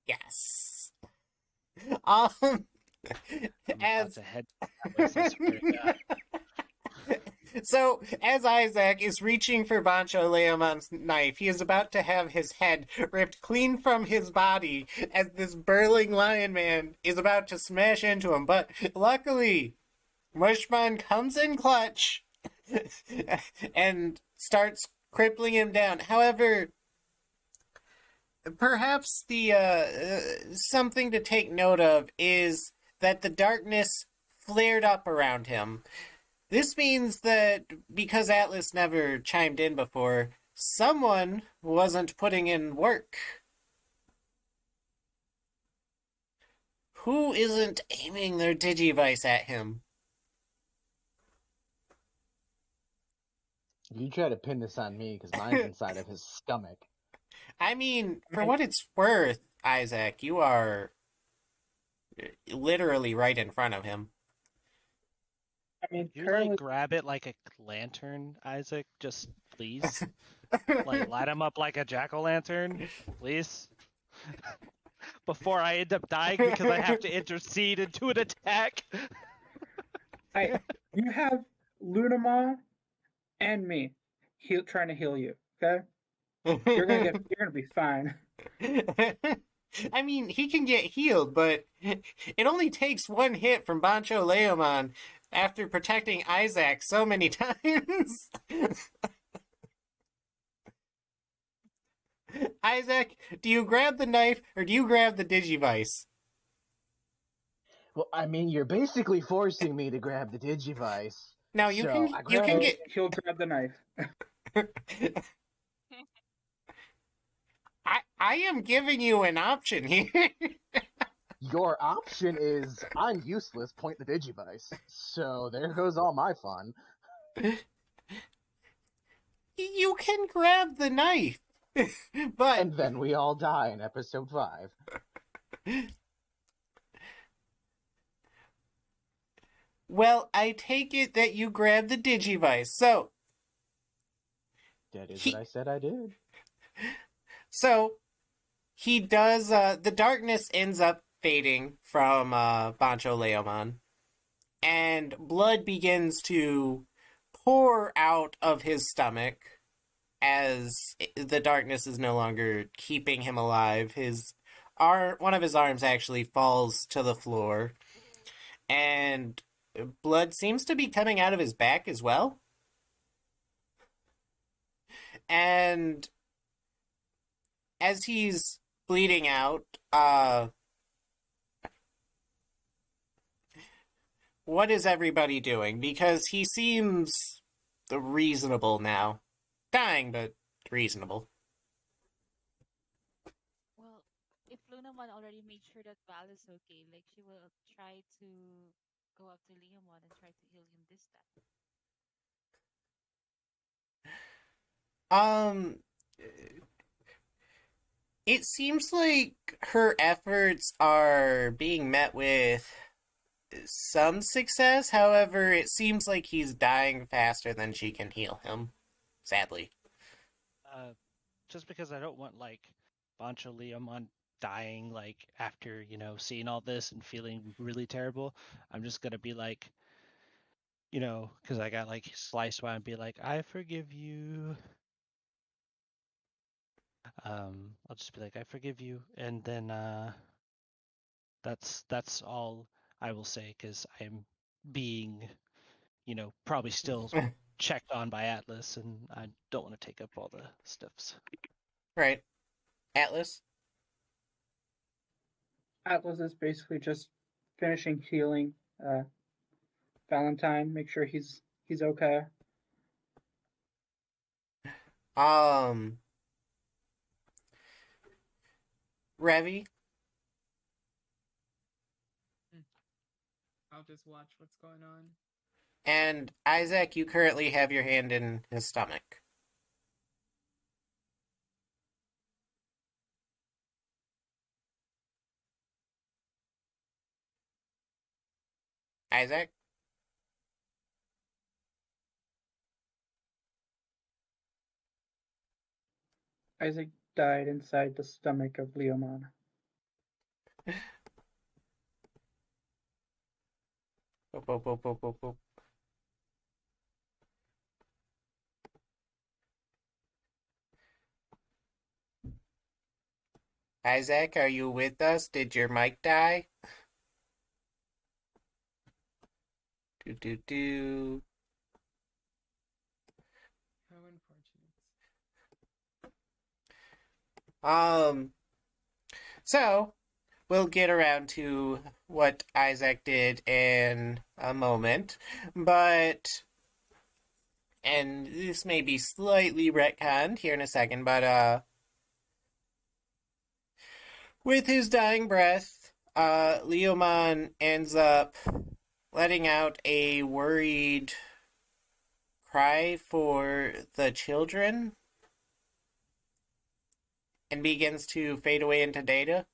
Yes. As so, as Isaac is reaching for Bancho Leomon's knife, he is about to have his head ripped clean from his body as this burling lion man is about to smash into him. But luckily, Mushmon comes in clutch and starts crippling him down. However, perhaps the something to take note of is that the darkness flared up around him. This means that because Atlas never chimed in before, someone wasn't putting in work. Who isn't aiming their Digivice at him? You try to pin this on me because mine's inside of his stomach. I mean, for what it's worth, Isaac, you are literally right in front of him. I mean, you like grab it like a lantern, Isaac? Just please, like light him up like a jack-o'-lantern, please. Before I end up dying because I have to intercede into an attack. you have Lunamon and me, trying to heal you. Okay, you're gonna be fine. I mean, he can get healed, but it only takes one hit from Bancho Leomon after protecting Isaac so many times. Isaac, do you grab the knife or do you grab the Digivice? Well, I mean, you're basically forcing me to grab the Digivice. Now So I you grab can So it. get he'll grab the knife. I am giving you an option here. Your option is I'm useless, point the Digivice. So there goes all my fun. You can grab the knife. But And then we all die in episode 5. well, I take it that you grab the Digivice. That is what he I said I did. so he does the darkness ends up fading from Bancho Leomon, and blood begins to pour out of his stomach as the darkness is no longer keeping him alive. One of his arms actually falls to the floor, and blood seems to be coming out of his back as well. And as he's bleeding out, what is everybody doing? Because he seems reasonable now. Dying, but reasonable. Well, if Lunamon already made sure that Val is okay, like she will try to go up to Leomon and try to heal him this time. Um, it seems like her efforts are being met with some success. However, it seems like he's dying faster than she can heal him. Sadly. Just because I don't want like Bancho Leomon dying like after seeing all this and feeling really terrible. I'm just gonna be like, because I got like sliced by and be like, I forgive you. I'll just be like, I forgive you, and then that's all I will say because I'm being, probably still checked on by Atlas, and I don't want to take up all the stuffs. Right. Atlas? Atlas is basically just finishing healing Valentine. Make sure he's okay. Um, Revy? I'll just watch what's going on. And Isaac, you currently have your hand in his stomach. Isaac? Isaac died inside the stomach of Leomon. Boop, boop, boop, boop, boop, boop. Isaac, are you with us? Did your mic die? Do do do. How unfortunate. So we'll get around to what Isaac did in a moment, but and this may be slightly retconned here in a second, but with his dying breath, Leomon ends up letting out a worried cry for the children and begins to fade away into data.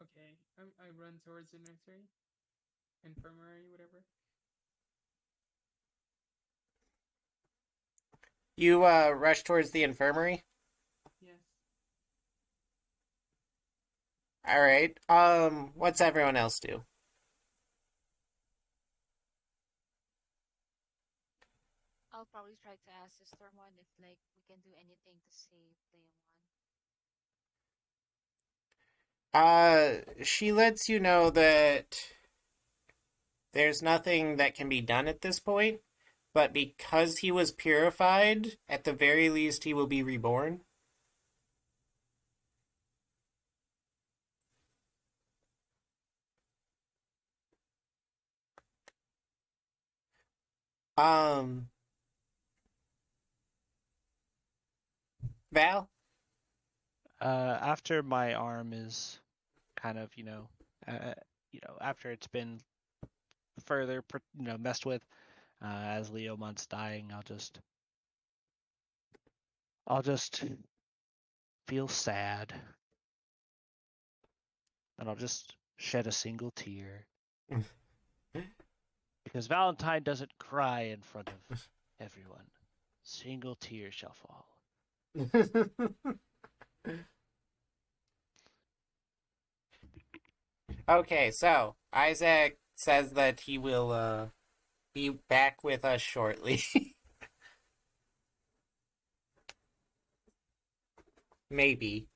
Okay. I run towards the nursery, infirmary, whatever. You rush towards the infirmary. Yes. All right. What's everyone else do? I'll probably try to ask the Stormon if like we can do anything to save Leomon. She lets you know that there's nothing that can be done at this point, but because he was purified, at the very least, he will be reborn. Um, Val? After my arm is kind of, after it's been further, messed with, as Leomon's dying, I'll just feel sad, and I'll just shed a single tear because Valentine doesn't cry in front of everyone. Single tear shall fall. Okay, so Isaac says that he will be back with us shortly. Maybe.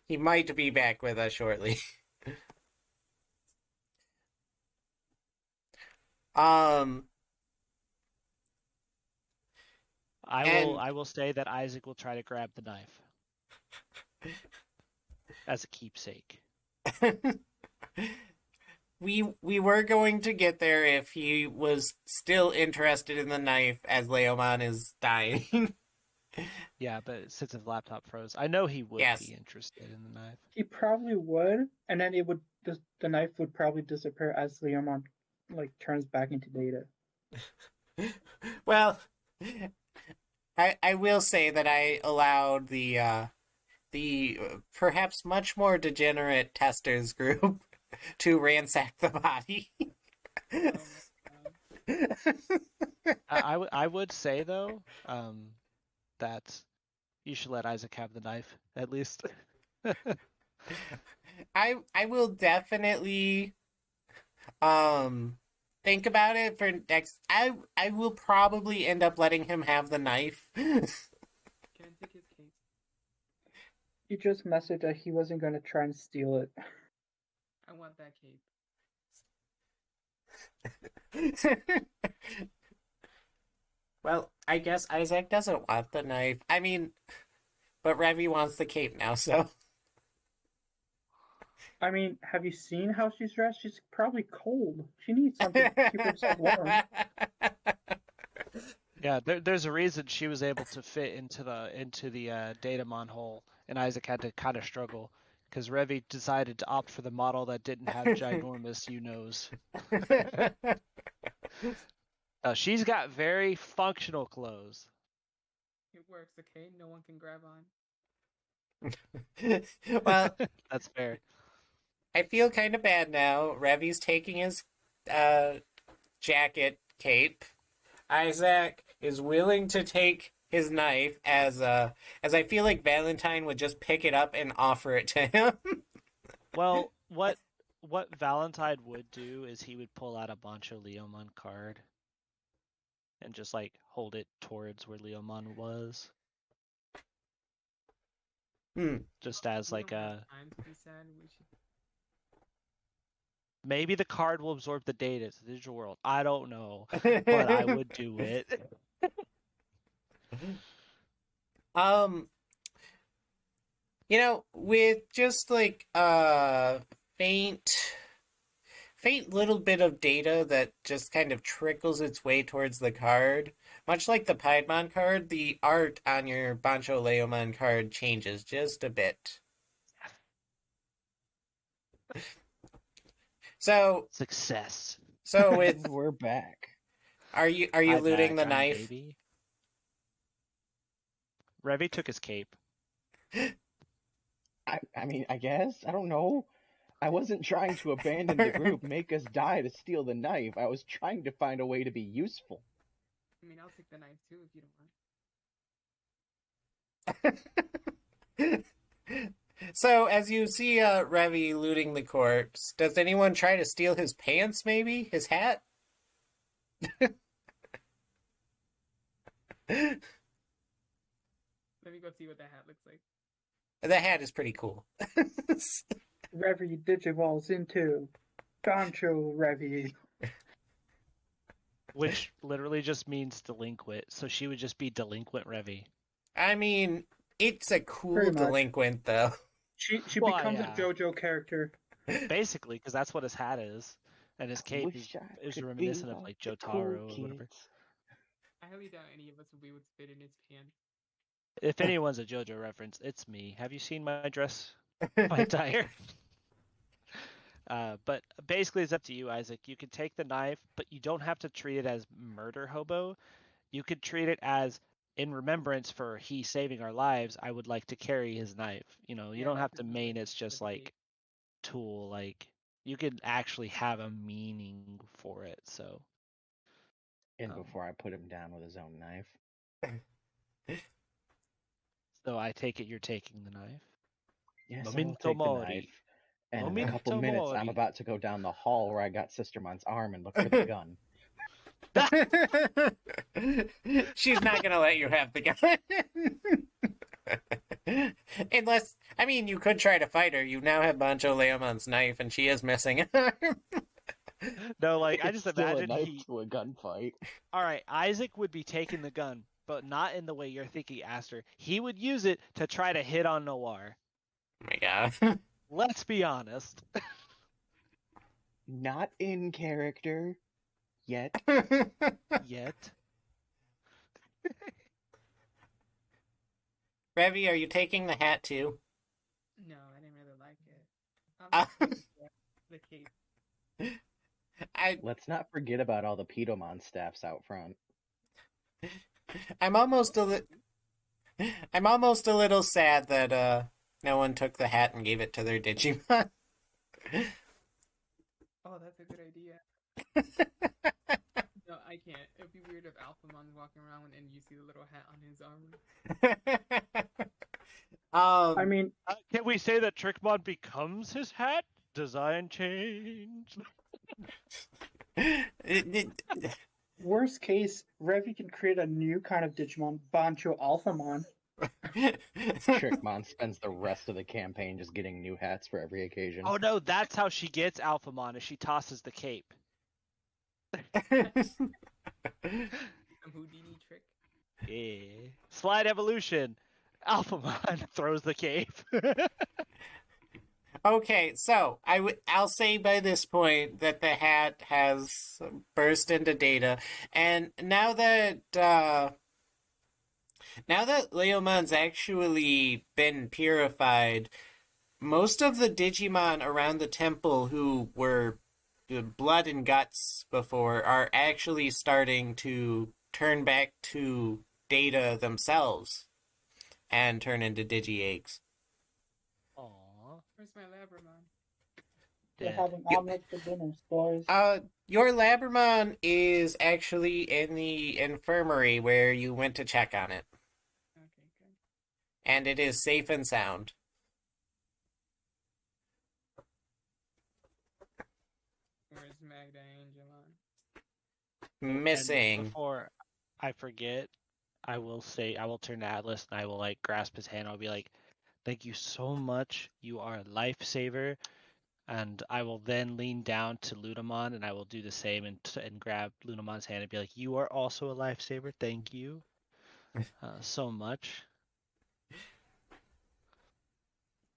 He might be back with us shortly. Um, I will and I will say that Isaac will try to grab the knife as a keepsake. we were going to get there if he was still interested in the knife as Leomon is dying. Yeah, but since his laptop froze, I know he would Yes. be interested in the knife. He probably would, and then it would the knife would probably disappear as Leomon like turns back into Data. Well, I will say that I allowed the perhaps much more degenerate testers group to ransack the body. Oh my god. I would say though, that you should let Isaac have the knife at least. I will definitely think about it for next. I will probably end up letting him have the knife. Can I take his cape? He just messaged that he wasn't going to try and steal it. I want that cape. Well, I guess Isaac doesn't want the knife. I mean, but Revy wants the cape now, so. I mean, have you seen how she's dressed? She's probably cold. She needs something to keep herself warm. Yeah, there's a reason she was able to fit into the Datamon hole, and Isaac had to kind of struggle because Revi decided to opt for the model that didn't have ginormous nose. She's got very functional clothes. It works, okay? No one can grab on. Well, That's fair. I feel kind of bad now. Revy's taking his jacket cape. Isaac is willing to take his knife as I feel like Valentine would just pick it up and offer it to him. Well, what Valentine would do is he would pull out a Bancho Leomon card and just like hold it towards where Leomon was. Just as We like don't have a time to be sad. We should. maybe the card will absorb the data to the digital world. I don't know, but I would do it. With just like faint little bit of data that just kind of trickles its way towards the card. Much like the Piedmon card, the art on your Bancho Leomon card changes just a bit. So Success. So And we're back. are you I'm looting the back, I'm knife? baby. Revi took his cape. I mean, I guess. I don't know. I wasn't trying to abandon the group, make us die to steal the knife. I was trying to find a way to be useful. I mean, I'll take the knife too if you don't mind. So as you see Revy looting the corpse, does anyone try to steal his pants? Maybe his hat? Let me go see what that hat looks like. The hat is pretty cool. Revy digivolves into Doncho Revy. Which literally just means delinquent. So she would just be delinquent Revy. I mean, it's a cool Pretty much. delinquent, though. She Well, becomes yeah. a JoJo character. Basically, because that's what his hat is. And his cape is reminiscent of like Jotaro or whatever. I highly doubt any of us will be able to fit in his pants. If anyone's a JoJo reference, it's me. Have you seen my dress? My attire? But basically, it's up to you, Isaac. You can take the knife, but you don't have to treat it as murder hobo. You could treat it as in remembrance for he saving our lives. I would like to carry his knife. You know, you Yeah, don't that's have to just main something it's just for the like cape. tool. Like you could actually have a meaning for it. So. And before I put him down with his own knife. So I take it you're taking the knife. Yes, I will Memento take the mori. knife. And in a Memento couple minutes, I'm mori. about to go down the hall where I got Sistermon's arm and look for the gun. She's not gonna let you have the gun. Unless, I mean, you could try to fight her. You now have Bancho Leomon's knife, and she is missing an arm. No, like I It's just still a imagine knife he. to a gunfight. All right, Isaac would be taking the gun, but not in the way you're thinking, Aster. He would use it to try to hit on Noir. Oh my god. Let's be honest. Not in character yet. Yet. Revy, are you taking the hat too? No, I didn't really like it. Uh, The cape. Let's not forget about all the Pedomon staffs out front. I'm almost I'm almost a little sad that no one took the hat and gave it to their Digimon. Oh, that's a good idea. No, I can't. It'd be weird if Alphamon's walking around and you see the little hat on his armor. I mean, Can we say that Trickmon becomes his hat? Design change. worst case, Revy can create a new kind of Digimon, Bancho Alphamon. Trickmon spends the rest of the campaign just getting new hats for every occasion. Oh no, that's how she gets Alphamon, is she tosses the cape. Some Houdini trick. Yeah. Slide evolution. Alphamon throws the cape. Okay, so I'll say by this point that the hat has burst into data, and now that Leomon's actually been purified, most of the Digimon around the temple who were blood and guts before are actually starting to turn back to data themselves and turn into Digi-Eggs. Aww. Where's my Labramon? We're Dead. having omelets for dinner, boys. Your Labramon is actually in the infirmary where you went to check on it, Okay, good. and it is safe and sound. Where's Magda Angelon? Missing. And before I forget, I will turn to Atlas and I will like grasp his hand. I'll be like, "Thank you so much. You are a lifesaver." And I will then lean down to Lunamon and I will do the same and grab Lunamon's hand and be like, "You are also a lifesaver. Thank you so much."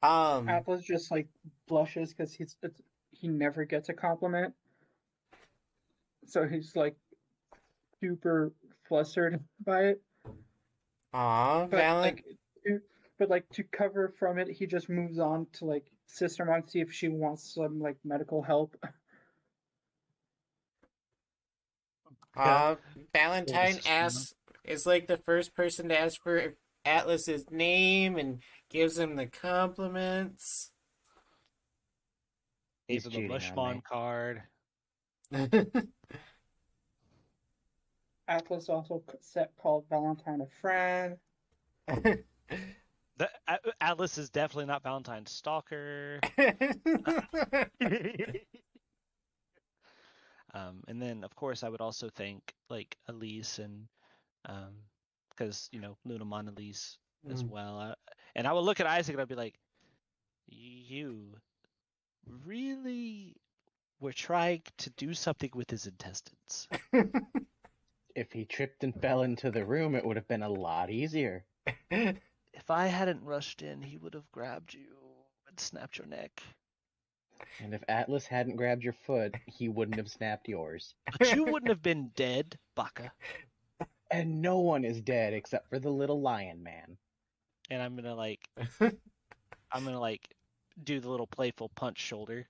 Atlas just like blushes because he never gets a compliment, so he's like super flustered by it. Aw, But Valent. to cover from it, he just moves on to like Sistermon, see if she wants some like medical help. Aw, Go Valentine to Sister is like the first person to ask for Atlas's name and gives him the compliments. He's Gave him a cheating on me. Mushmon card. Atlas also called Valentine a friend. Atlas is definitely not Valentine's stalker. And then of course I would also thank like Elise and because Lunamon Elise as well. And I would look at Isaac and I'd be like, you really were trying to do something with his intestines. If he tripped and fell into the room, it would have been a lot easier. If I hadn't rushed in, he would have grabbed you and snapped your neck. And if Atlas hadn't grabbed your foot, he wouldn't have snapped yours. But you wouldn't have been dead, Baka. And no one is dead except for the little lion man. And I'm gonna do the little playful punch shoulder.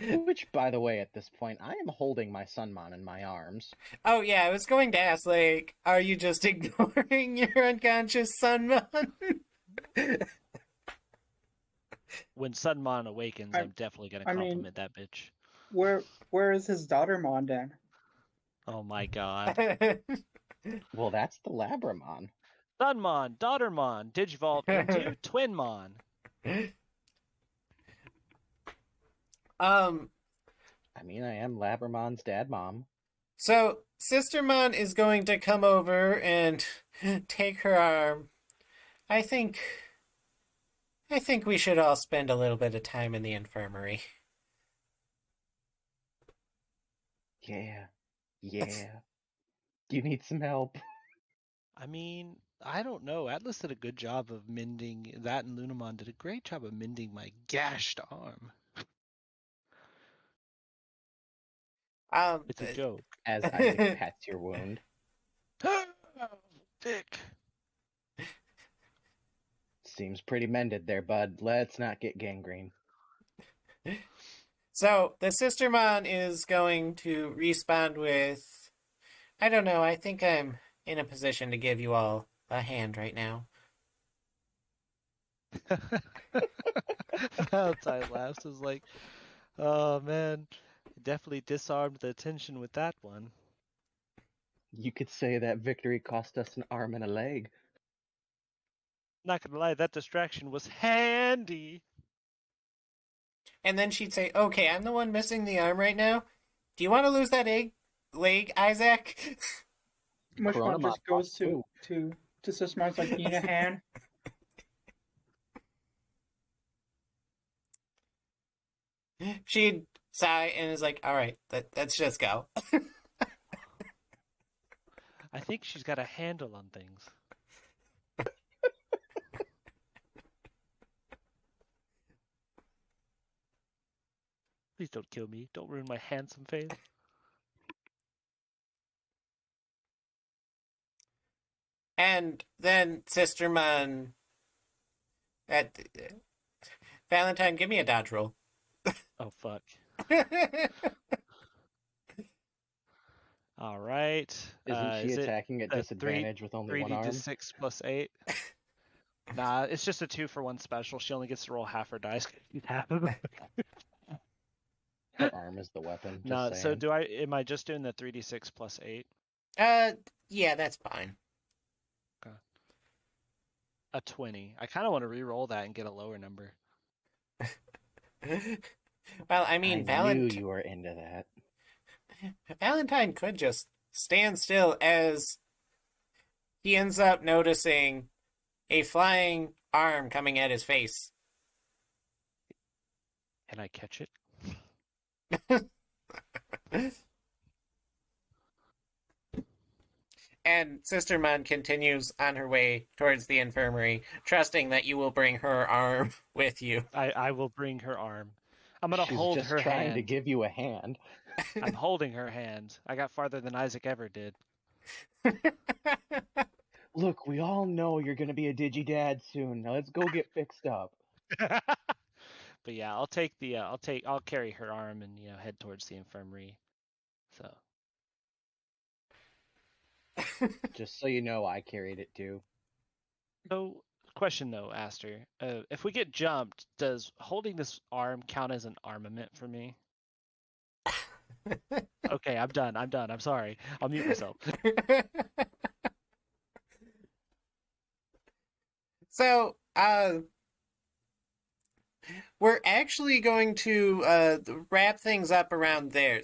Which, by the way, at this point, I am holding my Sunmon in my arms. Oh yeah, I was going to ask, like, are you just ignoring your unconscious Sunmon? When Sunmon awakens, I'm definitely gonna compliment that bitch. Where is his daughter Mondan? Oh my god. Well, that's the Labramon. Sunmon, Daughtermon, Digivolve into Twinmon. I mean, I am Labramon's dad mom. So Sistermon is going to come over and take her arm. I think we should all spend a little bit of time in the infirmary. Yeah. You need some help. I mean, I don't know. Atlas did a good job of mending that, and Lunamon did a great job of mending my gashed arm. It's a joke. As Isaac pats your wound. Dick. Seems pretty mended there, bud. Let's not get gangrene. So the Sistermon is going to respond with, I don't know, I think I'm in a position to give you all a hand right now. Valentine laughs is like, oh man, definitely disarmed the tension with that one. You could say that victory cost us an arm and a leg. Not gonna lie, that distraction was handy. And then she'd say, okay, I'm the one missing the arm right now. Do you want to lose that leg, Isaac? Mushmon just goes to Sistermon's like, need a hand? She'd sigh and is like, all right, let's just go. I think she's got a handle on things. Please don't kill me. Don't ruin my handsome face. And then Sistermon, Valentine, give me a dodge roll. Oh, fuck. All right. Isn't she attacking at disadvantage with only one arm? 3d to 6 plus 8. Nah, it's just a 2-for-1 special. She only gets to roll half her dice. She's half of them. Her arm is the weapon. No, so am I just doing the 3d6 plus 8? Yeah, that's fine. Okay. A 20. I kind of want to re-roll that and get a lower number. Well, I mean, knew you were into that. Valentine could just stand still as he ends up noticing a flying arm coming at his face. Can I catch it? And Sistermon continues on her way towards the infirmary, trusting that you will bring her arm with you. I will bring her arm. I'm gonna hold her hand. She's just trying to give you a hand. I'm holding her hand. I got farther than Isaac ever did. Look, we all know you're gonna be a Digidad soon. Now let's go get fixed up. But yeah, I'll carry her arm and head towards the infirmary. So. Just so you know, I carried it too. So, question though, Aster, if we get jumped, does holding this arm count as an armament for me? Okay, I'm done. I'm sorry. I'll mute myself. So, we're actually going to wrap things up around there.